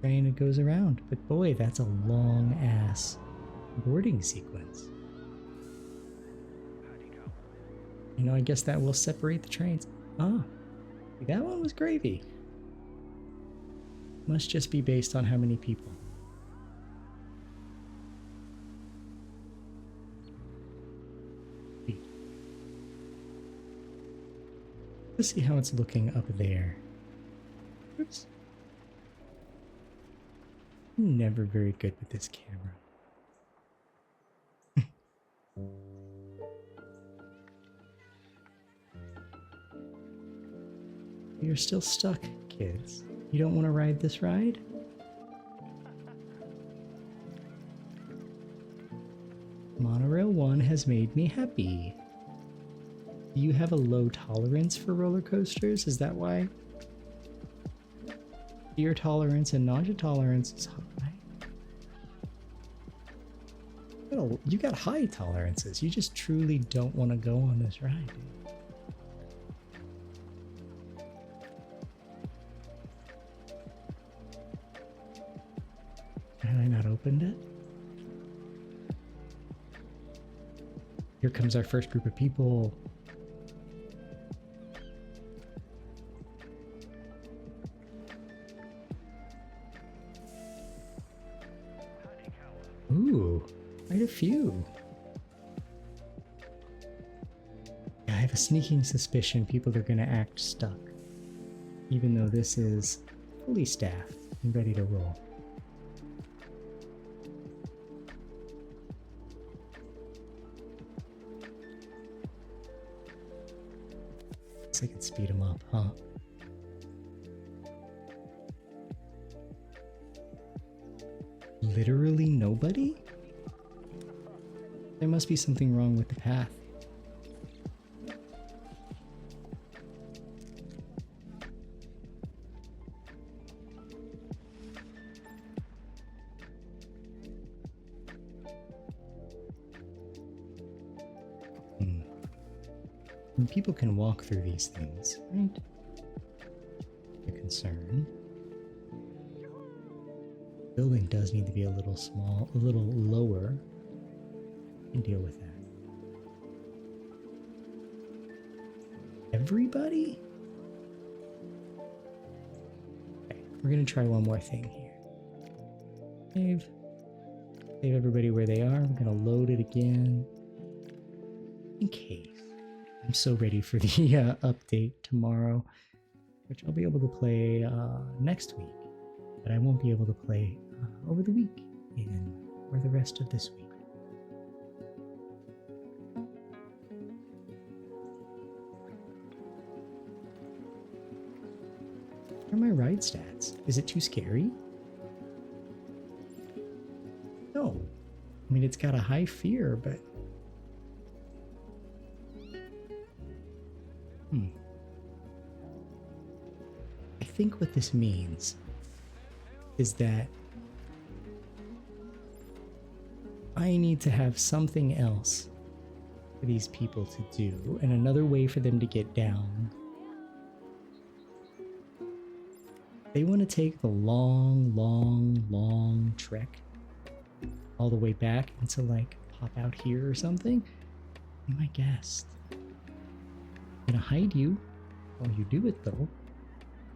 Train, it goes around, but boy, that's a long ass boarding sequence. You know, I guess that will separate the trains. Ah, that one was gravy. Must just be based on how many people. Let's see how it's looking up there. Oops. I'm never very good with this camera. You're still stuck, kids. You don't want to ride this ride? Monorail 1 has made me happy. Do you have a low tolerance for roller coasters? Is that why? Fear tolerance and nausea tolerance is high. You got high tolerances. You just truly don't want to go on this ride. Had I not opened it? Here comes our first group of people. Ooh, quite a few. I have a sneaking suspicion people are going to act stuck, even though this is fully staffed and ready to roll. I could speed them up, huh? Literally nobody? There must be something wrong with the path. And people can walk through these things, right? A concern. The building does need to be a little small, a little lower. I can deal with that. Everybody? Okay, we're gonna try one more thing here. Save everybody where they are. We're gonna load it again. In case. I'm so ready for the update tomorrow, which I'll be able to play next week, but I won't be able to play over the week or the rest of this week. What are my ride stats? Is it too scary? No. I mean, it's got a high fear, but... I think what this means is that I need to have something else for these people to do and another way for them to get down. They want to take the long trek all the way back and to like pop out here or something. Be my guest. I'm gonna hide you while you do it though.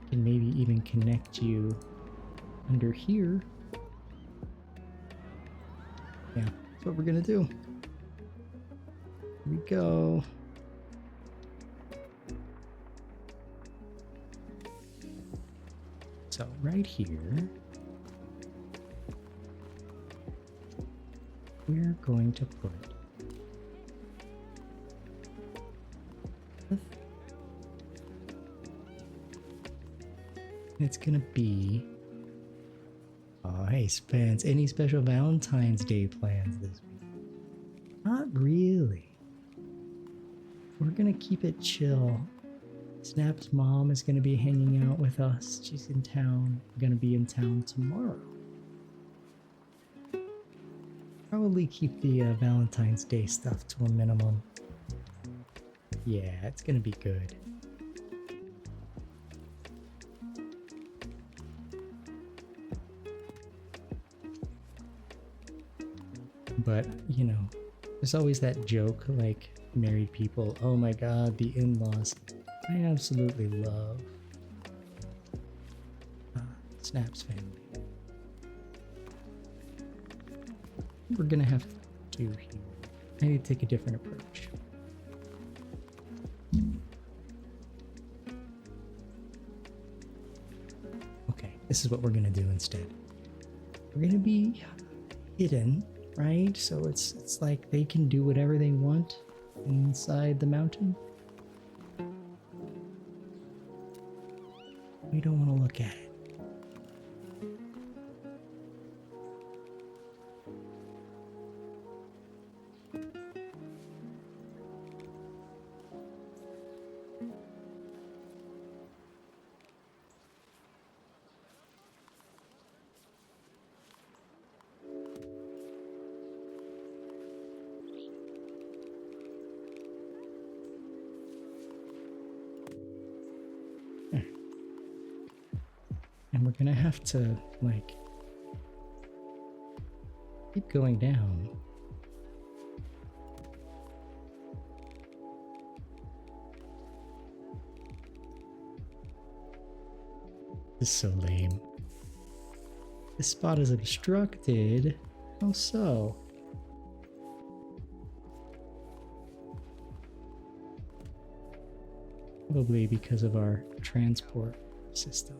Can maybe even connect you under here. Yeah, that's what we're gonna do. Here we go. So right here, we're going to put it's gonna be, oh hey Spence, any special Valentine's Day plans this week? Not really. We're gonna keep it chill. Snap's mom is gonna be hanging out with us. She's in town. We're gonna be in town tomorrow. Probably keep the Valentine's Day stuff to a minimum. Yeah, it's gonna be good. But, you know, there's always that joke, like married people, oh my god, the in-laws. I absolutely love Snap's family. We're gonna have to do here. Maybe take a different approach. Okay, this is what we're gonna do instead. We're gonna be hidden, right? So it's like they can do whatever they want inside the mountain. We don't want to look at it. And we're gonna have to, like, keep going down. This is so lame. This spot is obstructed. How so? Probably because of our transport system.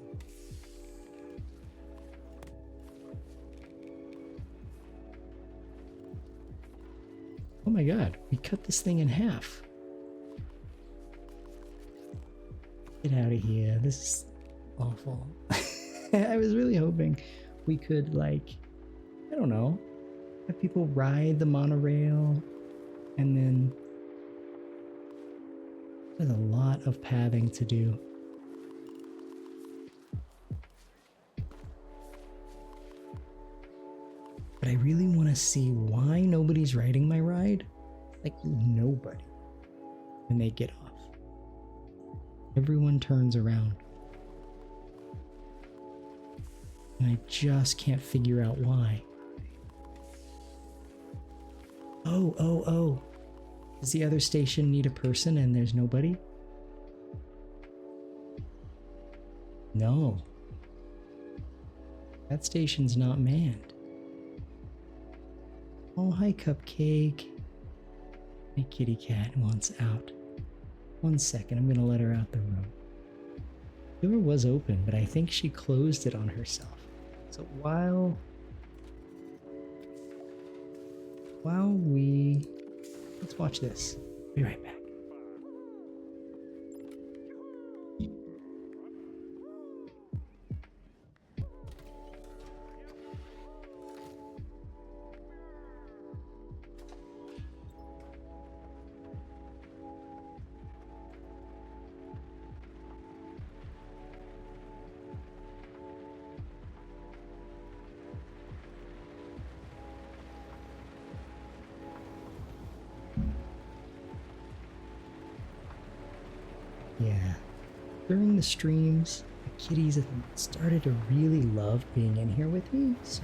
Oh my god, we cut this thing in half. Get out of here, this is awful. I was really hoping we could, like, I don't know, have people ride the monorail and then there's a lot of pathing to do. But I really want to see why nobody's riding my ride. Like, nobody. When they get off. Everyone turns around. And I just can't figure out why. Oh. Does the other station need a person and there's nobody? No. That station's not manned. Oh, hi, Cupcake. My kitty cat wants out. 1 second, I'm gonna let her out the room. The door was open, but I think she closed it on herself. So while let's watch this. Be right back. Yeah, during the streams, the kitties have started to really love being in here with me, so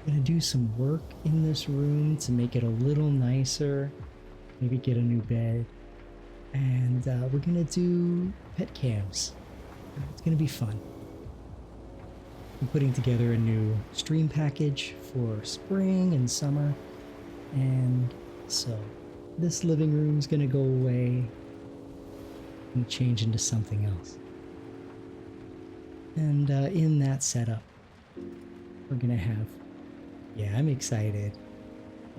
Gonna do some work in this room to make it a little nicer. Maybe get a new bed. And we're gonna do pet cams. It's gonna be fun. I'm putting together a new stream package for spring and summer. And so this living room's gonna go away and change into something else. And in that setup, we're gonna have, yeah, I'm excited.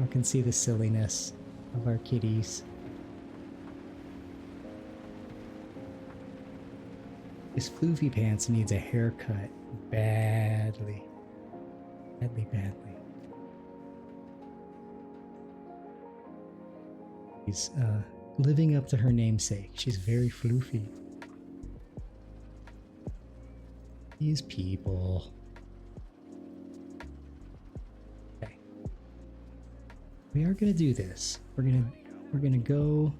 I can see the silliness of our kitties. This Floofy Pants needs a haircut badly. Badly. She's living up to her namesake. She's very floofy. These people. Okay. We are gonna do this. We're gonna go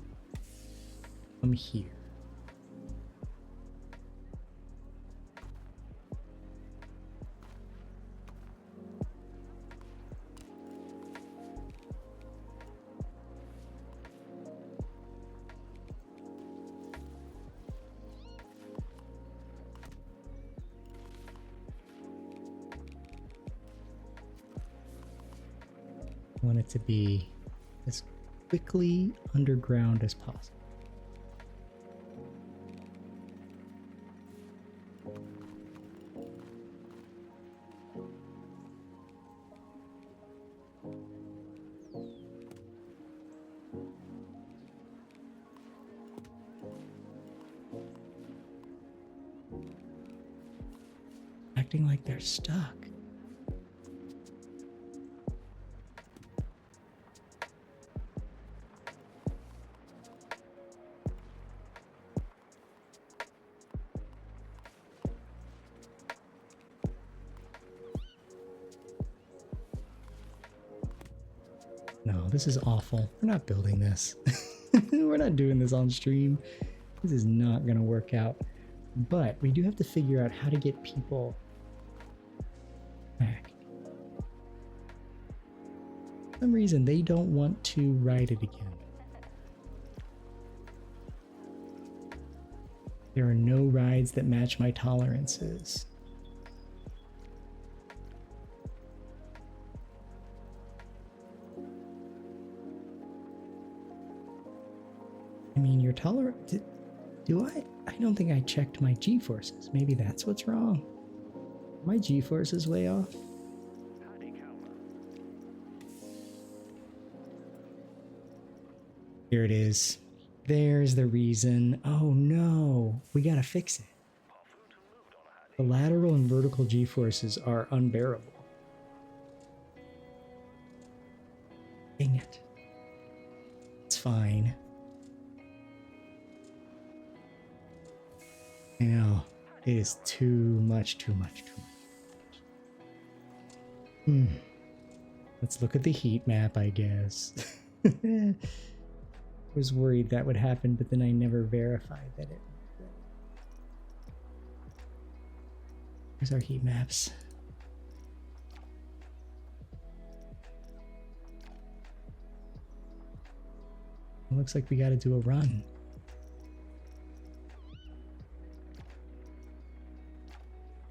from here. Want it to be as quickly underground as possible. Acting like they're stuck. No, this is awful. We're not building this. We're not doing this on stream. This is not going to work out. But we do have to figure out how to get people back. For some reason, they don't want to ride it again. There are no rides that match my tolerances. I mean, your tolerance. Do I? I don't think I checked my G-forces. Maybe that's what's wrong. My G-forces way off. Here it is. There's the reason. Oh no, we gotta fix it. The lateral and vertical G-forces are unbearable. Dang it. It's fine. I know, it is too much. Let's look at the heat map, I guess. I was worried that would happen, but then I never verified that it would. Here's our heat maps. It looks like we gotta do a run.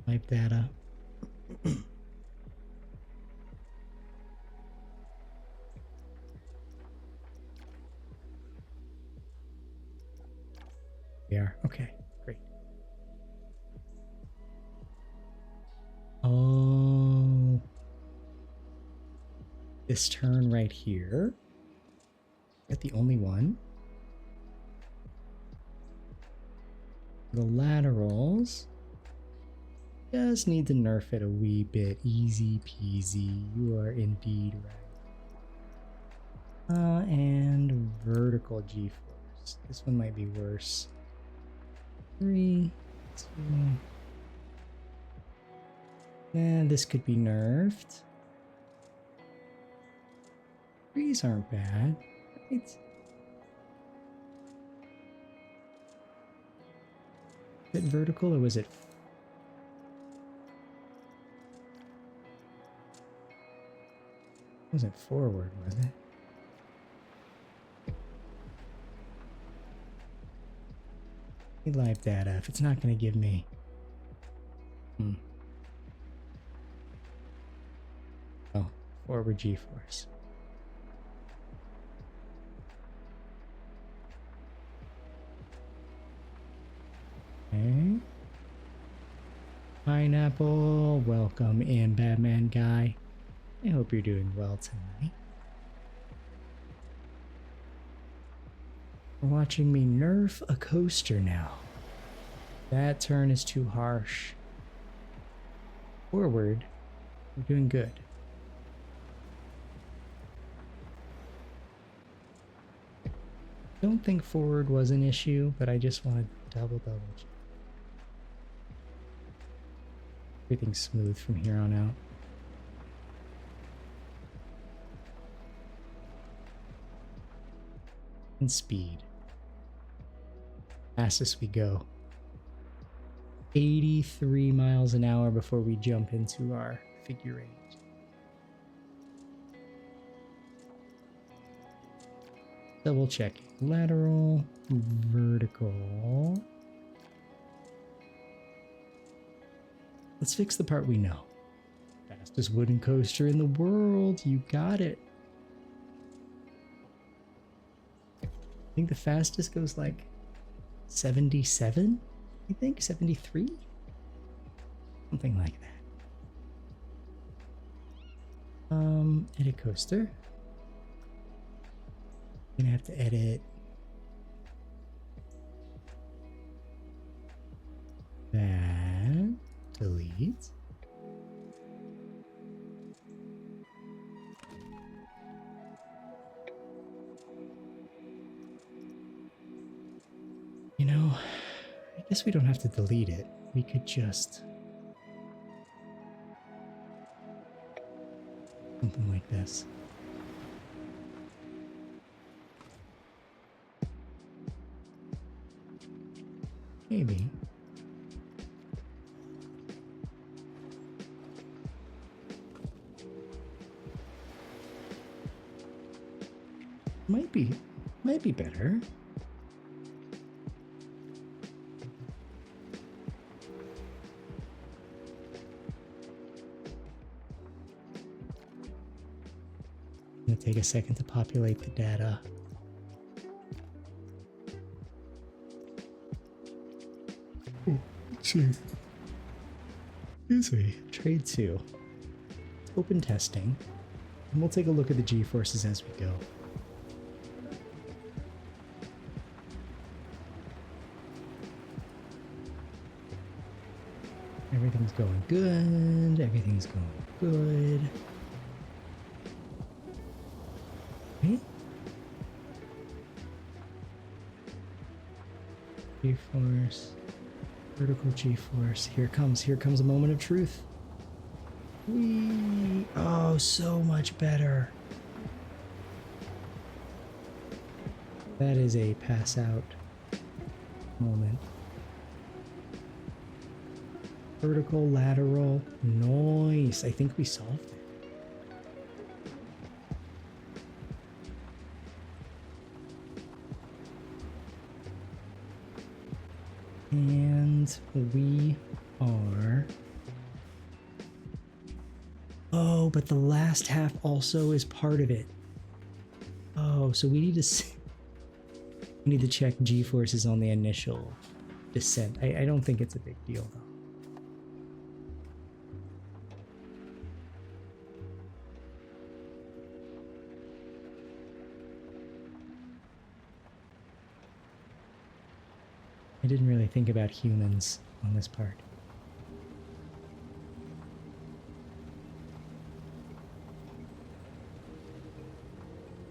Live data. We are. Okay, great. Oh. This turn right here. Is that the only one? The laterals. Just need to nerf it a wee bit. Easy peasy. You are indeed right. And vertical G-force. This one might be worse. 3, 2. And this could be nerfed. 3s aren't bad. Right? Is it vertical or was it? Wasn't forward, was it? Live data if it's not going to give me. Oh, forward G-force. Okay. Pineapple, welcome in, Batman guy. I hope you're doing well tonight. We're watching me nerf a coaster now. That turn is too harsh. Forward, we're doing good. Don't think forward was an issue, but I just want to double check. Everything's smooth from here on out. And speed. Fastest we go. 83 miles an hour before we jump into our figure eight. Double checking. Lateral, vertical. Let's fix the part we know. Fastest wooden coaster in the world. You got it. I think the fastest goes like 77? I think 73? Something like that. Edit coaster. Gonna have to edit that. Delete. You know, I guess we don't have to delete it. We could just something like this. Maybe. Might be better. Gonna take a second to populate the data. Excuse me. Trade 2. Open testing. And we'll take a look at the G-forces as we go. Everything's going good. Everything's going good. Okay. G-force. Vertical G-force. Here comes a moment of truth. Whee! Oh, so much better. That is a pass out moment. Vertical, lateral, nice. I think we solved it. And we are... Oh, but the last half also is part of it. Oh, so we need to we need to check G-forces on the initial descent. I don't think it's a big deal though. I didn't really think about humans on this part.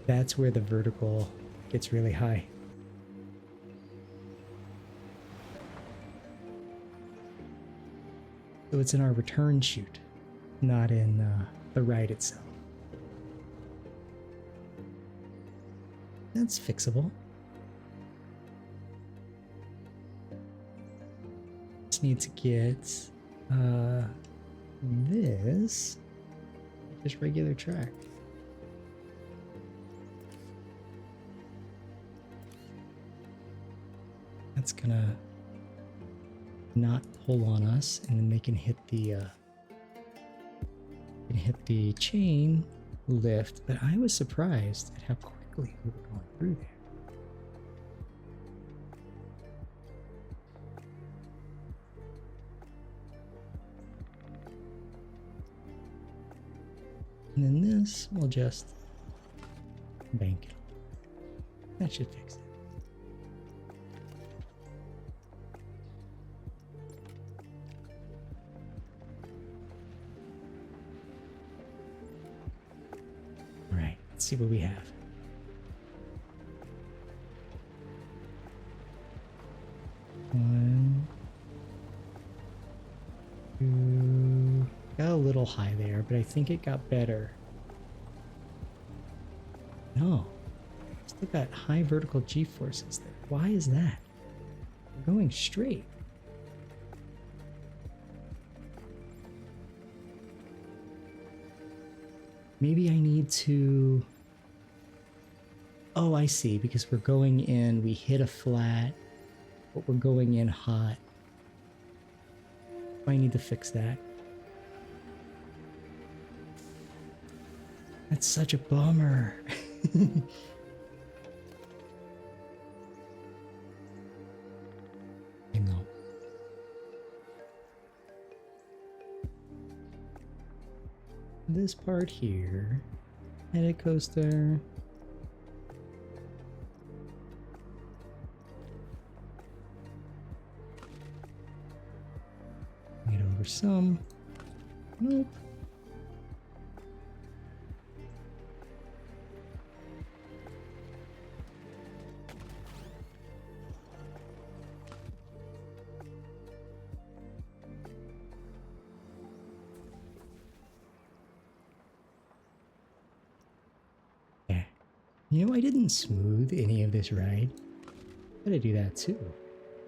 That's where the vertical gets really high. So it's in our return chute, not in the ride itself. That's fixable. Just need to get this just regular track. That's gonna not pull on us, and then they can hit the chain lift. But I was surprised at how quickly we were going through there. And then this will just bank it. That should fix it. All right, let's see what we have. One, two. Got a little high there, but I think it got better. No, still got high vertical G-forces there. Why is that? We're going straight. Maybe I need to... Oh, I see, because we're going in, we hit a flat, but we're going in hot. I need to fix that. That's such a bummer. I know. This part here, head coaster. Get over some. Nope. You know, I didn't smooth any of this ride. I gotta do that too. I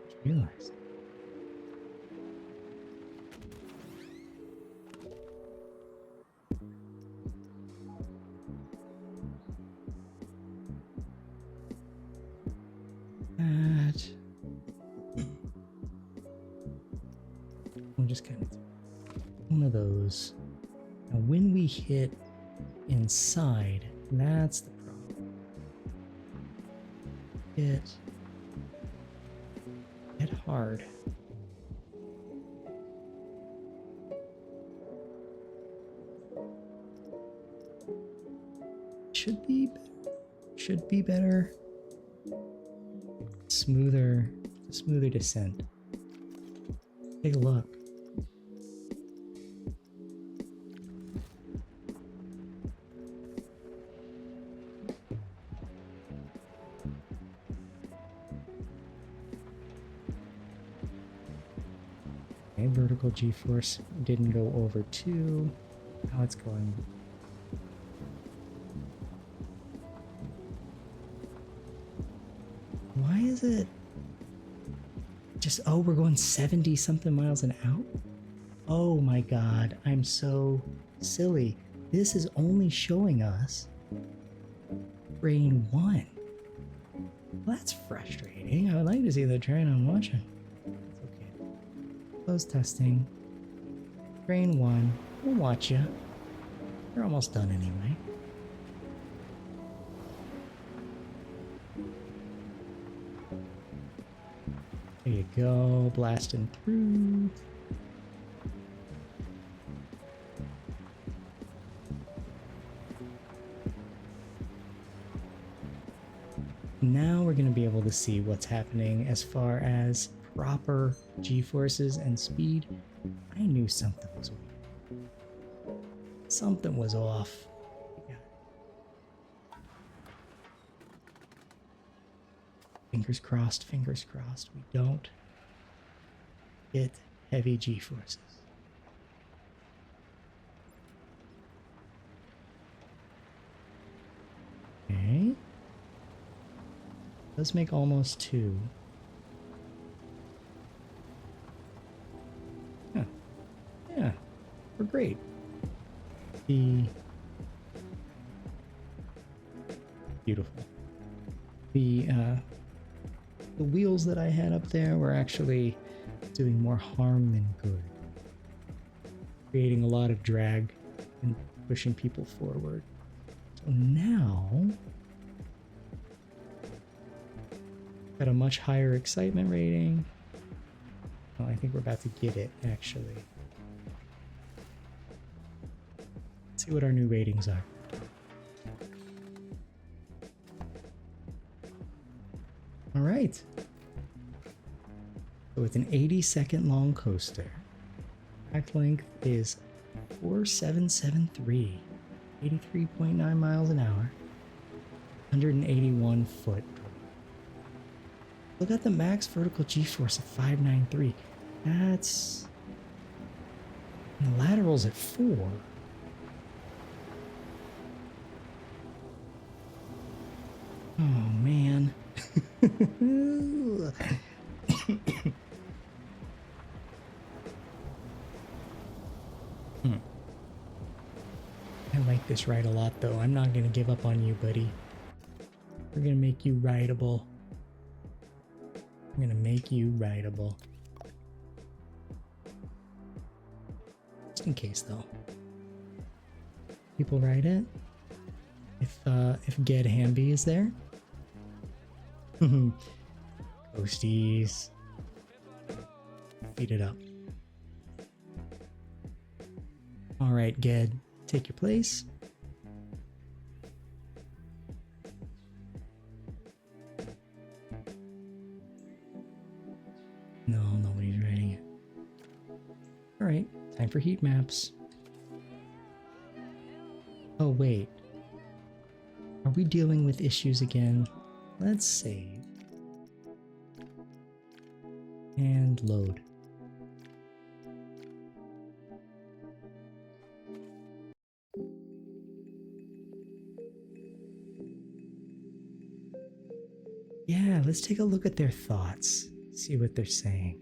just realized. That. We'll just kind of do one of those. Now, when we hit inside, that's the hit hard. Should be better. Smoother descent. Take a look. Vertical G-force didn't go over 2. Now it's going. Why is it just, oh, we're going 70 something miles an hour? Oh my god, I'm so silly. This is only showing us train 1. Well, that's frustrating. I would like to see the train I'm watching. Close testing. Train 1. We'll watch you. You're almost done anyway. There you go. Blasting through. Now we're going to be able to see what's happening as far as proper G-forces and speed. I knew something was weird. Something was off. Yeah. Fingers crossed, we don't hit heavy G-forces. Okay. Let's make almost 2. Yeah, we're great. Beautiful. The the wheels that I had up there were actually doing more harm than good, creating a lot of drag and pushing people forward. So now, got a much higher excitement rating. Oh, I think we're about to get it, actually. Let's see what our new ratings are. All right. So with an 80-second long coaster, track length is 4773, 83.9 miles an hour, 181 foot. Look at the max vertical G-force of 593. That's... And the lateral's at 4. Oh, man. I like this ride a lot, though. I'm not going to give up on you, buddy. We're going to make you rideable. I'm going to make you rideable. Just in case, though. People ride it. If Ged Hamby is there. Coasties. Beat it up. Alright, Ged. Take your place. No, nobody's riding it. Alright, time for heat maps. Oh, wait. Are we dealing with issues again? Let's save. And load. Yeah, let's take a look at their thoughts. See what they're saying.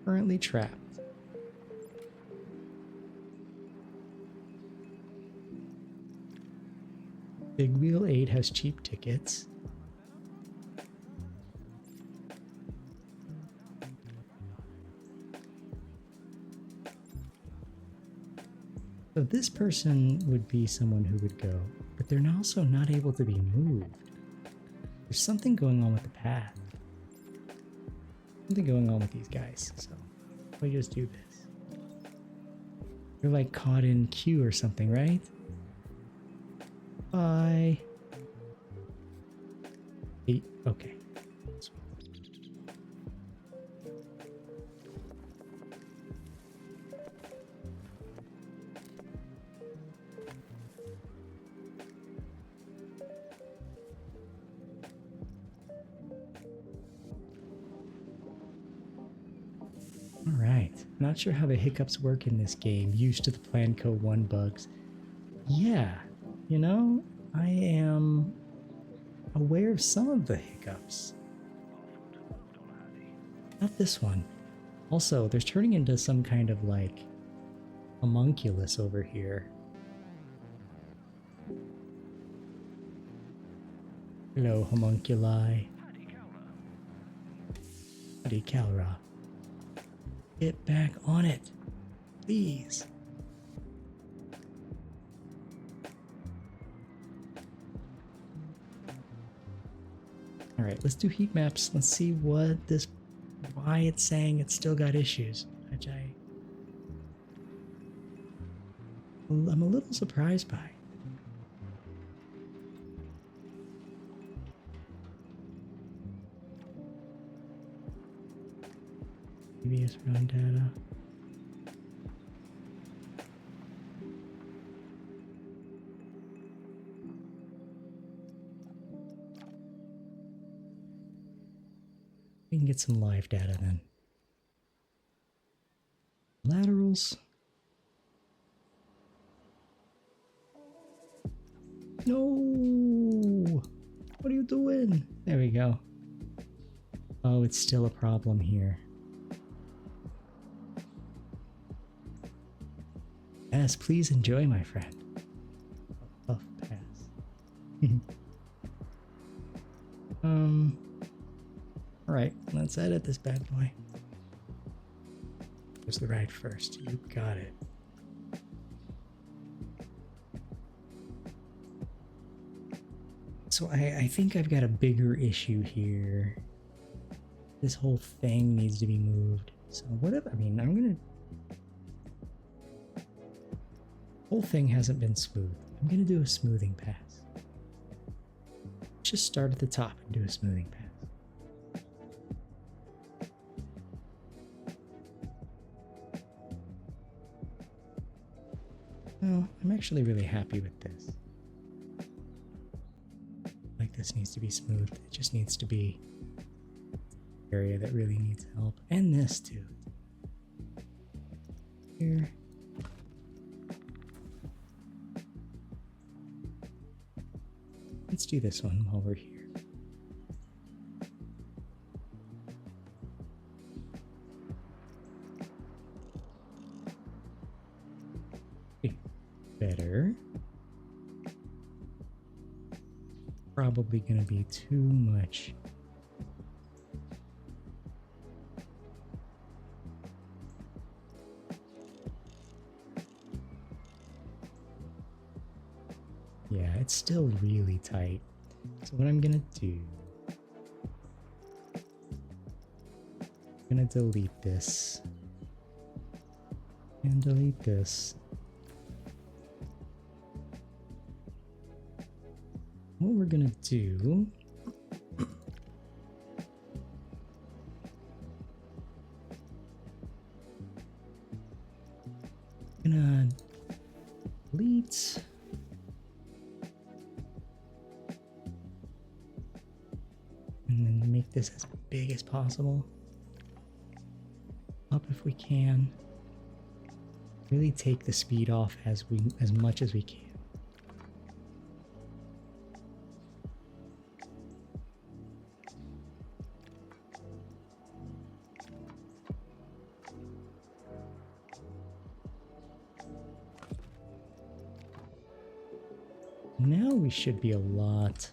Currently trapped. Big Wheel 8 has cheap tickets. So this person would be someone who would go, but they're also not able to be moved. There's something going on with the path. Something going on with these guys, so we just do this. They're like caught in queue or something, right? Bye. Hey, okay. Alright, not sure how the hiccups work in this game, used to the Plan Co 1 bugs. Yeah, you know, I am aware of some of the hiccups. Not this one. Also, there's turning into some kind of like homunculus over here. Hello, homunculi. Howdy, Calra. Get back on it, please. All right, let's do heat maps. Let's see why it's saying it's still got issues, which I'm a little surprised by. Previous run data. We can get some live data then. Laterals. No! What are you doing? There we go. Oh, it's still a problem here. Yes, please enjoy, my friend. Alright, let's edit this bad boy. Where's the ride first? You got it. So I think I've got a bigger issue here. This whole thing needs to be moved. So whatever, I mean, I'm gonna... whole thing hasn't been smooth. I'm gonna do a smoothing pass. Just start at the top and do a smoothing pass. Well, I'm actually really happy with this. Like, this needs to be smooth. It just needs to be an area that really needs help. And this too. Here. Let's do this one while we're here. Better. Probably going to be too much. Yeah, it's still really tight. So what I'm going to do, I'm going to delete this and delete this. What we're gonna do gonna delete and then make this as big as possible, up if we can. Really take the speed off as much as we can. Now we should be a lot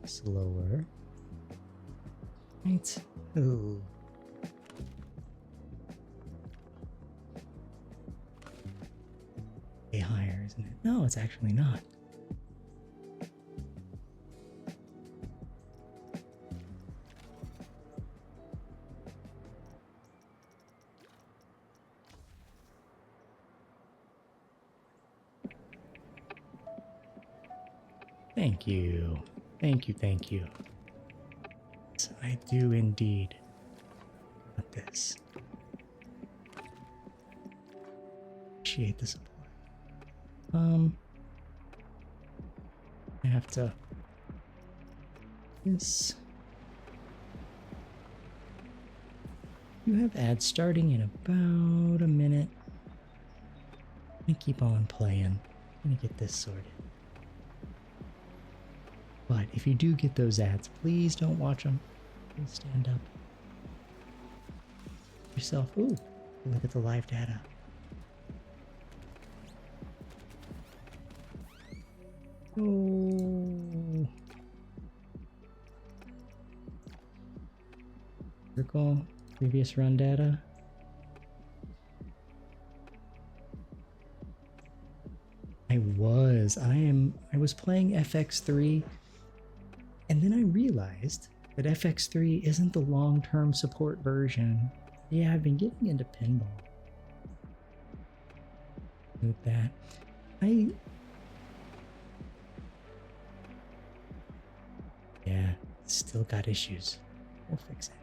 slower. Right? Ooh. Way higher, isn't it? No, it's actually not. Thank you. Thank you, thank you. So I do indeed want this. Appreciate the support. I have to... This... You have ads starting in about a minute. I'm gonna keep on playing. I'm gonna get this sorted. But if you do get those ads, please don't watch them. Please stand up. Yourself. Ooh, look at the live data. Oh. Recall previous run data. I was playing FX3. And then I realized that FX3 isn't the long-term support version. Yeah, I've been getting into pinball. With that, yeah, still got issues. We'll fix it.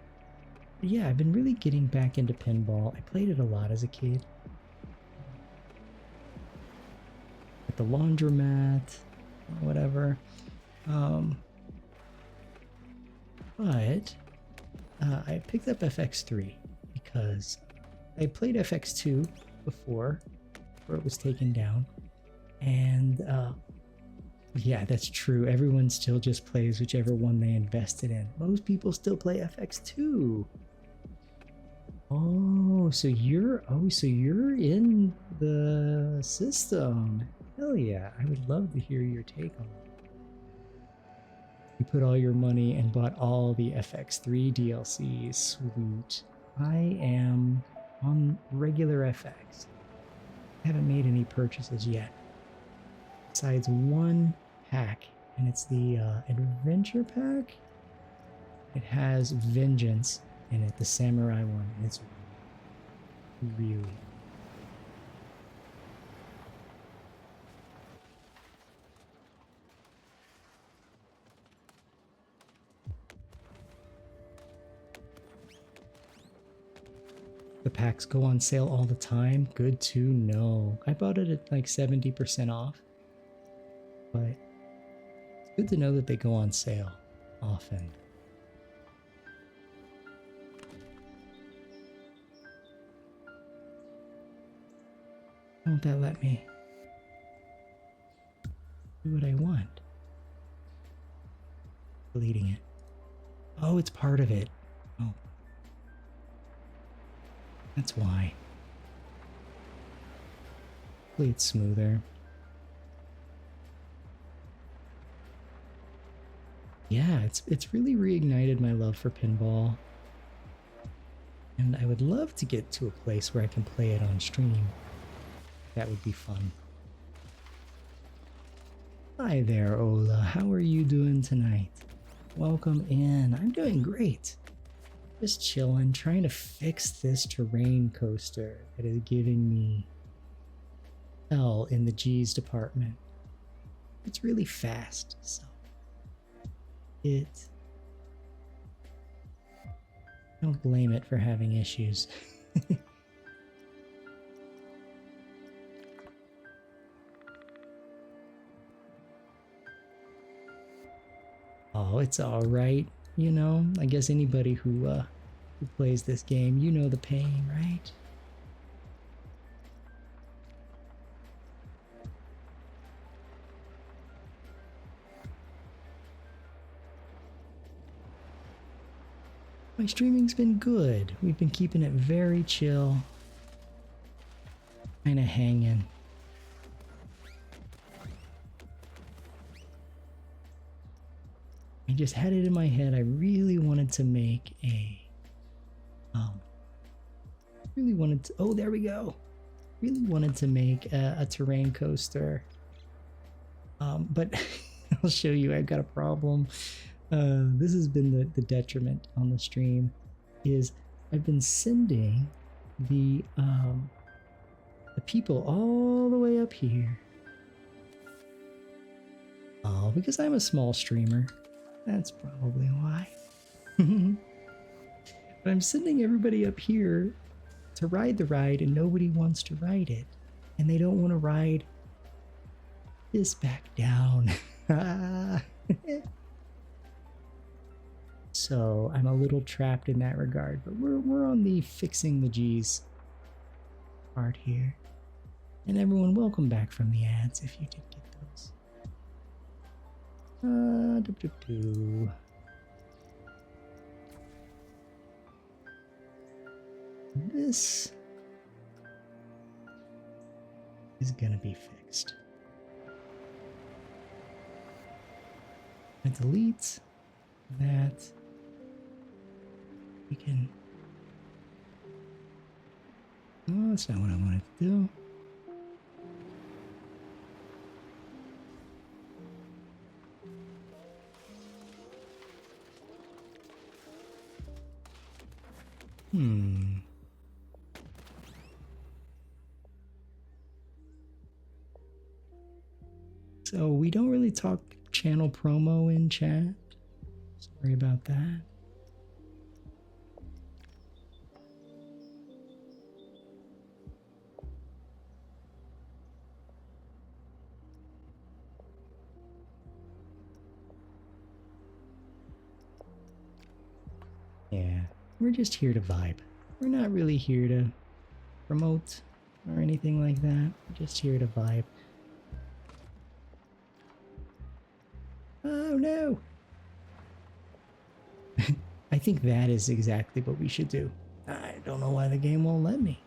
But yeah, I've been really getting back into pinball. I played it a lot as a kid. At the laundromat, whatever. But I picked up FX3 because I played FX2 before it was taken down. And yeah, that's true. Everyone still just plays whichever one they invested in. Most people still play FX2. Oh, so you're in the system. Hell yeah. I would love to hear your take on it. You put all your money and bought all the FX3 DLCs. Sweet. I am on regular FX. I haven't made any purchases yet. Besides one pack, and it's the Adventure Pack. It has Vengeance in it, the Samurai one, and it's really... The packs go on sale all the time. Good to know. I bought it at like 70% off. But it's good to know that they go on sale often. Why won't that let me do what I want? Deleting it. Oh, it's part of it. Oh. That's why. Hopefully it's smoother. Yeah, it's really reignited my love for pinball. And I would love to get to a place where I can play it on stream. That would be fun. Hi there, Ola. How are you doing tonight? Welcome in. I'm doing great. Just chilling, trying to fix this terrain coaster that is giving me hell in the G's department. It's really fast, so I don't blame it for having issues. Oh, it's alright. You know, I guess anybody who plays this game, you know the pain, right? My streaming's been good. We've been keeping it very chill. Kinda hanging. I just had it in my head. I really wanted to make a oh, there we go. Really wanted to make a terrain coaster. But I'll show you, I've got a problem. This has been the detriment on the stream, is I've been sending the people all the way up here. Oh, because I'm a small streamer. That's probably why. But I'm sending everybody up here to ride the ride, and nobody wants to ride it. And they don't want to ride this back down. So I'm a little trapped in that regard, but we're on the fixing the G's part here. And everyone, welcome back from the ads if you did get those. This is gonna be fixed. I delete that. We can... No, that's not what I wanted to do. So we don't really talk channel promo in chat. Sorry about that. Yeah, we're just here to vibe. We're not really here to promote or anything like that. We're just here to vibe. Oh no! I think that is exactly what we should do. I don't know why the game won't let me.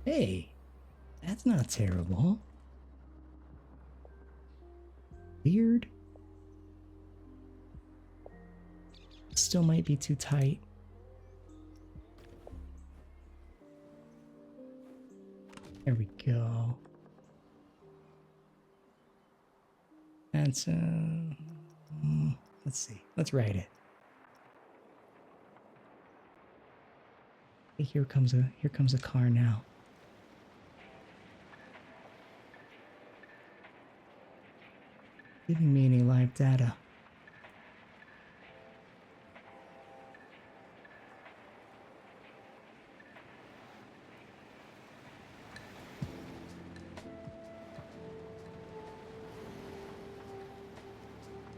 Hey, that's not terrible. weird. Still might be too tight. There we go. That's let's see. Let's write it. Hey, here comes a car now. Giving me any live data.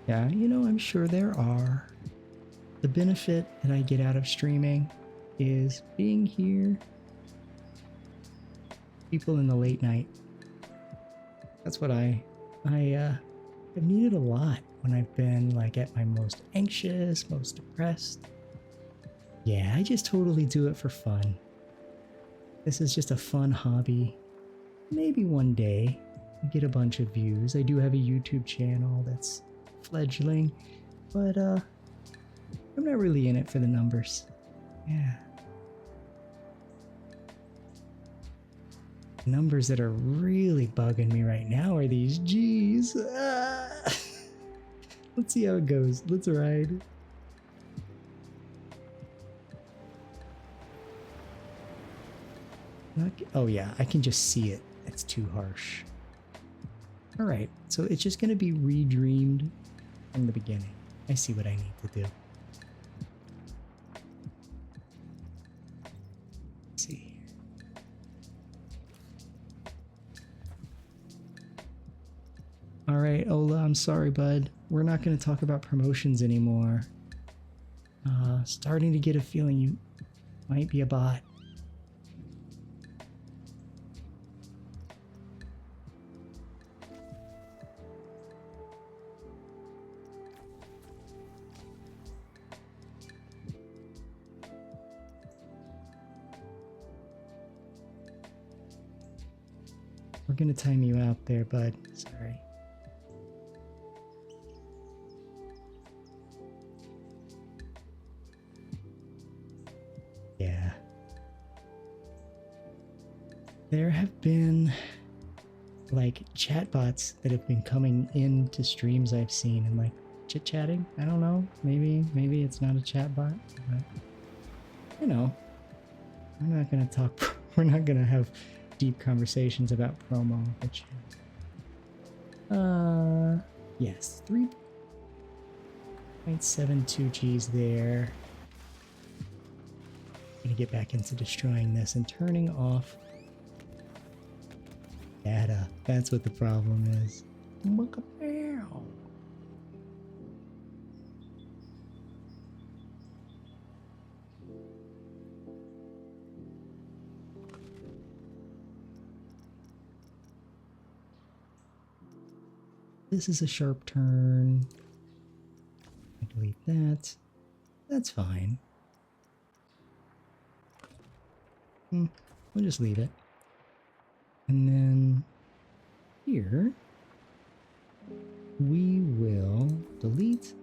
Yeah, you know, I'm sure there are. The benefit that I get out of streaming is being here. People in the late night. That's what I've needed a lot when I've been like at my most anxious, most depressed. Yeah, I just totally do it for fun. This is just a fun hobby. Maybe one day I get a bunch of views. I do have a YouTube channel that's fledgling, but I'm not really in it for the numbers. Yeah. The numbers that are really bugging me right now are these G's. Let's see how it goes. Let's ride. Oh yeah, I can just see it. It's too harsh. All right, so it's just gonna be redreamed from the beginning. I see what I need to do. Let's see. All right, Ola, I'm sorry, bud. We're not gonna talk about promotions anymore. Starting to get a feeling you might be a bot. We're gonna time you out there, bud. Sorry. Yeah. There have been like chatbots that have been coming into streams I've seen and like chit-chatting. I don't know. Maybe it's not a chatbot, but you know, we're not gonna talk. We're not gonna have deep conversations about promo. Which, yes, 3.72 G's there. Gonna get back into destroying this and turning off data. That's what the problem is. This is a sharp turn. I delete that. That's fine. We'll just leave it. And then here we will delete.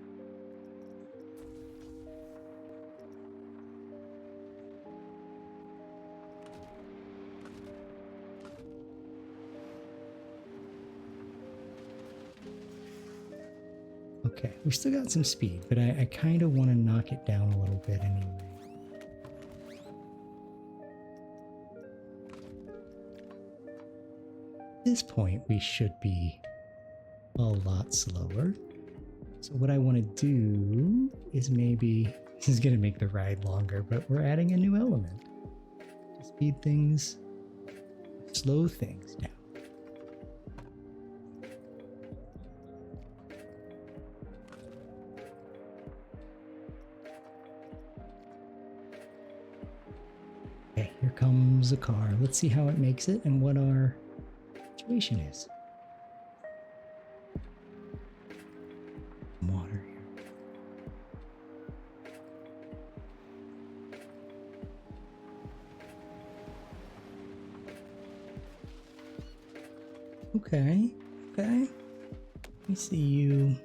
Okay, we still got some speed, but I kind of want to knock it down a little bit anyway. At this point, we should be a lot slower. So what I want to do is maybe, this is going to make the ride longer, but we're adding a new element to speed things, slow things down. Okay, here comes a car. Let's see how it makes it and what our situation is. Water here. Okay, okay. me see you.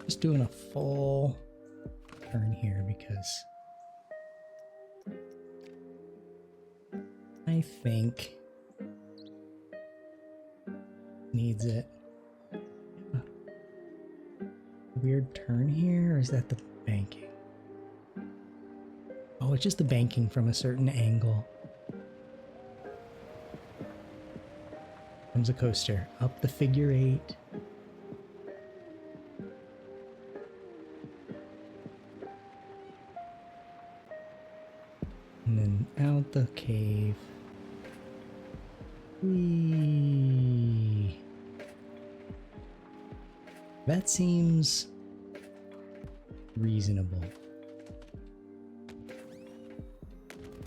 Just doing a full turn here because I think needs it. Weird turn here, or is that the banking? Oh, it's just the banking from a certain angle. Comes a coaster up the figure 8. And then out the cave. Whee! That seems reasonable.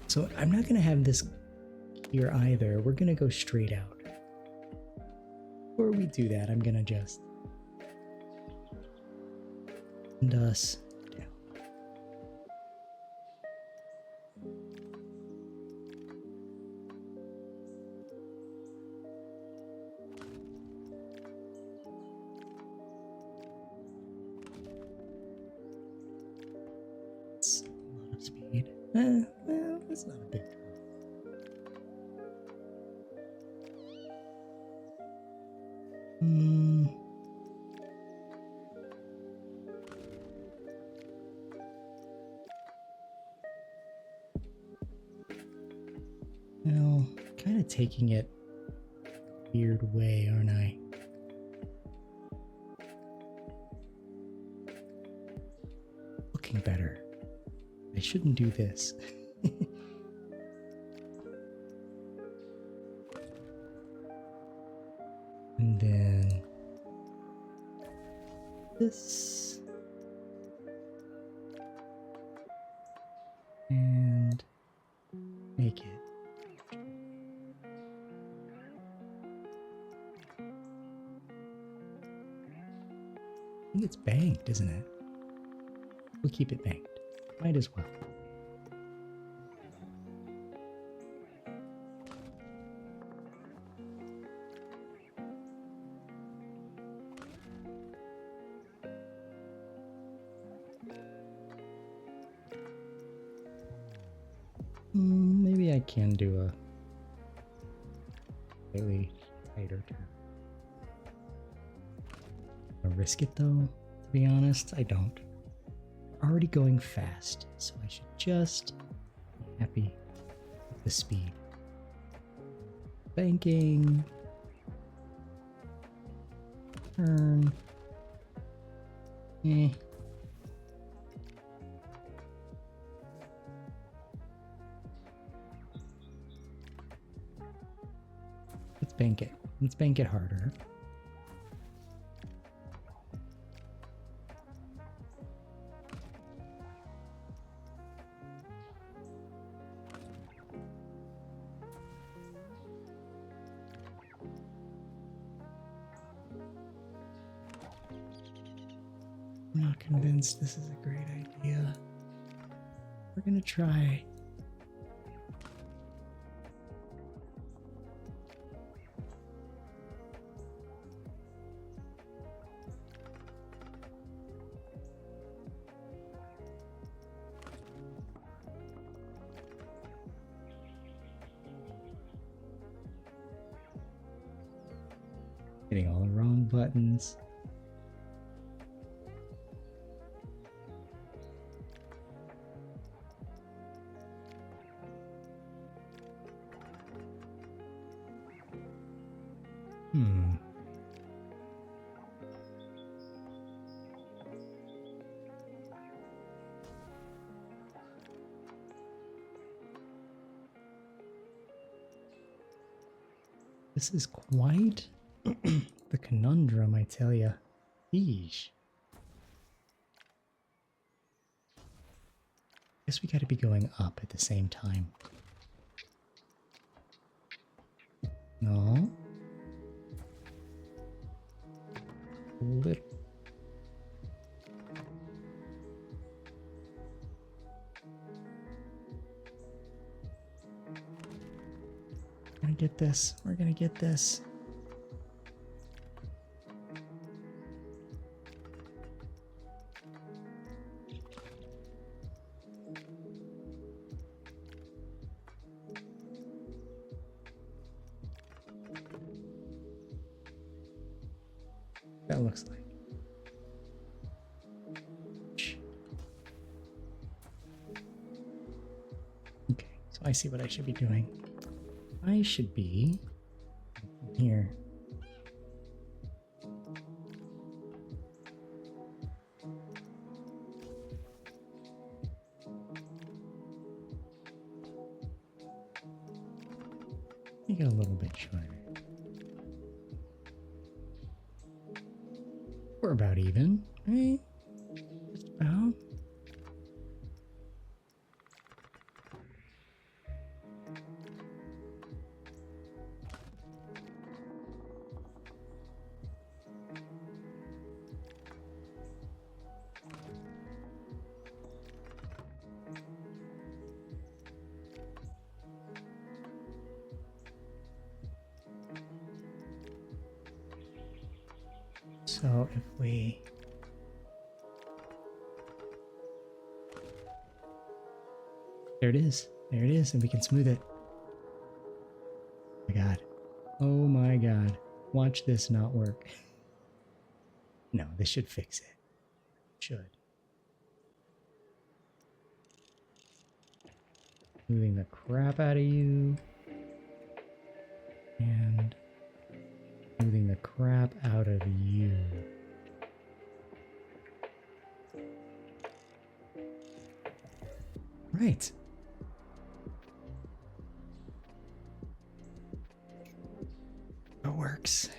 So I'm not going to have this here either. We're going to go straight out. Before we do that, I'm going to just send us down. That's a lot of speed. Well, that's not a big deal. Well, kind of taking it a weird way, aren't I? Looking better. I shouldn't do this. And then this. And make it. I think it's banked, isn't it? We'll keep it banked. Might as well. Maybe I can do a slightly tighter turn. I risk it though, to be honest. I don't. Already going fast, so I should just be happy with the speed. Banking. Turn. Let's bank it. Let's bank it harder. I'm not convinced this is a great idea. We're gonna try. Hitting all the wrong buttons. This is quite the conundrum, I tell ya. Yeesh. Guess we gotta be going up at the same time. No. Little. get this. We're gonna get this. That looks like. Okay, so I see what I should be doing. I should be here. Make it a little bit shorter. We're about even, right? Just about. So if we there it is, and we can smooth it. Oh my god. Oh my god. Watch this not work. No, this should fix it. Should. Moving the crap out of you. And moving the crap out of you. Right. It works.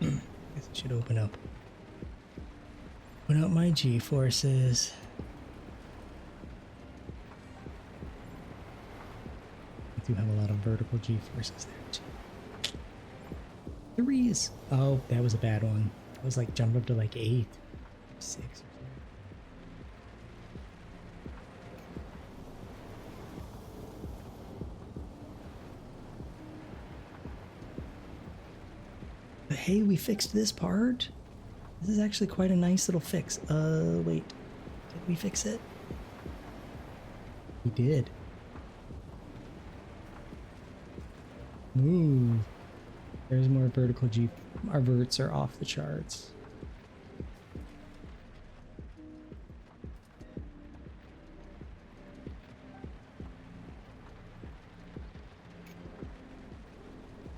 Guess it should open up. Open up my G-forces. I do have a lot of vertical G-forces there too. 3s. Oh, that was a bad one. It was like jumped up to like 8, 6 or something. But hey, we fixed this part. This is actually quite a nice little fix. Wait. Did we fix it? We did. Ooh. There's more vertical G. Our verts are off the charts.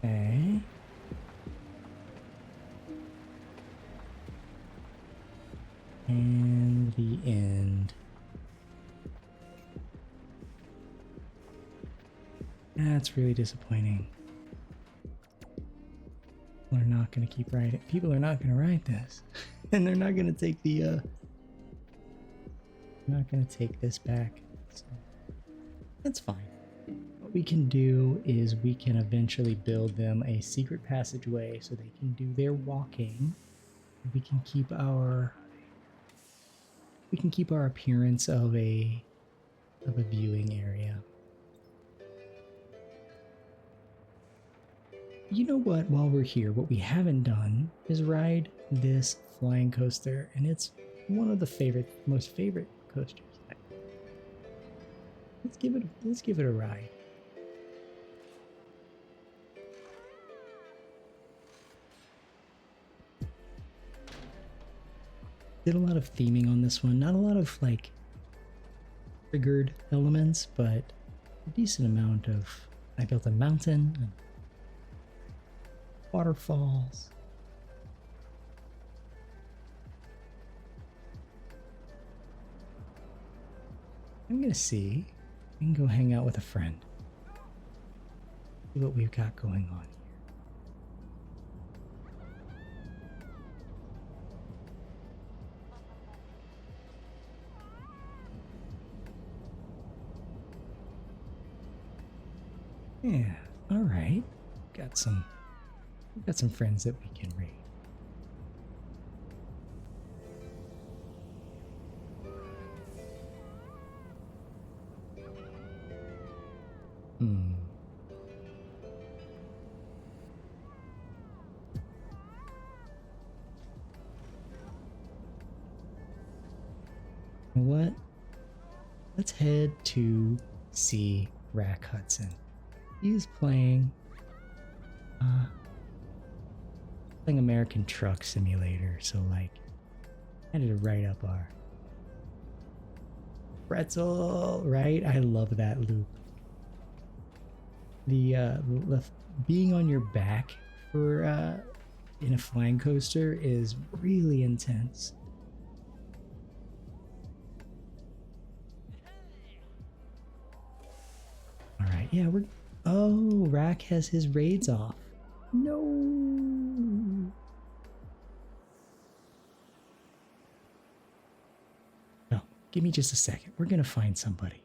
Okay. And the end. That's really disappointing. People are not going to keep writing. People are not going to write this. And they're not going to take the, not going to take this back. So that's fine. What we can do is we can eventually build them a secret passageway so they can do their walking. We can keep our appearance of a viewing area. You know what, while we're here, what we haven't done is ride this flying coaster, and it's one of the most favorite coasters. Let's give it a ride. Did a lot of theming on this one, not a lot of like triggered elements, but a decent amount of. I built a mountain and waterfalls. I'm gonna see. I can go hang out with a friend. See what we've got going on here. Yeah, all right. Got some friends that we can raid. Hmm. You know what? Let's head to see Rack Hudson. He's playing American Truck Simulator, so like I had to write up our pretzel, right? I love that loop. The being on your back for in a flying coaster is really intense. All right, yeah, we're. Oh, Rack has his raids off. No. No, give me just a second. We're gonna find somebody.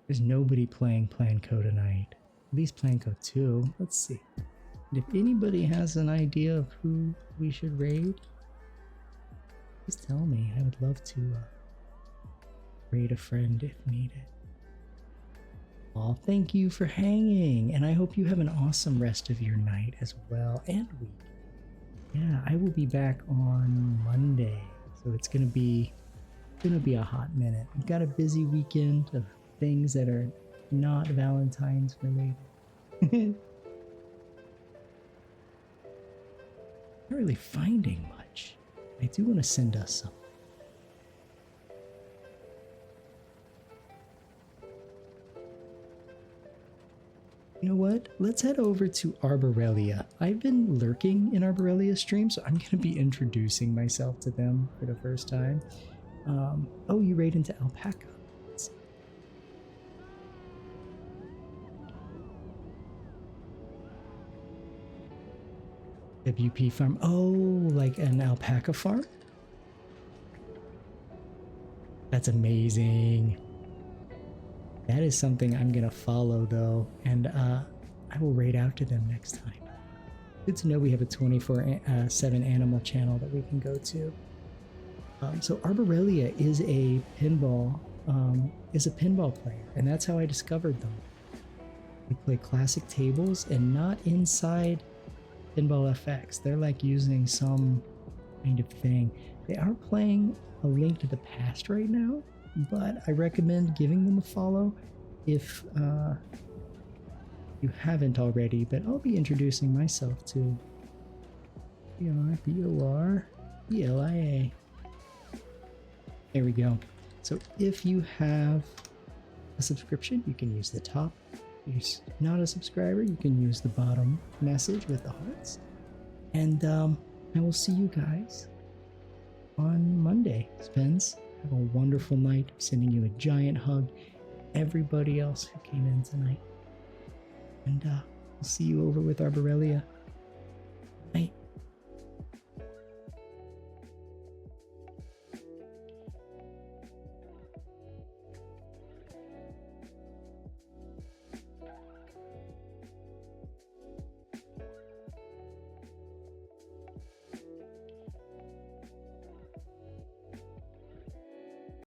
There's nobody playing Planco tonight. At least Planco 2. Let's see. And if anybody has an idea of who we should raid, please tell me. I would love to raid a friend if needed. Oh, thank you for hanging, and I hope you have an awesome rest of your night as well, and week. Yeah, I will be back on Monday, so it's gonna be a hot minute. I've got a busy weekend of things that are not Valentine's related. Not really finding much. I do want to send us some. You know what? Let's head over to Arborelia. I've been lurking in Arborelia stream, so I'm going to be introducing myself to them for the first time. Oh, you raid into Alpaca. WP farm. Oh, like an alpaca farm? That's amazing. That is something I'm gonna follow though, and I will raid out to them next time. Good to know we have a 24/7 animal channel that we can go to. So Arborelia is a pinball player, and that's how I discovered them. We play classic tables and not inside Pinball FX. They're like using some kind of thing. They are playing A Link to the Past right now, but I recommend giving them a follow if you haven't already. But I'll be introducing myself to BORBORELIA. There we go. So if you have a subscription, you can use the top. If you're not a subscriber, you can use the bottom message with the hearts. And I will see you guys on Monday. Spence, have a wonderful night. I'm sending you a giant hug. Everybody else who came in tonight. And we'll see you over with Arborelia. Night.